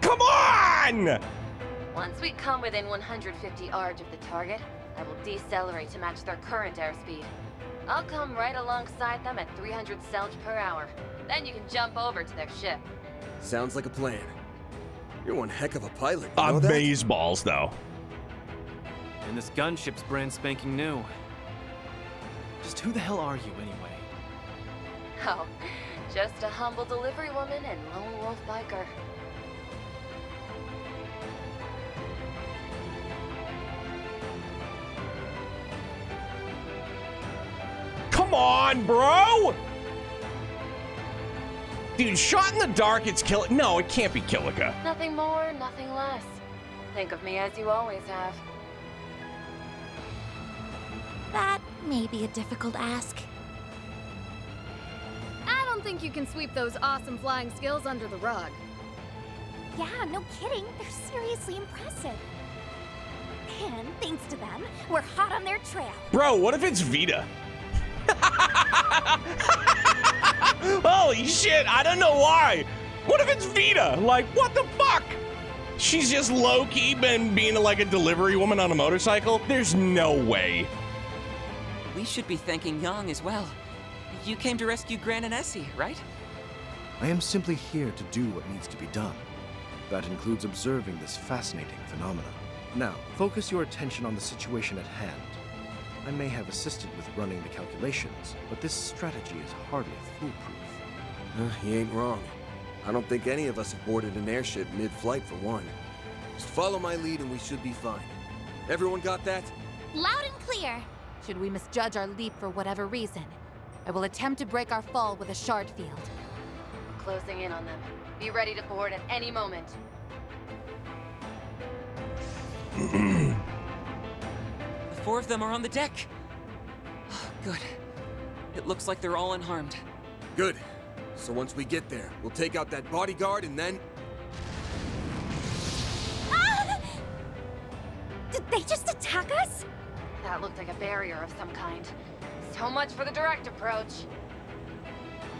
Come on! Once we come within 150 arch of the target, I will decelerate to match their current airspeed. I'll come right alongside them at 300 celt per hour. Then you can jump over to their ship. Sounds like a plan. You're one heck of a pilot. You know that? Amazeballs, though. And this gunship's brand spanking new. Just who the hell are you, anyway? Oh, just a humble delivery woman and lone wolf biker. Come on, bro! Dude, shot in the dark, it's Kilika. No, it can't be Kilika. Nothing more, nothing less. Think of me as you always have. That may be a difficult ask. I don't think you can sweep those awesome flying skills under the rug. Yeah, no kidding. They're seriously impressive. And thanks to them, we're hot on their trail. Bro, what if it's Vita? Holy shit, I don't know why. What if it's Vita? Like, what the fuck? She's just low-key been being like a delivery woman on a motorcycle? There's no way. We should be thanking Yang as well. You came to rescue Gran and Essie, right? I am simply here to do what needs to be done. That includes observing this fascinating phenomenon. Now, focus your attention on the situation at hand. I may have assisted with running the calculations, but this strategy is hardly foolproof. He ain't wrong. I don't think any of us have boarded an airship mid-flight for one. Just follow my lead and we should be fine. Everyone got that? Loud and clear. Should we misjudge our leap for whatever reason, I will attempt to break our fall with a shard field. Closing in on them. Be ready to board at any moment. The four of them are on the deck. Good. It looks like they're all unharmed. Good. So once we get there, we'll take out that bodyguard and then... Ah! Did they just attack us? That looked like a barrier of some kind. So much for the direct approach.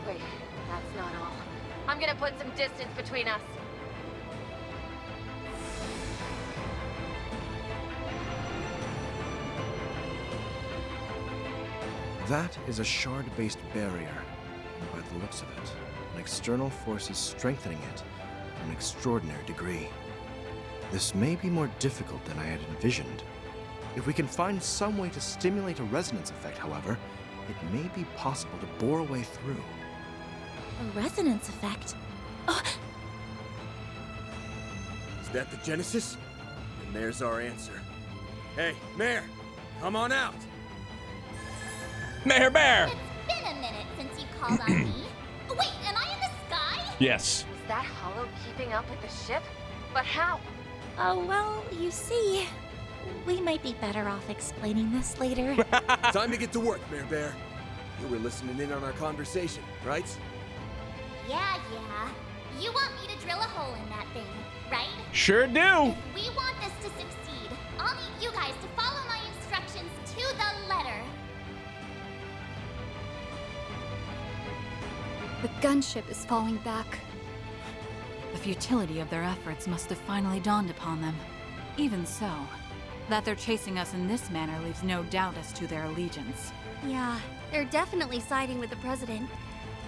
Wait, that's not all. I'm gonna put some distance between us. That is a shard-based barrier, and by the looks of it, an external force is strengthening it to an extraordinary degree. This may be more difficult than I had envisioned. If we can find some way to stimulate a resonance effect, however, it may be possible to bore a way through. A resonance effect? Oh. Is that the Genesis? And there's our answer. Hey, Mare, come on out! Mare Bear! It's been a minute since you called on me. Wait, am I in the Yes. Is that hollow keeping up with the ship? But how? Well, you see, we might be better off explaining this later. Time to get to work, Mayor Bear. You were listening in on our conversation, right? Yeah. You want me to drill a hole in that thing, right? Sure do. If we want this to succeed, I'll need you guys to follow my instructions to the letter. The gunship is falling back. The futility of their efforts must have finally dawned upon them. Even so, that they're chasing us in this manner leaves no doubt as to their allegiance. Yeah, they're definitely siding with the president.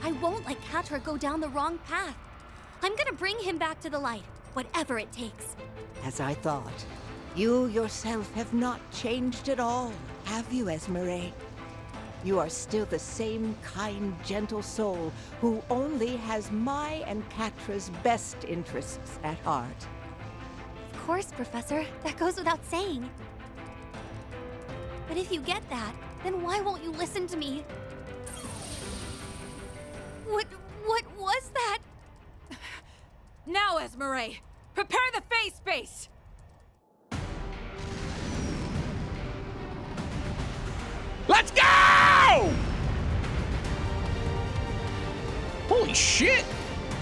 I won't let Catra go down the wrong path. I'm gonna bring him back to the light, whatever it takes. As I thought. You yourself have not changed at all, have you, Esmeralda? You are still the same kind, gentle soul who only has my and Catra's best interests at heart. Of course, Professor. That goes without saying. But if you get that, then why won't you listen to me? What was that? Now, Esmeralda, prepare the phase space! Let's go! Holy shit!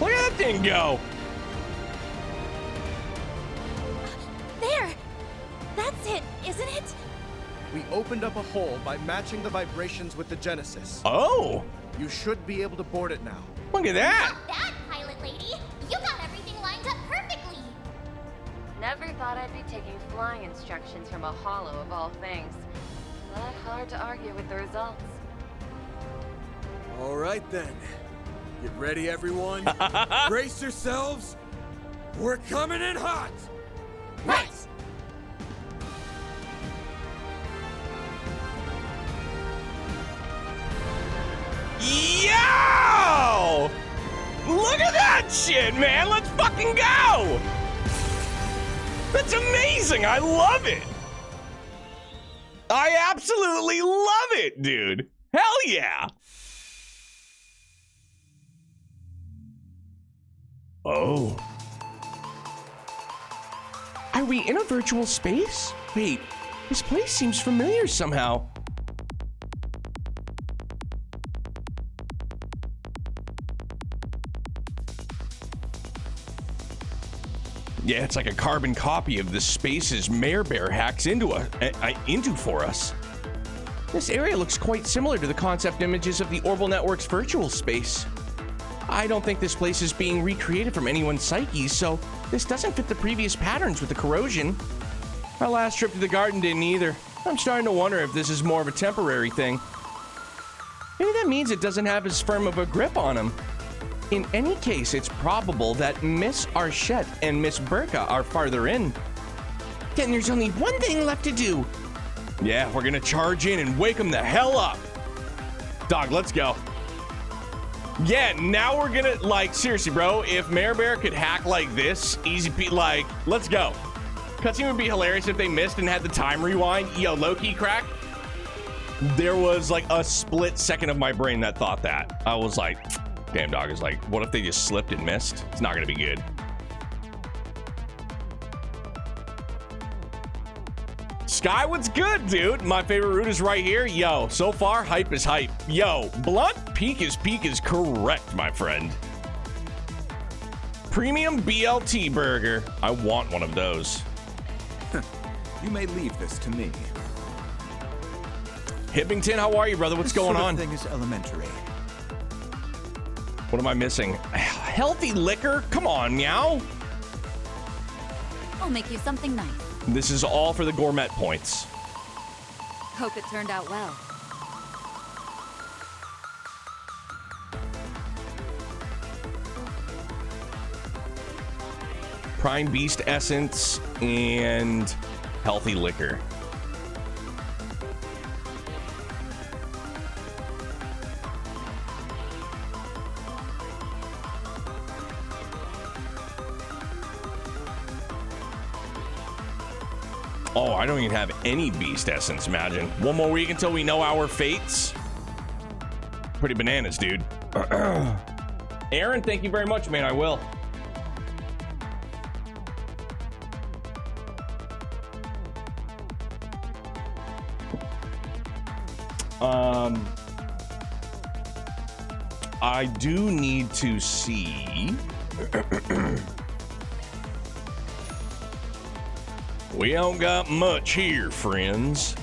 Look at that thing go! There! That's it, isn't it? We opened up a hole by matching the vibrations with the Genesis. Oh! You should be able to board it now. Look at that! Not bad, pilot lady. You got everything lined up perfectly. Never thought I'd be taking flying instructions from a hollow of all things. But hard to argue with the results. All right then. Get ready, everyone. Brace yourselves. We're coming in hot. Right. Yo! Look at that shit, man! Let's fucking go! That's amazing! I love it! I absolutely love it, dude! Hell yeah! Oh. Are we in a virtual space? Wait, this place seems familiar somehow. Yeah, it's like a carbon copy of the spaces Mayor Bear hacks into for us. This area looks quite similar to the concept images of the Orbital Network's virtual space. I don't think this place is being recreated from anyone's psyche, so this doesn't fit the previous patterns with the corrosion. Our last trip to the garden didn't either. I'm starting to wonder if this is more of a temporary thing. Maybe that means it doesn't have as firm of a grip on him. In any case, it's probable that Miss Archette and Miss Burka are farther in. Then there's only one thing left to do. Yeah, we're gonna charge in and wake them the hell up. Dog, let's go. Yeah, now we're gonna, like, seriously, bro, if Mayor Bear could hack like this, like, let's go. Cutscene would be hilarious if they missed and had the time rewind. Yo, low-key crack. There was, like, a split second of my brain that thought that. I was like, damn, dog, is like, what if they just slipped and missed? It's not gonna be good. Sky, what's good, dude? My favorite route is right here. Yo, so far, hype is hype. Yo, blunt peak is correct, my friend. Premium BLT burger. I want one of those. You may leave this to me. Hibbington, how are you, brother? What's going on? This sort of thing is elementary. What am I missing? Healthy liquor? Come on, meow. I'll make you something nice. This is all for the gourmet points. Hope it turned out well. Prime Beast Essence and healthy liquor. Oh, I don't even have any Beast Essence, imagine. One more week until we know our fates. Pretty bananas, dude. Aaron, thank you very much, man. I will. I do need to see. We don't got much here, friends.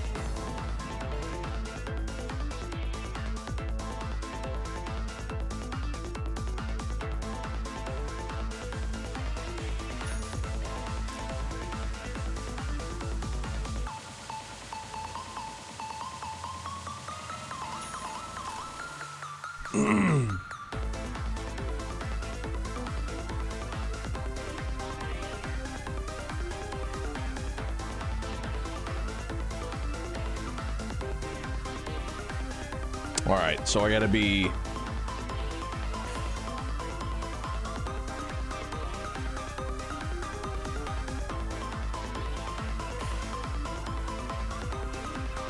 All right, so I gotta be.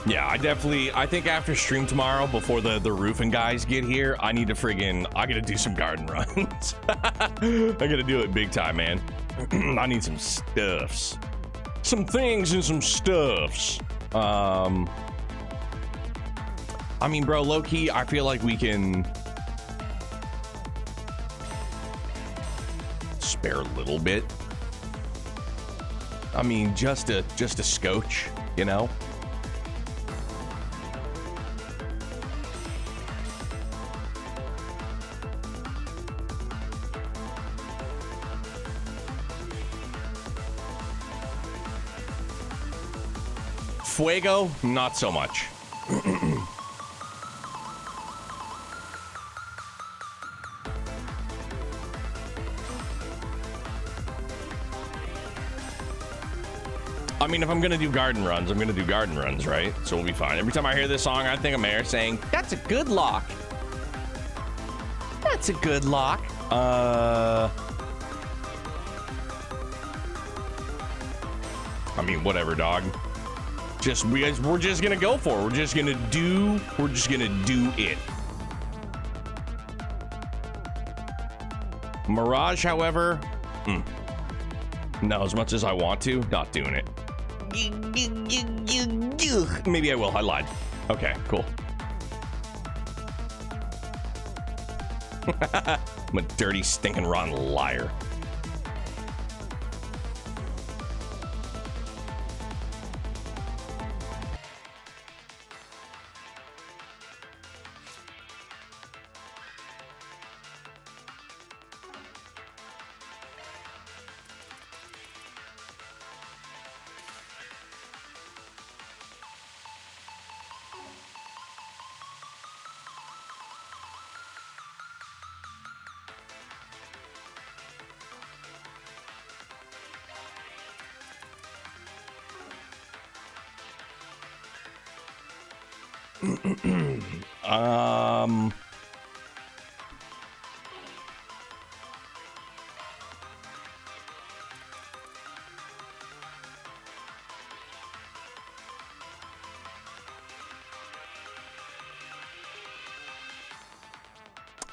Yeah, I think after stream tomorrow, before the roofing guys get here, I need to I gotta do some garden runs. I gotta do it big time, man. I need some stuffs. Some things and some stuffs. I mean, bro, low-key, I feel like we can spare a little bit. I mean, just a scotch, you know? Fuego, not so much. I mean, if I'm gonna do garden runs, I'm gonna do garden runs, right? So we'll be fine. Every time I hear this song, I think of Mayor saying, "That's a good lock. That's a good lock." I mean, whatever, dog. We're just gonna go for it. We're just gonna do it. Mirage, however, no, as much as I want to, not doing it. Maybe I will. I lied. Okay, cool. I'm a dirty, stinking, rotten liar.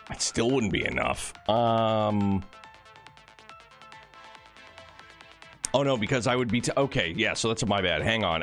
It still wouldn't be enough. Oh no, because I would be okay, yeah, so that's my bad. Hang on.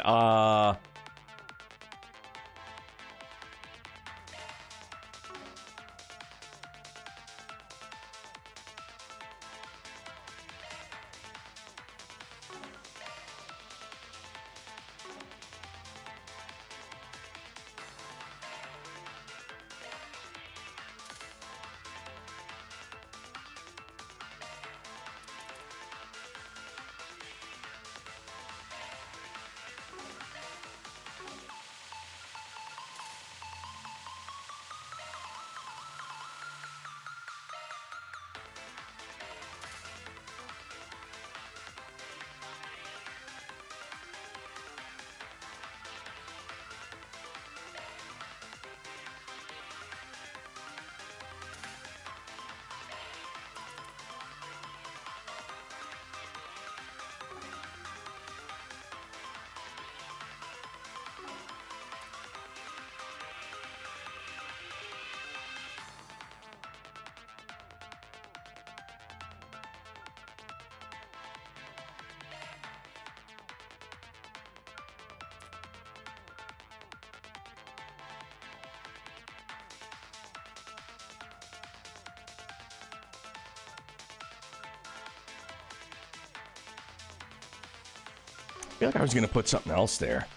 feel like I was gonna put something else there.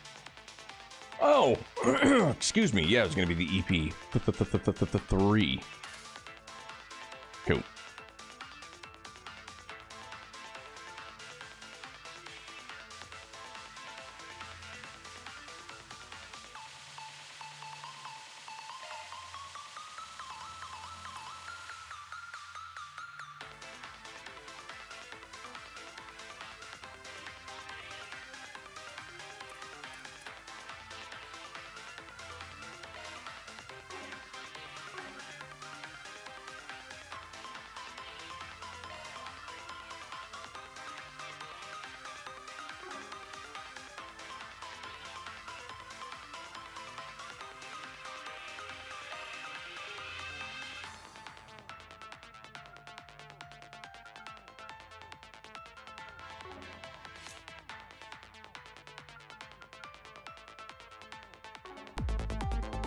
Oh, excuse me. Yeah, it was gonna be the EP 3. Cool.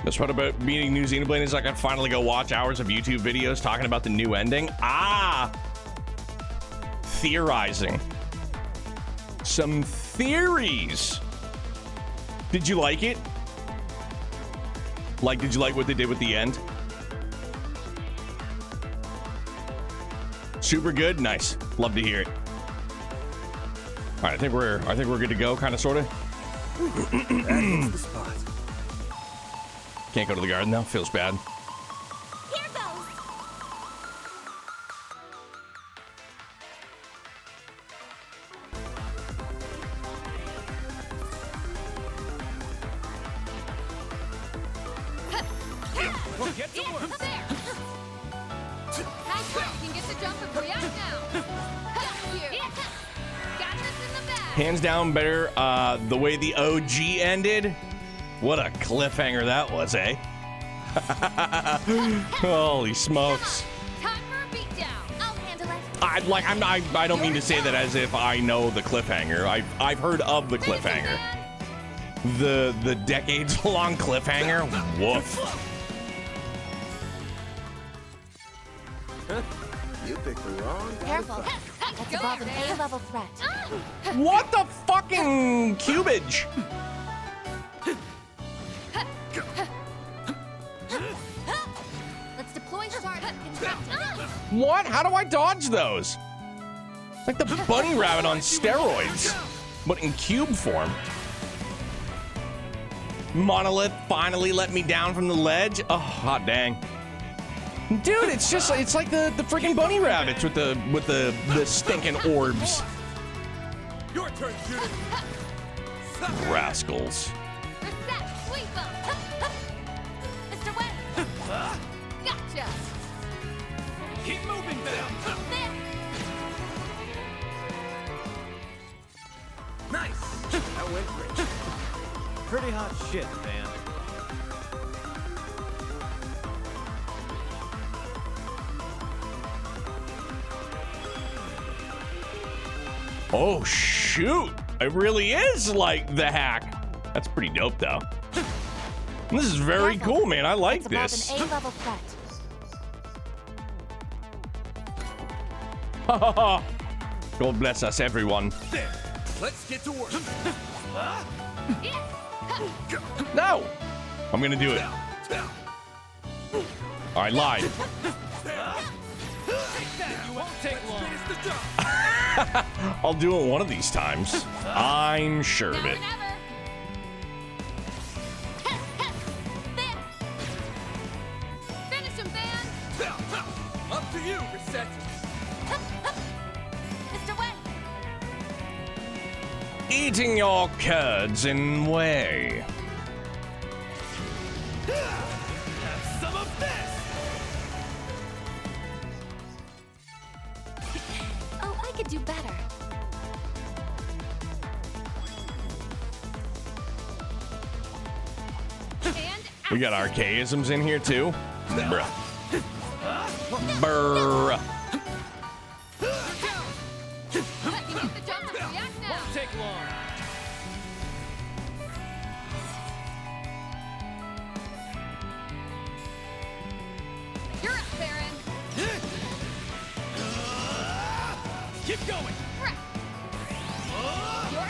That's what about meeting New Xenoblade is I can finally go watch hours of YouTube videos talking about the new ending. Ah, theorizing. Some theories. Did you like it? Like, did you like what they did with the end? Super good, nice. Love to hear it. All right, I think we're good to go, kind of, sort of. That's the spot. Can't go to the garden though. Feels bad. Here goes. Well, get to work. There. That's right. You can get the jump and react now. Here. Got this in the bag. Hands down better the way the OG ended. What a cliffhanger that was, eh? Holy smokes. Time for a beatdown. I'll handle it. I don't mean to say that as if I know the cliffhanger. I've heard of the cliffhanger. The decades long cliffhanger. Woof. You picked the wrong guy. Careful. That's above an A-level threat. What the fucking cubage? Let's deploy sharp and contract. What? How do I dodge those? Like the bunny rabbit on steroids, but in cube form. Monolith finally let me down from the ledge. Oh, hot dang. Dude, it's like the freaking bunny rabbits with the stinking orbs. Your turn, Judith. Rascals. Mr. Wayne. Gotcha. Keep moving, Bam. Nice. That went great. Pretty hot shit, man. Oh shoot! It really is like the hack. That's pretty dope, though. This is very cool, man. I like this. An A-level threat. God bless us, everyone. There. Let's get to work. No! I'm gonna do it. I lied. Take that. You won't take long. I'll do it one of these times. I'm sure of it. Finish him, Van. Up to you, Reset. Mr. Wayne. Eating your curds in whey. Have some of this. Oh, I could do better. We got archaisms in here too. Bruh. Bruh. Won't take long. You're up, Baron. Keep going. Your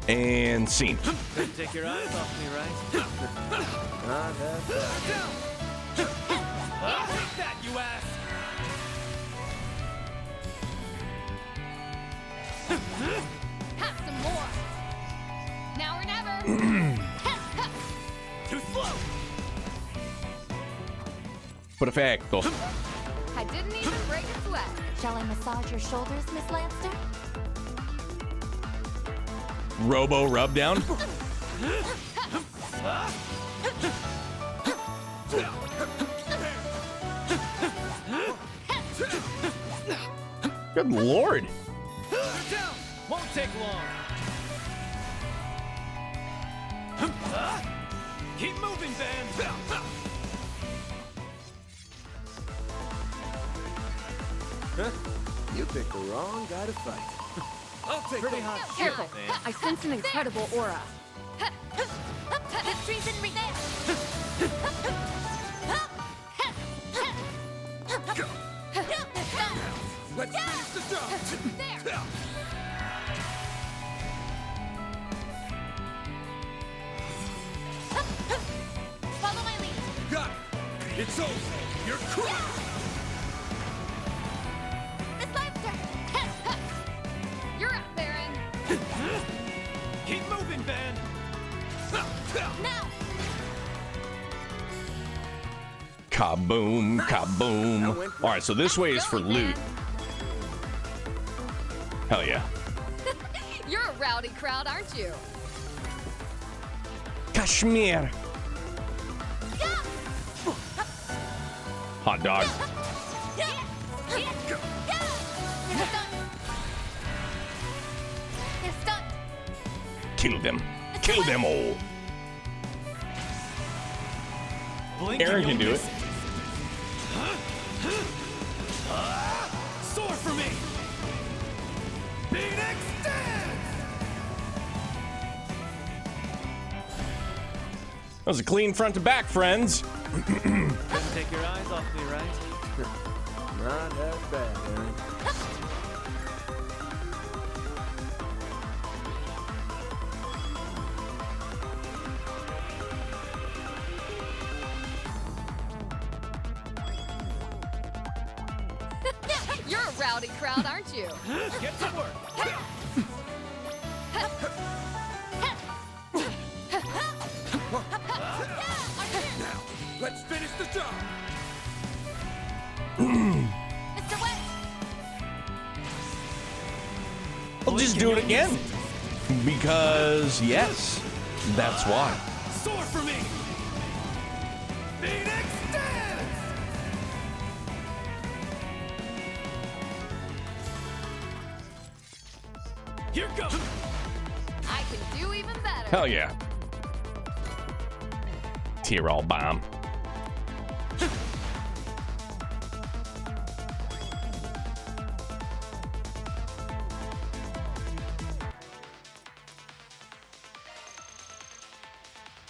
And scene. Couldn't take your eyes off me, right? Not that bad. Take that, you ass! Have some more. Now or never. Too slow. Perfecto. I didn't even break a sweat. Shall I massage your shoulders, Miss Lanster? Robo rub down. Good lord. Down. Won't take long. Keep moving, Van. You picked the wrong guy to fight. I'll take Pretty the hot shit, Careful. Van. I sense an incredible aura. Victory's in reach. Let's finish the job. There. Follow my lead. Got it. It's over. You're crushed. Miss Lanster. You're up, Baron. Keep moving, Van. Now. Kaboom, kaboom. All right, so this way is for loot. Hell yeah. You're a rowdy crowd, aren't you? Kashmir. Hot dog. Kill them. Kill them all. Blink Aaron and can you'll do miss it. Soar for me. Phoenix dance. That was a clean front to back, friends. Couldn't take your eyes off me, right? Not that bad, Aaron. You're a rowdy crowd, aren't you? Get to work. Now, let's finish the job. Mr. West. I'll just do it again. Because, yes, that's why. Soar for me. Phoenix dance. Here goes. I can do even better. Hell yeah. Tyrol bomb.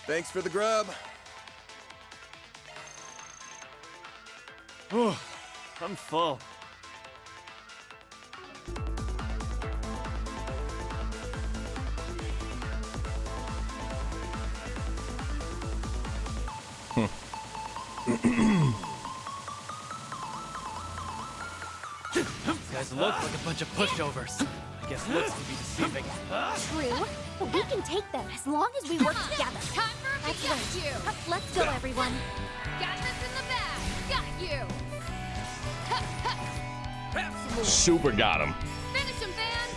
Thanks for the grub. Oh, I'm full. These guys look like a bunch of pushovers. I guess looks can be deceiving. True, but we can take them as long as we work together. Time for a That's Pikachu. right. Let's go, everyone. Got this in the bag. Got you. Have some more. Super got him. Finish him, Van.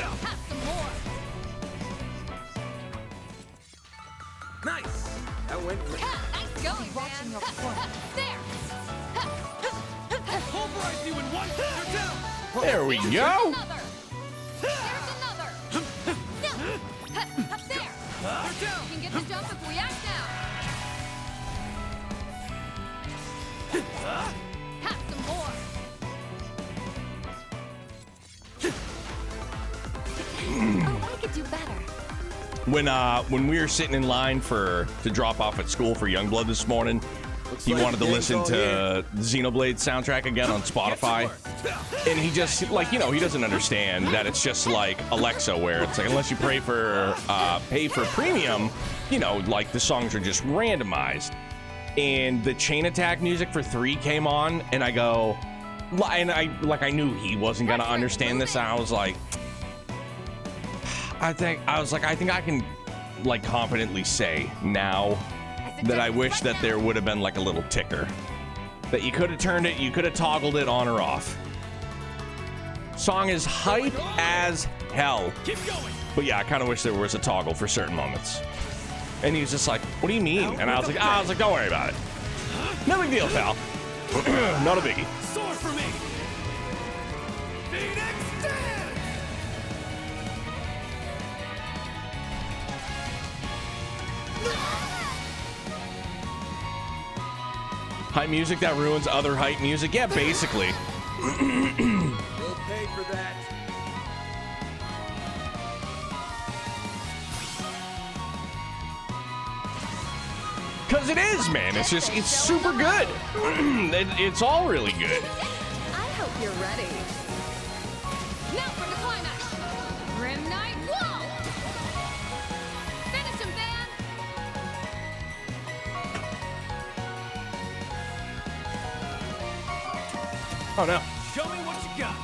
Have some more. Nice. That went great. Nice going, Van. There. Pulverize you in one. You're down. There we go. Another. There's another. Up there. You're down. You can get the jump if we act now. Have some more. Oh, I could do better. When we were sitting in line to drop off at school for Youngblood this morning, he wanted to listen to Xenoblade soundtrack again on Spotify. And he just, like, you know, he doesn't understand that it's just like Alexa, where it's like, unless you pay for premium, you know, like the songs are just randomized. And the Chain Attack music for 3 came on, and I go, and I knew he wasn't gonna understand this, and I was like, I think I can like confidently say now that I wish that there would have been like a little ticker that you could have turned it, you could have toggled it on or off. Song is hype as hell. But yeah, I kind of wish there was a toggle for certain moments. And he was just like, what do you mean? And I was like, don't worry about it. No big deal, pal. Not a biggie. Sword for me. Hype music that ruins other hype music? Yeah, basically. We'll pay for that. Because it is, man. It's just, it's super good. It's all really good. I hope you're ready. Now for the climax. Grim Knight, whoa! Finish him, Van! Oh, no. Show me what you got.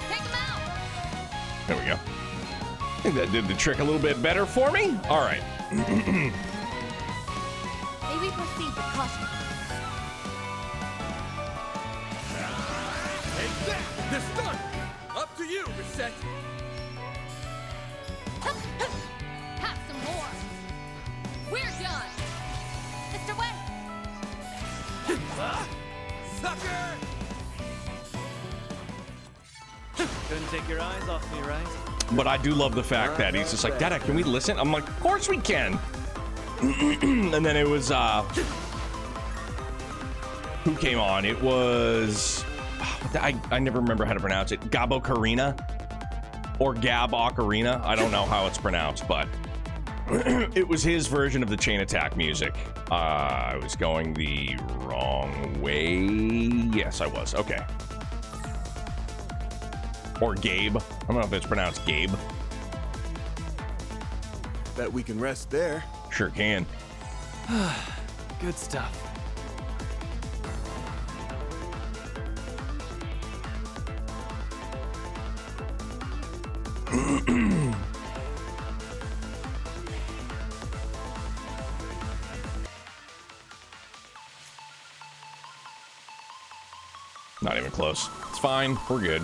Take him out! There we go. I think that did the trick a little bit better for me. All right. May we proceed with caution? Take that! They're stunned! Up to you, Reset! Have some more! We're done! Mr. Wayne! Sucker! Couldn't take your eyes off me, right? But I do love the fact that he's just like, Dada, can we listen? I'm like, of course we can. And then it was, who came on? It was, I never remember how to pronounce it. Gabo Karina or Gab Ocarina. I don't know how it's pronounced, but it was his version of the Chain Attack music. I was going the wrong way. Yes, I was. Okay. Or Gabe. I don't know if it's pronounced Gabe. Bet we can rest there. Sure can. Good stuff. Not even close. It's fine. We're good.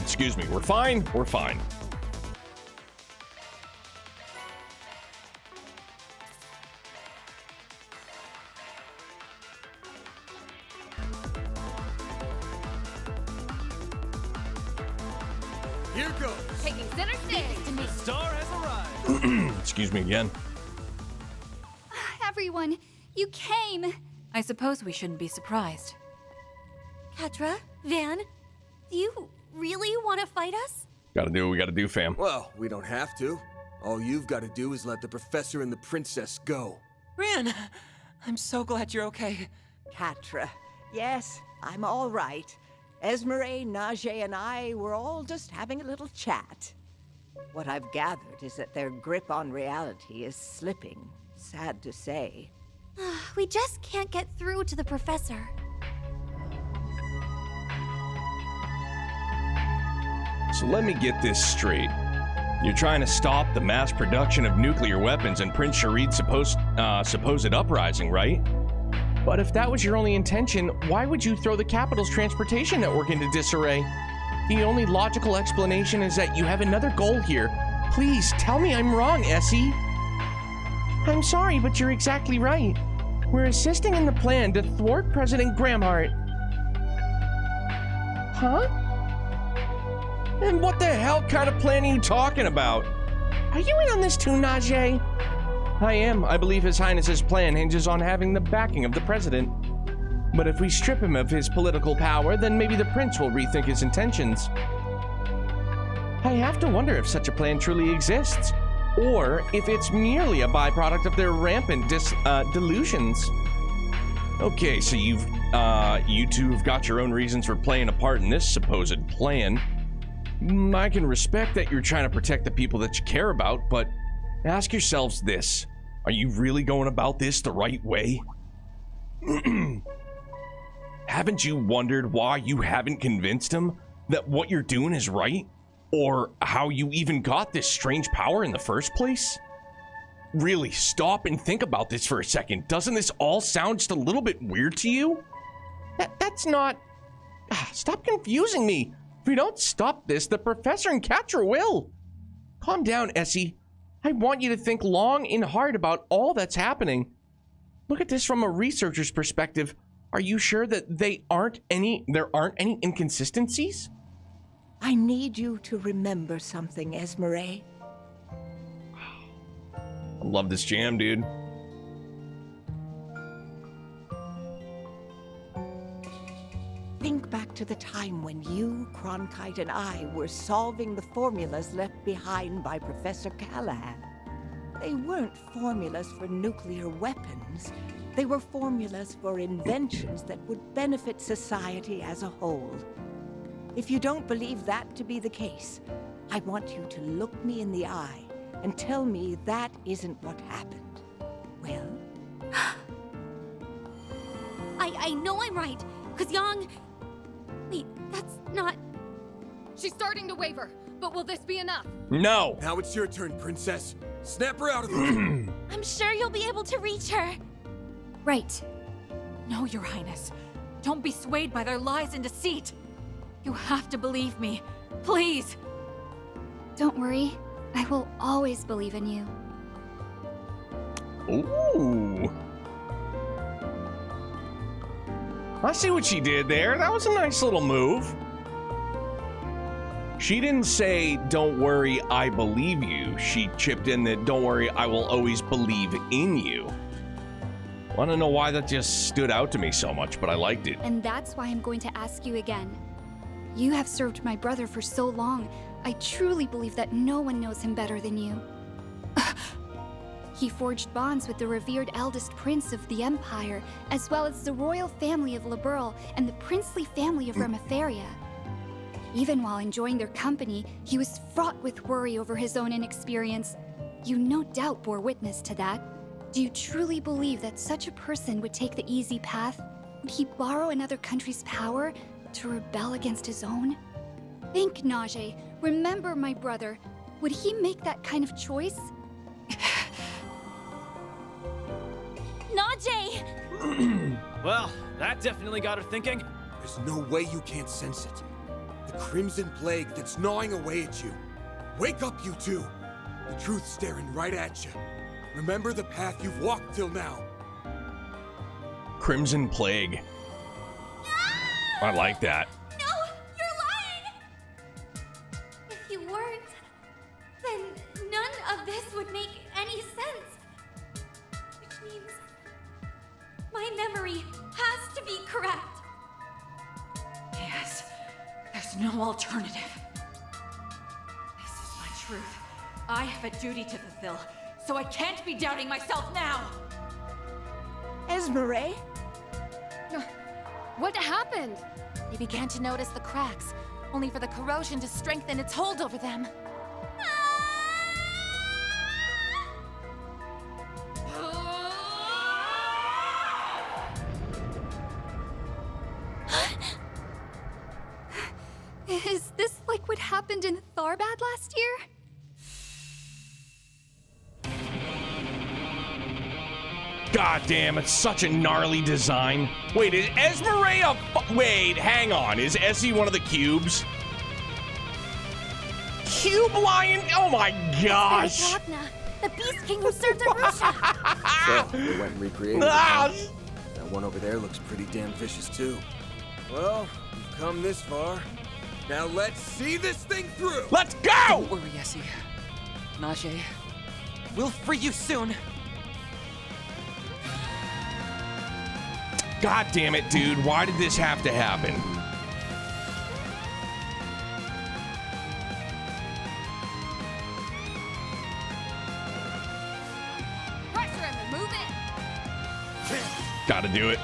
Excuse me. We're fine. We're fine. Here goes. Taking center stage. The star has arrived. Excuse me again. Everyone, you came. I suppose we shouldn't be surprised. Catra, Van, do you really want to fight us? Gotta do what we gotta do, fam. Well, we don't have to. All you've got to do is let the professor and the princess go. Ran! I'm so glad you're okay. Catra, yes, I'm all right. Esmeralda, Najee, and I were all just having a little chat. What I've gathered is that their grip on reality is slipping. Sad to say. We just can't get through to the professor. So let me get this straight. You're trying to stop the mass production of nuclear weapons and Prince Sharid's supposed uprising, right? But if that was your only intention, why would you throw the capital's transportation network into disarray? The only logical explanation is that you have another goal here. Please, tell me I'm wrong, Essie. I'm sorry, but you're exactly right. We're assisting in the plan to thwart President Gramhart. Huh? And what the hell kind of plan are you talking about? Are you in on this too, Najee? I am. I believe His Highness's plan hinges on having the backing of the president. But if we strip him of his political power, then maybe the prince will rethink his intentions. I have to wonder if such a plan truly exists, or if it's merely a byproduct of their rampant delusions. Okay, so you two have got your own reasons for playing a part in this supposed plan. I can respect that you're trying to protect the people that you care about, but ask yourselves this. Are you really going about this the right way? Haven't you wondered why you haven't convinced him that what you're doing is right? Or how you even got this strange power in the first place? Really, stop and think about this for a second. Doesn't this all sound just a little bit weird to you? That's not... Stop confusing me. If we don't stop this, the professor and Catra will. Calm down, Essie. I want you to think long and hard about all that's happening. Look at this from a researcher's perspective. Are you sure that there aren't any inconsistencies? I need you to remember something, Esmeralda. I love this jam, dude. Think back to the time when you, Cronkite, and I were solving the formulas left behind by Professor Callahan. They weren't formulas for nuclear weapons. They were formulas for inventions that would benefit society as a whole. If you don't believe that to be the case, I want you to look me in the eye and tell me that isn't what happened. Well? I know I'm right, because Yang... Wait, that's not... She's starting to waver, but will this be enough? No! Now it's your turn, princess. Snap her out of the... I'm sure you'll be able to reach her. Right. No, Your Highness. Don't be swayed by their lies and deceit. You have to believe me. Please! Don't worry. I will always believe in you. Ooh. I see what she did there. That was a nice little move. She didn't say, don't worry, I believe you. She chipped in that, don't worry, I will always believe in you. I don't know why that just stood out to me so much, but I liked it. And that's why I'm going to ask you again. You have served my brother for so long. I truly believe that no one knows him better than you. He forged bonds with the revered eldest prince of the Empire, as well as the royal family of Liberl and the princely family of Remiferia. Even while enjoying their company, he was fraught with worry over his own inexperience. You no doubt bore witness to that. Do you truly believe that such a person would take the easy path? Would he borrow another country's power to rebel against his own? Think, Najee. Remember my brother. Would he make that kind of choice? Najee! Well, that definitely got her thinking. There's no way you can't sense it. The Crimson Plague that's gnawing away at you. Wake up, you two! The truth's staring right at you. Remember the path you've walked till now. Crimson Plague. I like that. No, you're lying! If you weren't, then none of this would make any sense. Which means my memory has to be correct. Yes, there's no alternative. This is my truth. I have a duty to fulfill, so I can't be doubting myself now. Esmeralda? What happened? They began to notice the cracks, only for the corrosion to strengthen its hold over them. Is this like what happened in our bad last year? God damn, it's such a gnarly design. Wait, is Esmeralda a wait, hang on. Is Essie one of the cubes? Cube Lion? Oh my gosh. The Beast King who served Arusha. So, they went and recreated it. That one over there looks pretty damn vicious too. Well, we've come this far. Now let's see this thing through. Let's go! Don't worry, Essie. Najee, we'll free you soon. God damn it, dude. Why did this have to happen? Pressure him and move it. Gotta do it.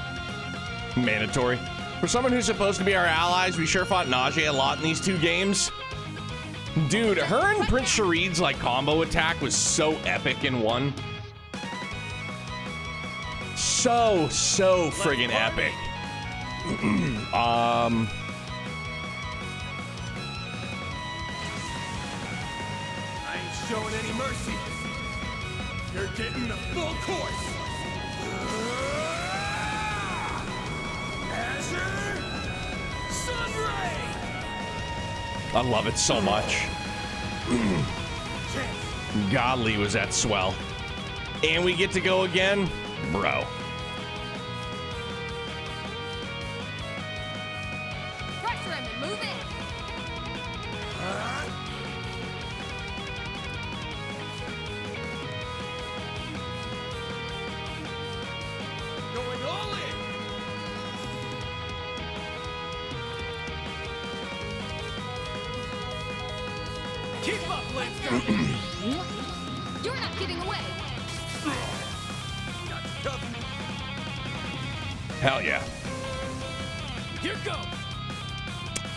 Mandatory. For someone who's supposed to be our allies, we sure fought Najee a lot in these 2 games. Dude, her and Prince Sharid's like combo attack was so epic in 1. So friggin' epic. I ain't showing any mercy. You're getting the full course. Azure Sunray. I love it so much. Godly was that swell. And we get to go again? Bro. Pressure him and move it. Going all in. Keep up, Lancer. You're not getting away. Hell yeah. Here goes.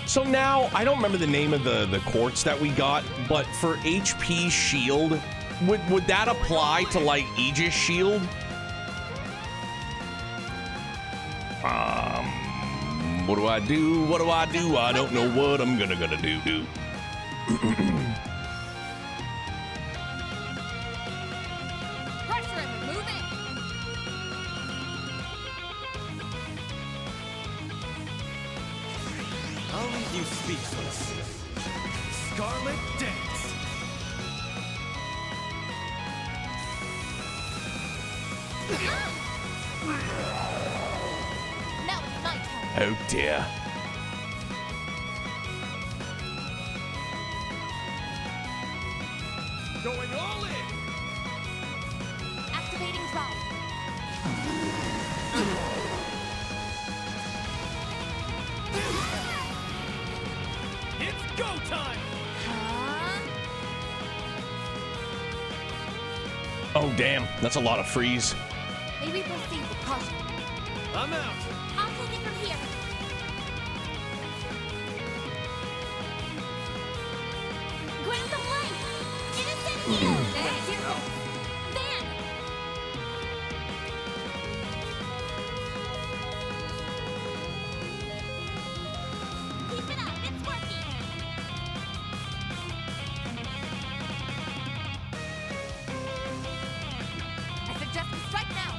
So now, I don't remember the name of the quartz that we got, but for HP shield, would that apply to like Aegis shield? What do I do? What do I do? I don't know what I'm gonna do. Pressure him and move it. I'll leave you speechless. Scarlet Dance. Now it's my turn. Oh dear. Going all in. Activating drive. It's go time. Oh damn, that's a lot of freeze. Maybe proceed with caution. I'm out. I'll take it from here. Grant them life. Innocent. Van. Keep it up. It's working. I suggest we strike now.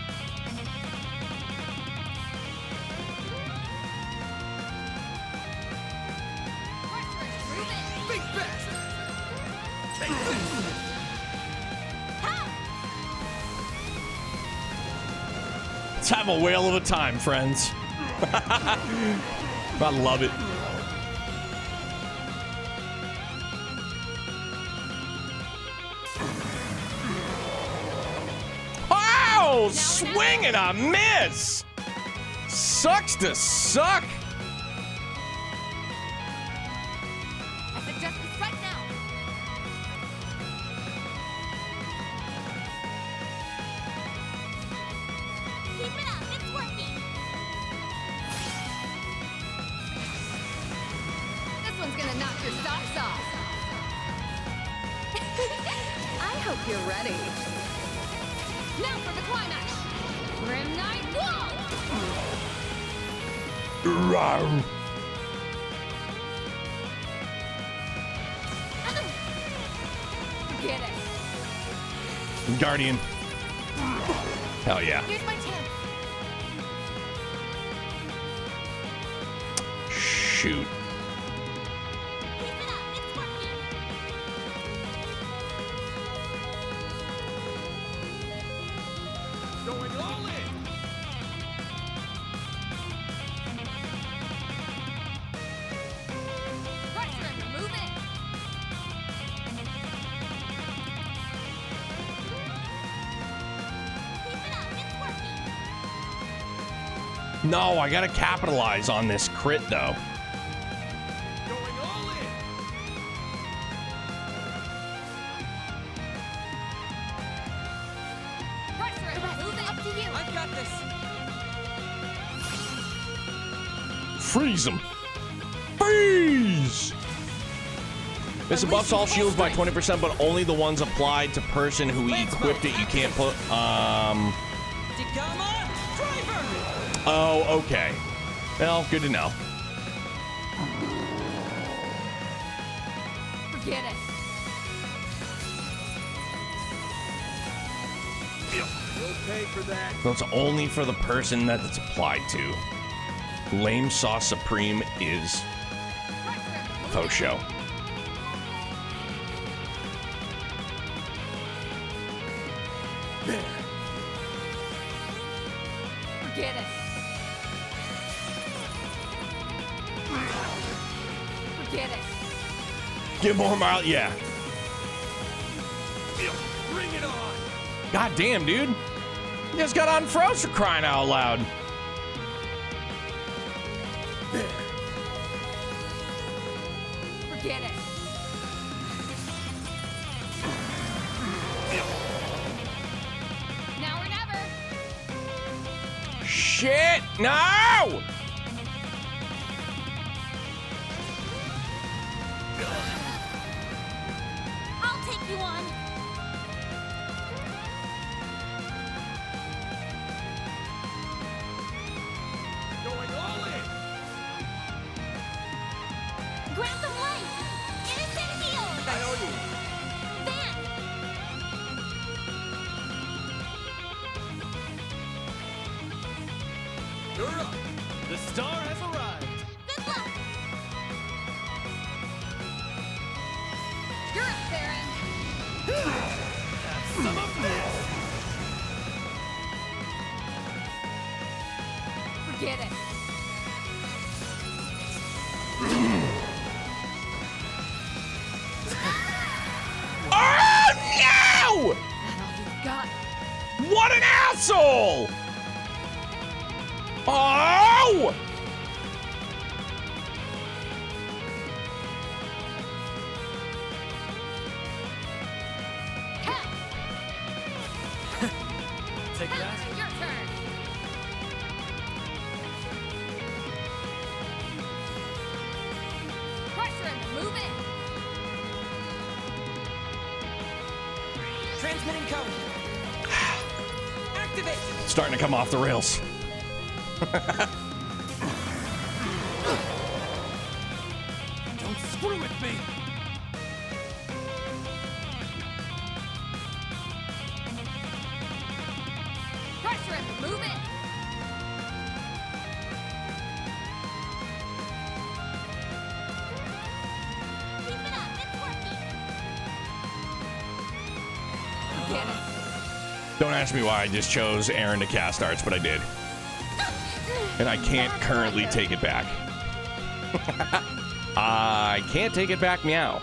Think fast. Take this. Let's have a whale of a time, friends. I love it. Oh, swing and a miss. Sucks to suck. I suggest we strike now. Keep it up. It's working. This one's gonna knock your socks off. I hope you're ready. Now for the climax. Grim Knight Wall. Rawr. And the Forget it. Guardian. Hell yeah. Here's my chance. Shoot. Going all in. Pressure and remove it. No, I gotta capitalize on this crit though. Going all in. Pressure and remove it. Up to you. I've got this. Freeze them. Freeze! This buffs all shields by 20%, but only the ones applied to person who equipped it. You can't put, Oh, okay. Well, good to know. Forget it. You'll pay for that. That's only for the person that it's applied to. Lame Sauce Supreme is faux show. Forget it. Forget it. Get more mile, yeah. Bring it on. God damn, dude. You just got unfroze for crying out loud. Forget it. Now or never. Shit, no! I'll take you on. Going all in. Grab some life. Innocent heal. I owe you. Van. You're up. The star has arrived. Good luck. You're up, Baron. Have some of this. Forget it. Oh, no! Got What an asshole! Oh! Take that. your turn. Pressure and remove it. Transmitting code. Activate. Starting to come off the rails. Don't screw with me. Pressure and remove it. Keep it up. It's working. Forget it. Don't ask me why I just chose Aaron to cast arts, but I did. And I can't currently take it back. I can't take it back, meow.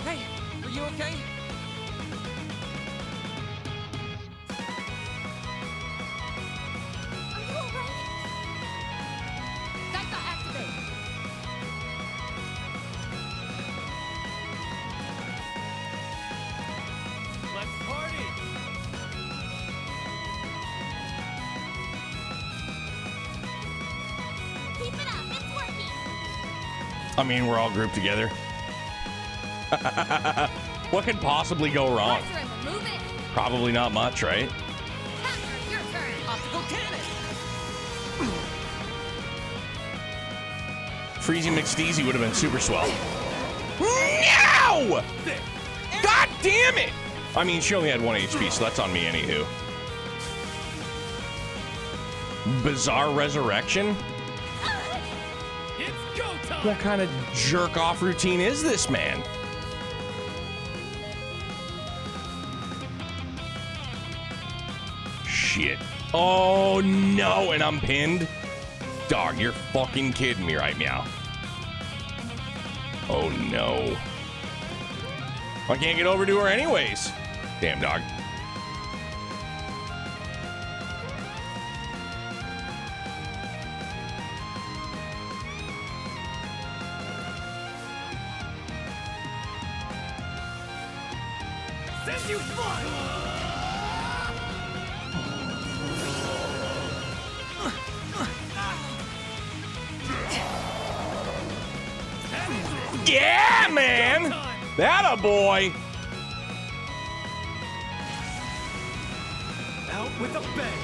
Hey, are you okay? Are you alright? Psycho activate. Let's party. Keep it up. It's working. I mean, we're all grouped together. What could possibly go wrong? Pressure and remove it. Probably not much, right? Capture, your turn. Optical cannon. Freezing McSteezy would have been super swell. No! God Damn it! I mean, she only had 1 HP, so that's on me anywho. Bizarre resurrection? It's go time! What kind of jerk-off routine is this, man? Shit. Oh, no, and I'm pinned? Dog, you're fucking kidding me right now. Oh, no. I can't get over to her anyways. Damn, dog. Send you flying! Yeah, man! That a boy! Out with a bang!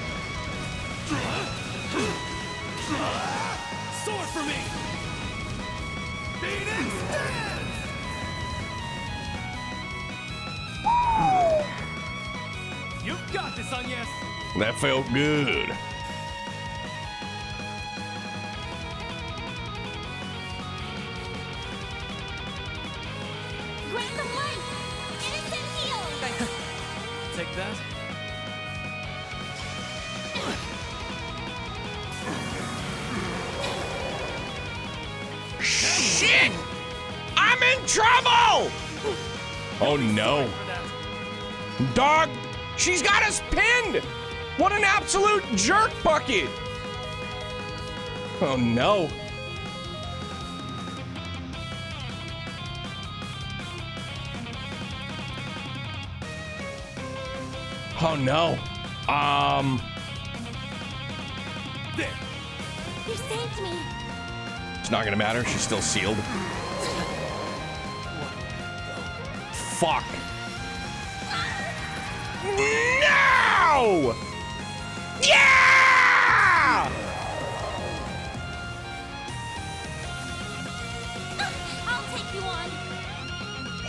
Sword for me! Phoenix Dance! You've got this, Agnes! That felt good. Grant them life! Innocent heal! Take that. Shit! I'm in trouble! Oh no. Dog, she's got us pinned! What an absolute jerk bucket! Oh no. Oh no. There. You saved me! It's not gonna matter, she's still sealed. Fuck. No! Yeah! I'll take you on!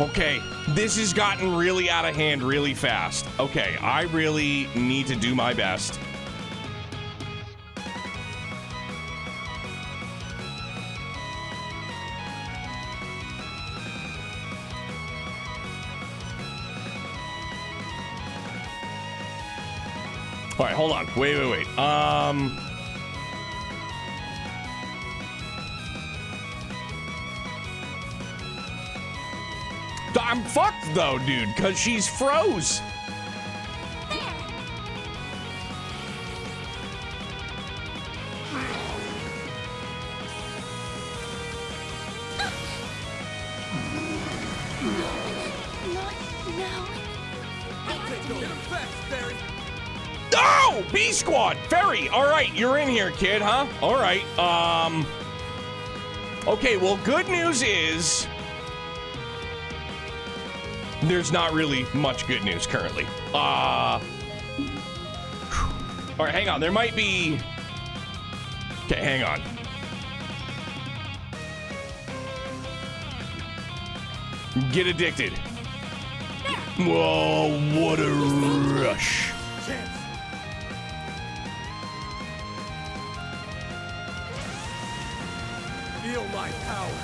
Okay, this has gotten really out of hand really fast. Okay, I really need to do my best. All right, hold on. Wait. I'm fucked though, dude, because she's froze. Not now. I'll take those effects, Barry! Oh! B-Squad! Ferry! Alright, you're in here, kid, huh? Alright, okay, well, good news is... there's not really much good news currently. Alright, hang on, there might be... Okay, hang on. Get addicted. Whoa, what a rush. Feel my power.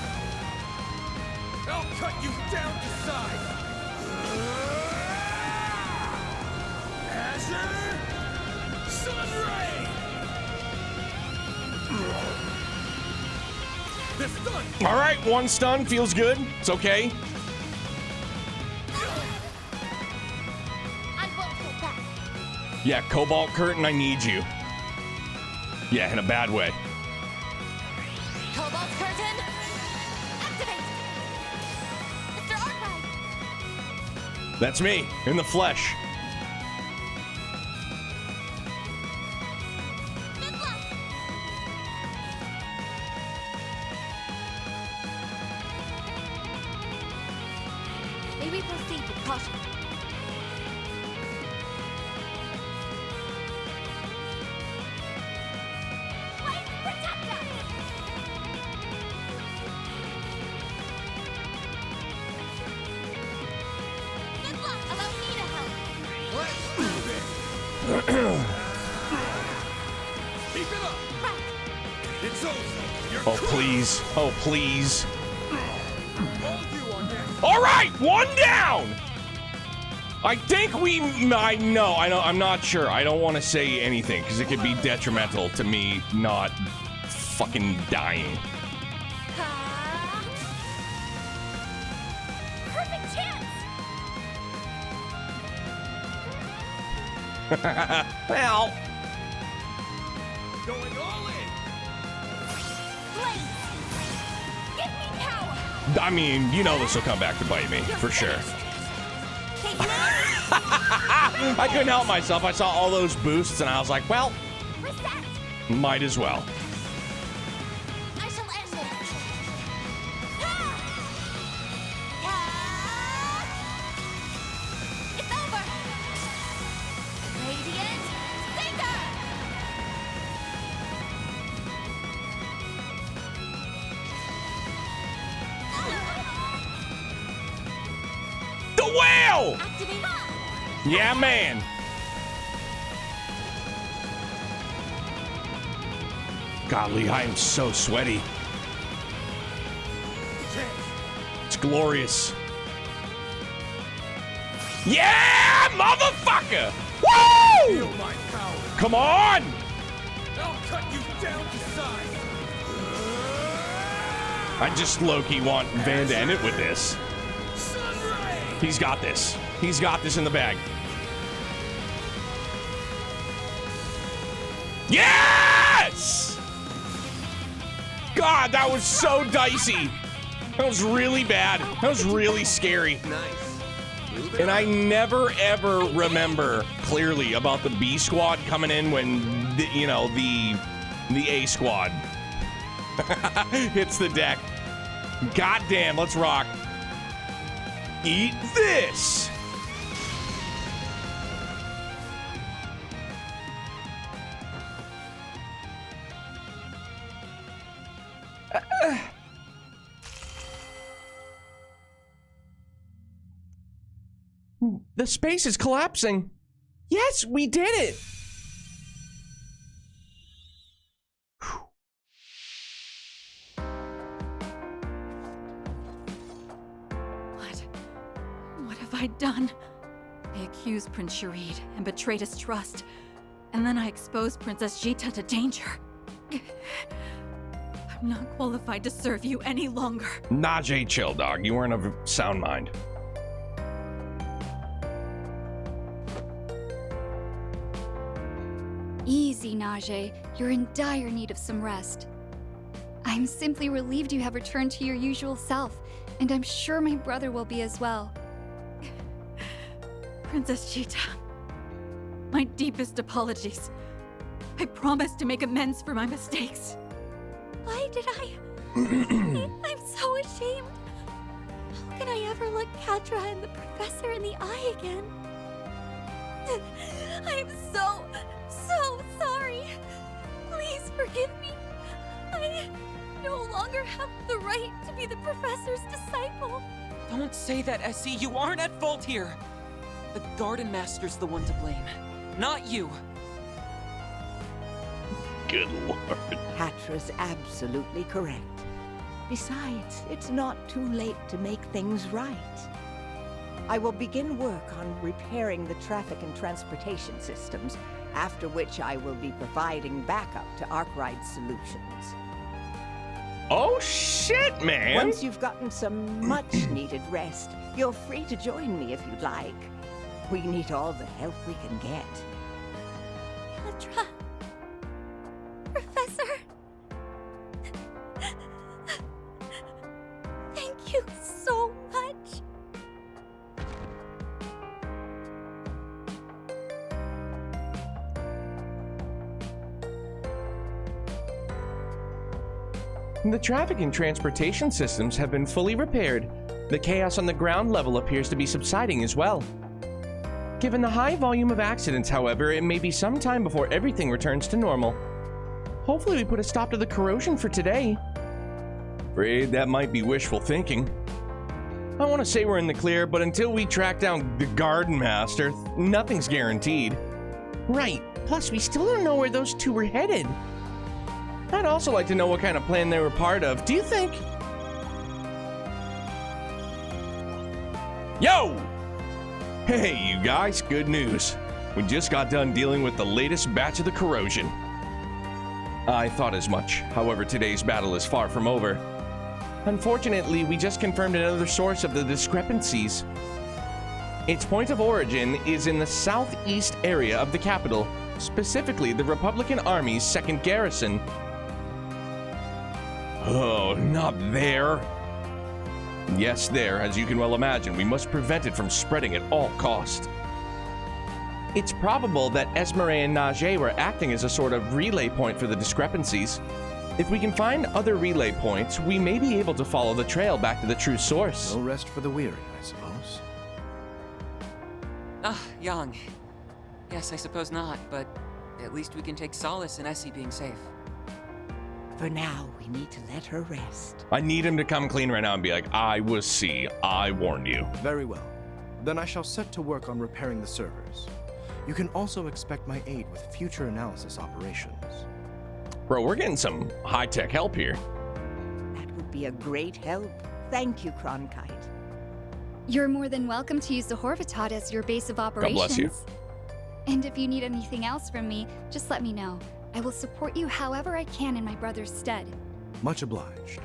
I'll cut you down to size. Azure Sunray. The stun. All right, one stun feels good. It's okay. I won't go back. Yeah, Cobalt Curtain, I need you. Yeah, in a bad way. Cobalt Curtain, activate! Mr. Archive! That's me, in the flesh. Good luck! May we proceed with caution? Light protect us! Good luck! Keep it up. It's over. Oh, please. Oh, please. All right, one down. I think I'm not sure. I don't want to say anything because it could be detrimental to me not fucking dying. Perfect chance! Well. Going all in. Blaze! Give me power! I mean, you know this will come back to bite me, for sure. I couldn't help myself. I saw all those boosts and I was like, well, might as well. I shall end it! It's over! Radiant Stinger! The whale! Activate. Yeah, man. Golly, I am so sweaty. It's glorious. Yeah, motherfucker! Woo! Feel my power. Come on! I'll cut you down to size. I just low-key want Van to end it with this. He's got this. He's got this in the bag. Yes! God, that was so dicey. That was really bad. That was really scary. Nice. And I never, ever remember clearly about the B squad coming in when, the A squad hits the deck. God damn, let's rock. Eat this! The space is collapsing. Yes, we did it. What have I done? I accused Prince Sharid and betrayed his trust. And then I exposed Princess Jita to danger. I'm not qualified to serve you any longer. Najee, chill, dog. You weren't of sound mind. Easy, Najee. You're in dire need of some rest. I'm simply relieved you have returned to your usual self, and I'm sure my brother will be as well. Princess Jita, my deepest apologies. I promise to make amends for my mistakes. Why did I? I'm so ashamed. How can I ever look Katra and the professor in the eye again? I'm so sorry. Please forgive me. I no longer have the right to be the professor's disciple. Don't say that, Essie. You aren't at fault here. The Garden Master's the one to blame, not you. Good lord. Katra's absolutely correct. Besides, it's not too late to make things right. I will begin work on repairing the traffic and transportation systems, after which I will be providing backup to Arkwright Solutions. Oh shit, man! Once you've gotten some much-needed rest, you're free to join me if you'd like. We need all the help we can get. Katra. Professor. Thank you so much. The traffic and transportation systems have been fully repaired. The chaos on the ground level appears to be subsiding as well. Given the high volume of accidents, however, it may be some time before everything returns to normal. Hopefully we put a stop to the corrosion for today. Afraid that might be wishful thinking. I want to say we're in the clear, but until we track down the Garden Master, nothing's guaranteed. Right. Plus, we still don't know where those two were headed. I'd also like to know what kind of plan they were part of. Do you think? Yo! Hey, you guys, good news. We just got done dealing with the latest batch of the corrosion. I thought as much. However, today's battle is far from over. Unfortunately, we just confirmed another source of the discrepancies. Its point of origin is in the southeast area of the capital, specifically the Republican Army's 2nd Garrison. Oh, not there. Yes, there. As you can well imagine, we must prevent it from spreading at all cost. It's probable that Esmeré and Najee were acting as a sort of relay point for the discrepancies. If we can find other relay points, we may be able to follow the trail back to the true source. No rest for the weary, I suppose. Yang. Yes, I suppose not, but at least we can take solace in Essie being safe. For now, we need to let her rest. I need him to come clean right now and be like, I was C. I warned you. Very well. Then I shall set to work on repairing the servers. You can also expect my aid with future analysis operations. Bro, we're getting some high-tech help here. That would be a great help. Thank you, Cronkite. You're more than welcome to use the Horvatot as your base of operations. God bless you. And if you need anything else from me, just let me know. I will support you however I can in my brother's stead. Much obliged.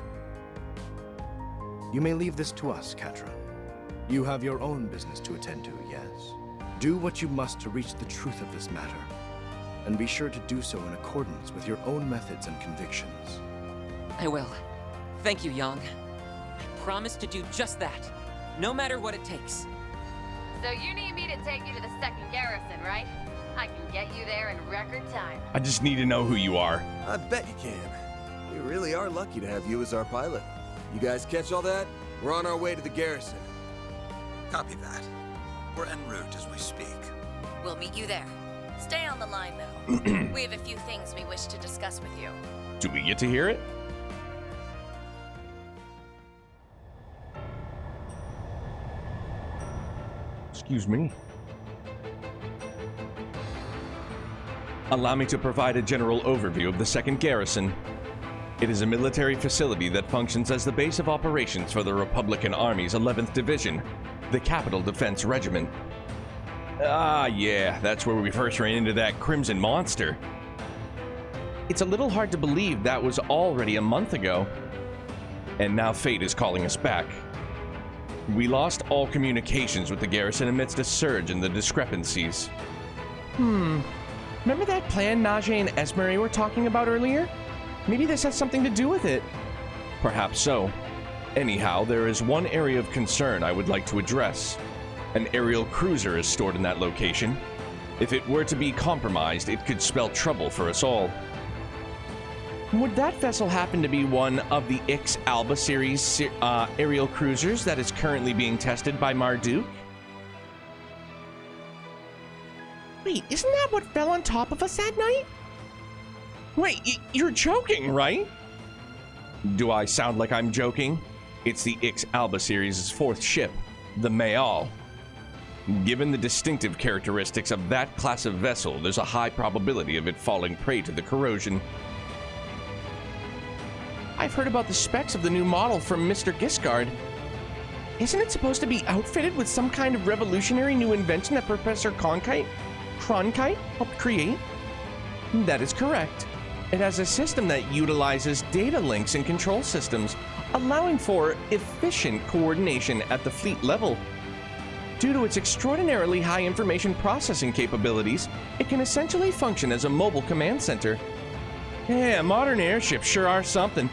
You may leave this to us, Catra. You have your own business to attend to, yes? Do what you must to reach the truth of this matter. And be sure to do so in accordance with your own methods and convictions. I will. Thank you, Yang. I promise to do just that, no matter what it takes. So you need me to take you to the 2nd Garrison, right? I can get you there in record time. I just need to know who you are. I bet you can. We really are lucky to have you as our pilot. You guys catch all that? We're on our way to the garrison. Copy that. We're en route as we speak. We'll meet you there. Stay on the line, though. We have a few things we wish to discuss with you. Do we get to hear it? Excuse me. Allow me to provide a general overview of the 2nd Garrison. It is a military facility that functions as the base of operations for the Republican Army's 11th Division, the Capital Defense Regiment. Ah, yeah, that's where we first ran into that Crimson Monster. It's a little hard to believe that was already a month ago. And now fate is calling us back. We lost all communications with the garrison amidst a surge in the discrepancies. Remember that plan Najee and Esmeré were talking about earlier? Maybe this has something to do with it. Perhaps so. Anyhow, there is one area of concern I would like to address. An aerial cruiser is stored in that location. If it were to be compromised, it could spell trouble for us all. Would that vessel happen to be one of the Ix Alba series aerial cruisers that is currently being tested by Marduk? Wait, isn't that what fell on top of us that night? Wait, you're joking, right? Do I sound like I'm joking? It's the Ix Alba series' 4th ship, the Mayal. Given the distinctive characteristics of that class of vessel, there's a high probability of it falling prey to the corrosion. I've heard about the specs of the new model from Mr. Giscard. Isn't it supposed to be outfitted with some kind of revolutionary new invention that Professor Cronkite helped create? That is correct. It has a system that utilizes data links and control systems, allowing for efficient coordination at the fleet level. Due to its extraordinarily high information processing capabilities, it can essentially function as a mobile command center. Yeah, modern airships sure are something.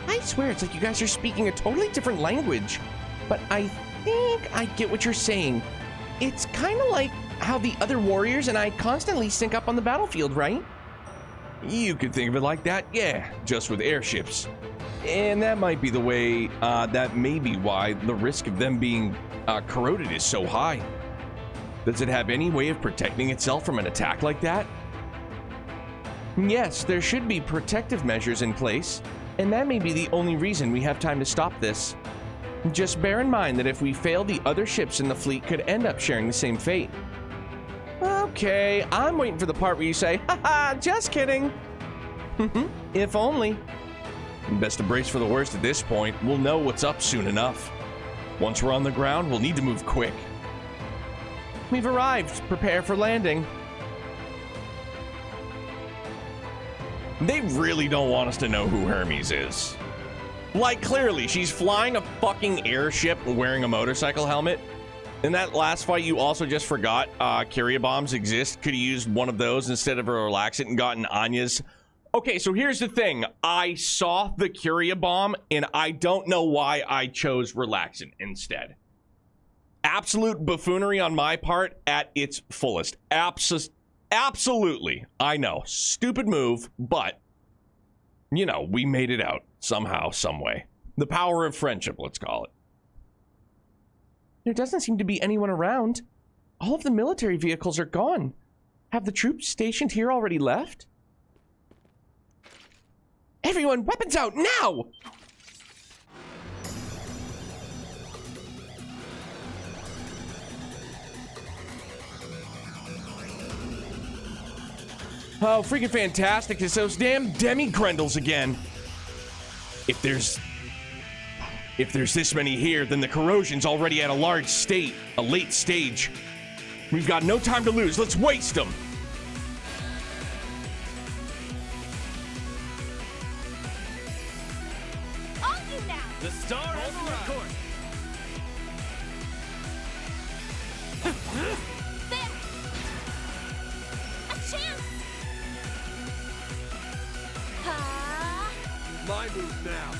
I swear it's like you guys are speaking a totally different language. But I think I get what you're saying. It's kind of like how the other warriors and I constantly sync up on the battlefield, right? You could think of it like that, yeah, just with airships. And that might be the way, that may be why the risk of them being corroded is so high. Does it have any way of protecting itself from an attack like that? Yes, there should be protective measures in place, and that may be the only reason we have time to stop this. Just bear in mind that if we fail, the other ships in the fleet could end up sharing the same fate. Okay, I'm waiting for the part where you say, haha, just kidding. If only. Best to brace for the worst at this point. We'll know what's up soon enough. Once we're on the ground, we'll need to move quick. We've arrived. Prepare for landing. They really don't want us to know who Hermes is. Like, clearly, she's flying a fucking airship and wearing a motorcycle helmet. In that last fight, you also just forgot Curia bombs exist. Could have used one of those instead of a relaxant and gotten Anya's. Okay, so here's the thing. I saw the Curia bomb, and I don't know why I chose relaxant instead. Absolute buffoonery on my part at its fullest. Absolutely. I know. Stupid move, but, you know, we made it out somehow, some way. The power of friendship, let's call it. There doesn't seem to be anyone around. All of the military vehicles are gone. Have the troops stationed here already left? Everyone, weapons out now! Oh, freaking fantastic. It's those damn demi-grendels again. If there's this many here, then the corrosion's already at a late stage. We've got no time to lose. Let's waste them. On you now. The star has arrived. There. A chance. My move now.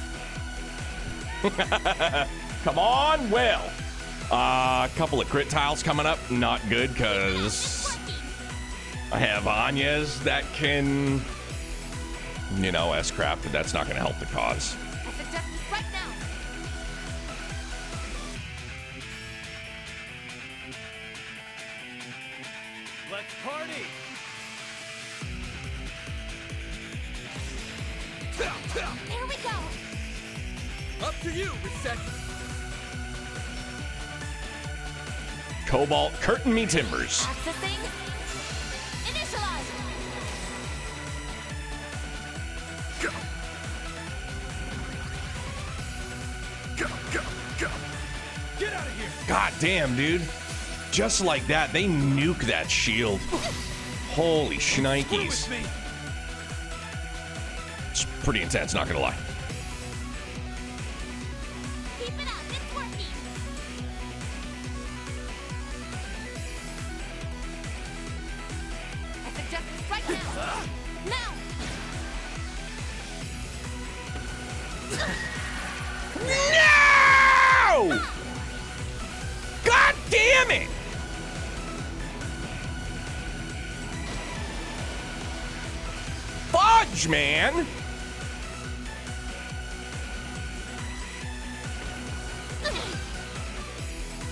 Come on, well. A couple of crit tiles coming up. Not good, because I have Anya's that can, you know, S-craft, but that's not going to help the cause. I suggest this right now. Let's party. Here we go. Up to you, Reset. Cobalt, curtain me timbers. Accessing. Initialize. Go. Go, go, go. Get out of here. God damn, dude. Just like that, they nuke that shield. Holy shnikes. It's pretty intense, not gonna lie. Keep it up. It's working. I suggest this right now. Now. No! God damn it! Fudge, man!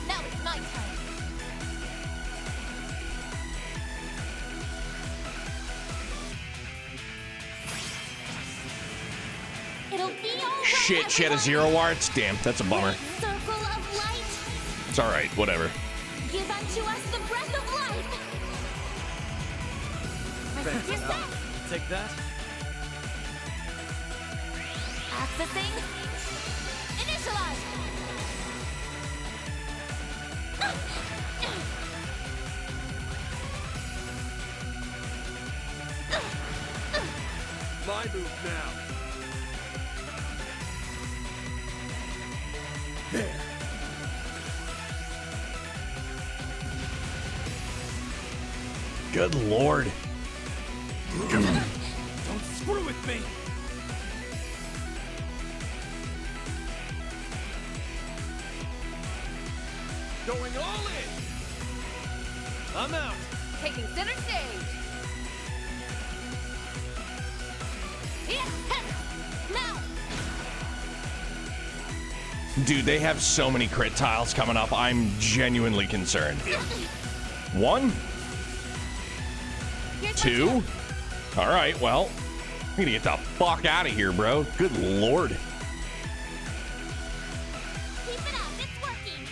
Now it's my turn. It'll be all right. Shit, she had a 0 arts? Damn, that's a bummer. Circle of light. It's alright, whatever. Give unto us the breath of life. You're set. Take that. Accessing. Initialize. My move now. There. Good lord. Don't screw with me. Going all in. I'm out. Taking center stage. Yeah. Now. Dude, they have so many crit tiles coming up. I'm genuinely concerned. 1, 2. All right, well, I'm gonna get the fuck out of here, bro. Good lord. Keep it up. It's working.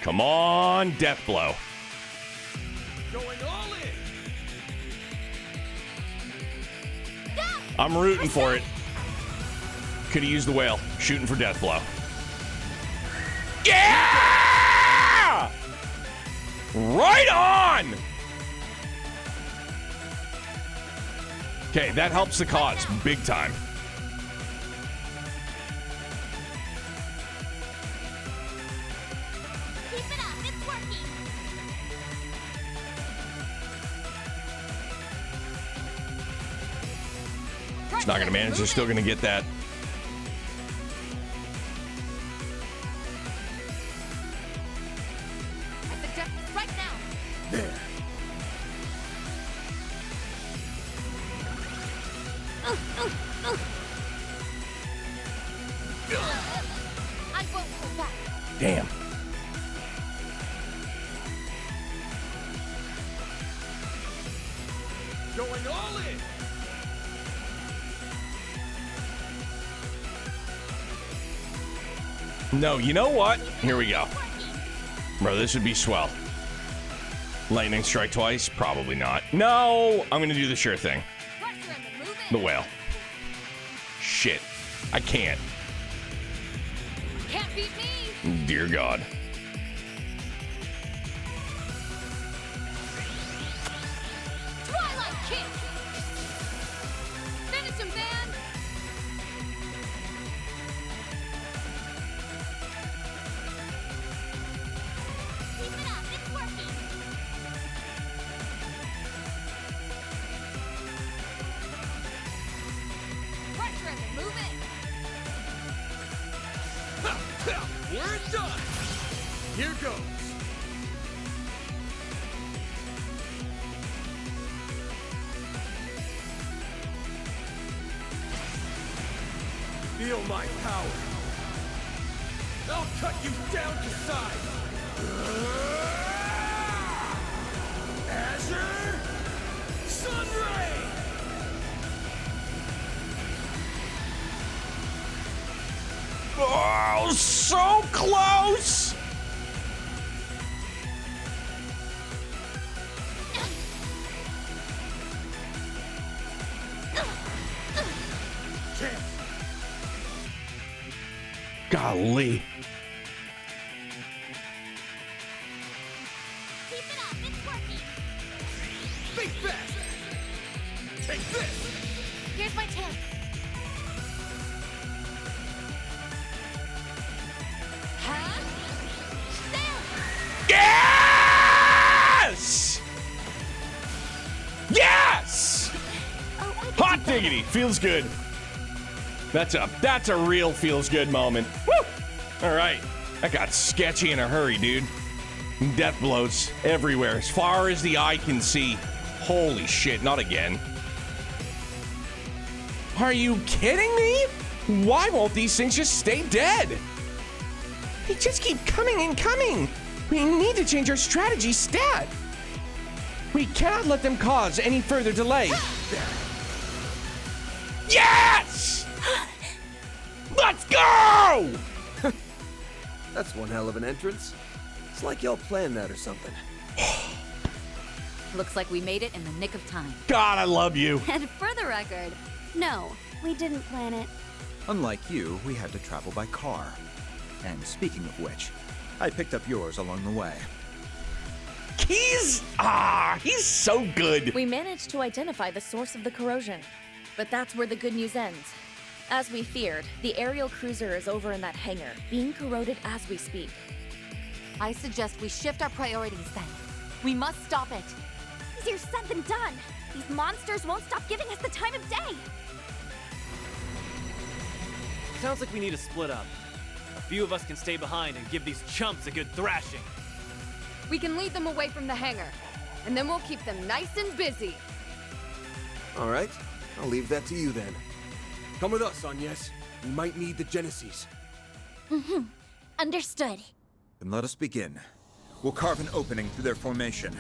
Come on, death blow. Going all in. I'm rooting for it. Could have used the whale. Shooting for death blow. Yeah! Right on! Okay, that helps the cause big time. Keep it up, it's working. It's not going to manage. They're still going to get that. I suggest right now. There. I won't hold back. Damn. Going all in. No, you know what? Here we go. Bro, this would be swell. Lightning strike twice? Probably not. No! I'm going to do the sure thing. The whale. Shit. I can't. Can't beat me. Dear God. Twilight kick. Finish him, man. Keep it up, it's working. Pressure and move it. We're done. Here goes. Feel my power. I'll cut you down to size. Azure Sunray. Oh, so close! Golly. Keep it up, it's working. Think fast. Take this. Here's my chance. Huh? Yes! Yes! Hot diggity. Feels good. That's a real feels good moment. Woo! All right. That got sketchy in a hurry, dude. Death blows everywhere, as far as the eye can see. Holy shit, not again. Are you kidding me? Why won't these things just stay dead? They just keep coming and coming. We need to change our strategy stat. We cannot let them cause any further delay. Yes! Let's go! That's one hell of an entrance. It's like y'all planned that or something. Looks like we made it in the nick of time. God, I love you. And for the record, no, we didn't plan it. Unlike you, we had to travel by car. And speaking of which, I picked up yours along the way. He's so good. We managed to identify the source of the corrosion, but that's where the good news ends. As we feared, the aerial cruiser is over in that hangar, being corroded as we speak. I suggest we shift our priorities then. We must stop it. Easier said than done. These monsters won't stop giving us the time of day. Sounds like we need to split up. A few of us can stay behind and give these chumps a good thrashing. We can lead them away from the hangar, and then we'll keep them nice and busy. All right, I'll leave that to you then. Come with us, Agnes. We might need the Genesis. Mm-hmm. Understood. Then let us begin. We'll carve an opening through their formation.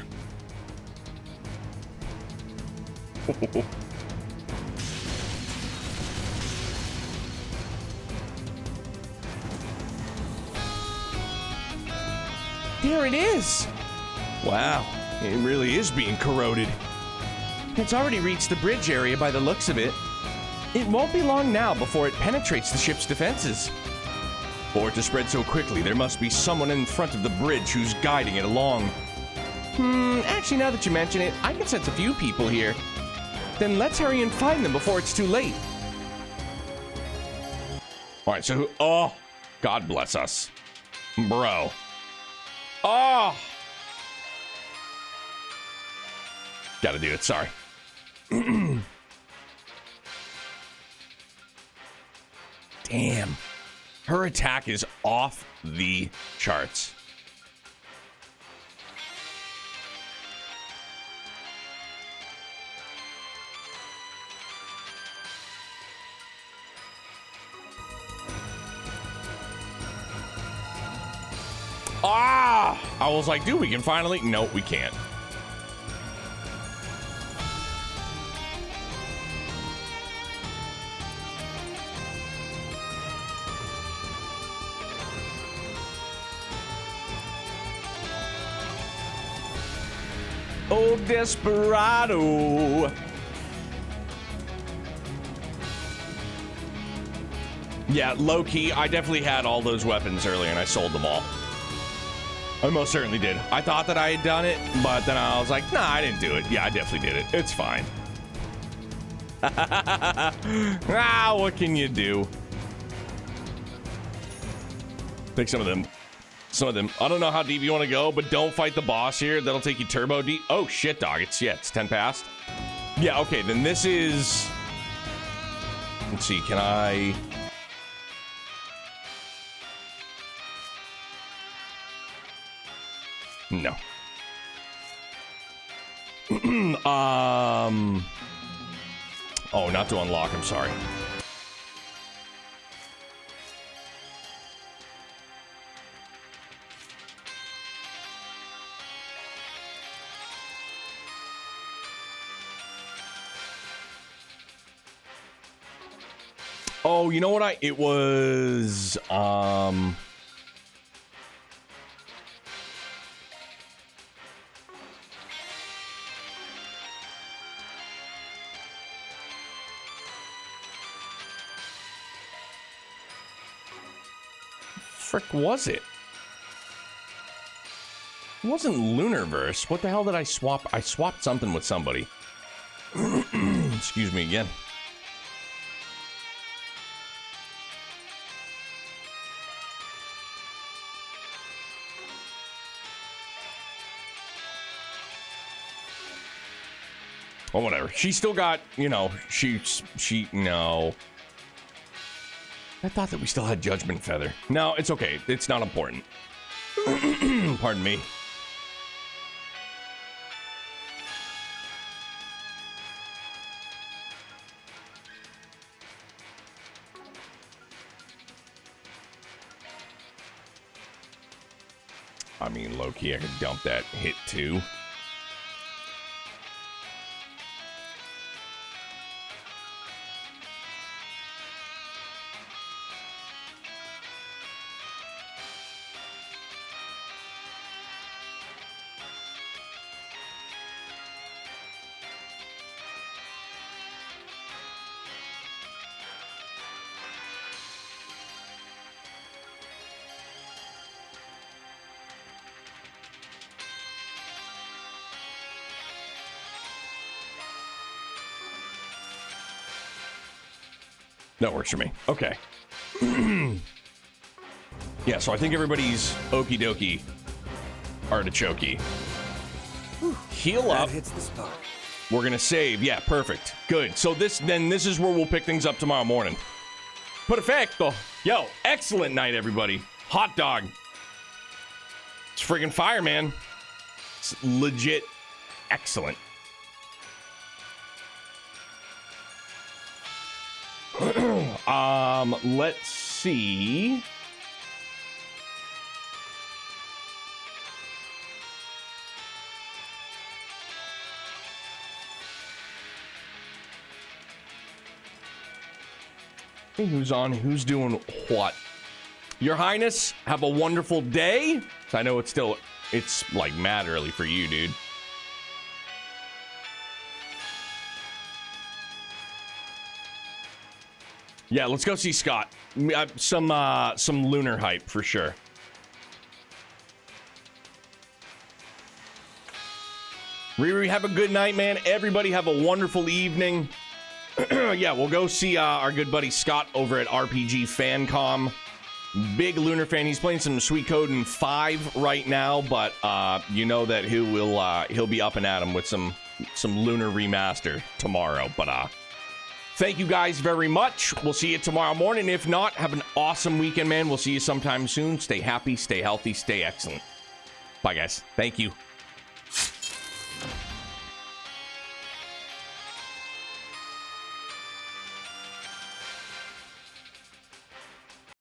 There it is. Wow, it really is being corroded. It's already reached the bridge area by the looks of it. It won't be long now before it penetrates the ship's defenses. For it to spread so quickly, there must be someone in front of the bridge who's guiding it along. Actually, now that you mention it, I can sense a few people here. Then let's hurry and find them before it's too late. All right, so oh, God bless us. Bro. Oh. Gotta do it, sorry. Damn. Her attack is off the charts. Ah! I was like, dude, we can finally... No, we can't. Oh, desperado. Yeah, low-key, I definitely had all those weapons earlier and I sold them all. I most certainly did. I thought that I had done it, but then I was like, nah, I didn't do it. Yeah, I definitely did it. It's fine. Ah, what can you do? Take some of them. Some of them. I don't know how deep you want to go, but don't fight the boss here. That'll take you turbo deep. Oh, shit, dog. It's 10 past. Yeah, okay, then this is... Let's see, can I... No. Oh, not to unlock, I'm sorry. Oh, you know what it was, frick was it? It wasn't Lunarverse. What the hell did I swap? I swapped something with somebody. Excuse me again. Well, whatever. She still got, you know, no. I thought that we still had Judgment Feather. No, it's okay. It's not important. Pardon me. I mean, low-key, I could dump that hit too. That works for me. Okay. Yeah, so I think everybody's okie dokie artichoke. Heal up. That hits the spot. We're gonna save. Yeah, perfect. Good. So this is where we'll pick things up tomorrow morning. Perfecto. Yo, excellent night, everybody. Hot dog. It's friggin' fire, man. It's legit excellent. Let's see. Who's on? Who's doing what? Your Highness, have a wonderful day. I know it's like mad early for you, dude. Yeah, let's go see Scott. Some lunar hype for sure. Riri, have a good night, man. Everybody have a wonderful evening. Yeah, we'll go see our good buddy Scott over at RPG FanCom. Big Lunar fan. He's playing some Suikoden 5 right now, but you know that he'll be up and at him with some Lunar remaster tomorrow. But thank you guys very much. We'll see you tomorrow morning. If not, have an awesome weekend, man. We'll see you sometime soon. Stay happy, stay healthy, stay excellent. Bye, guys. Thank you.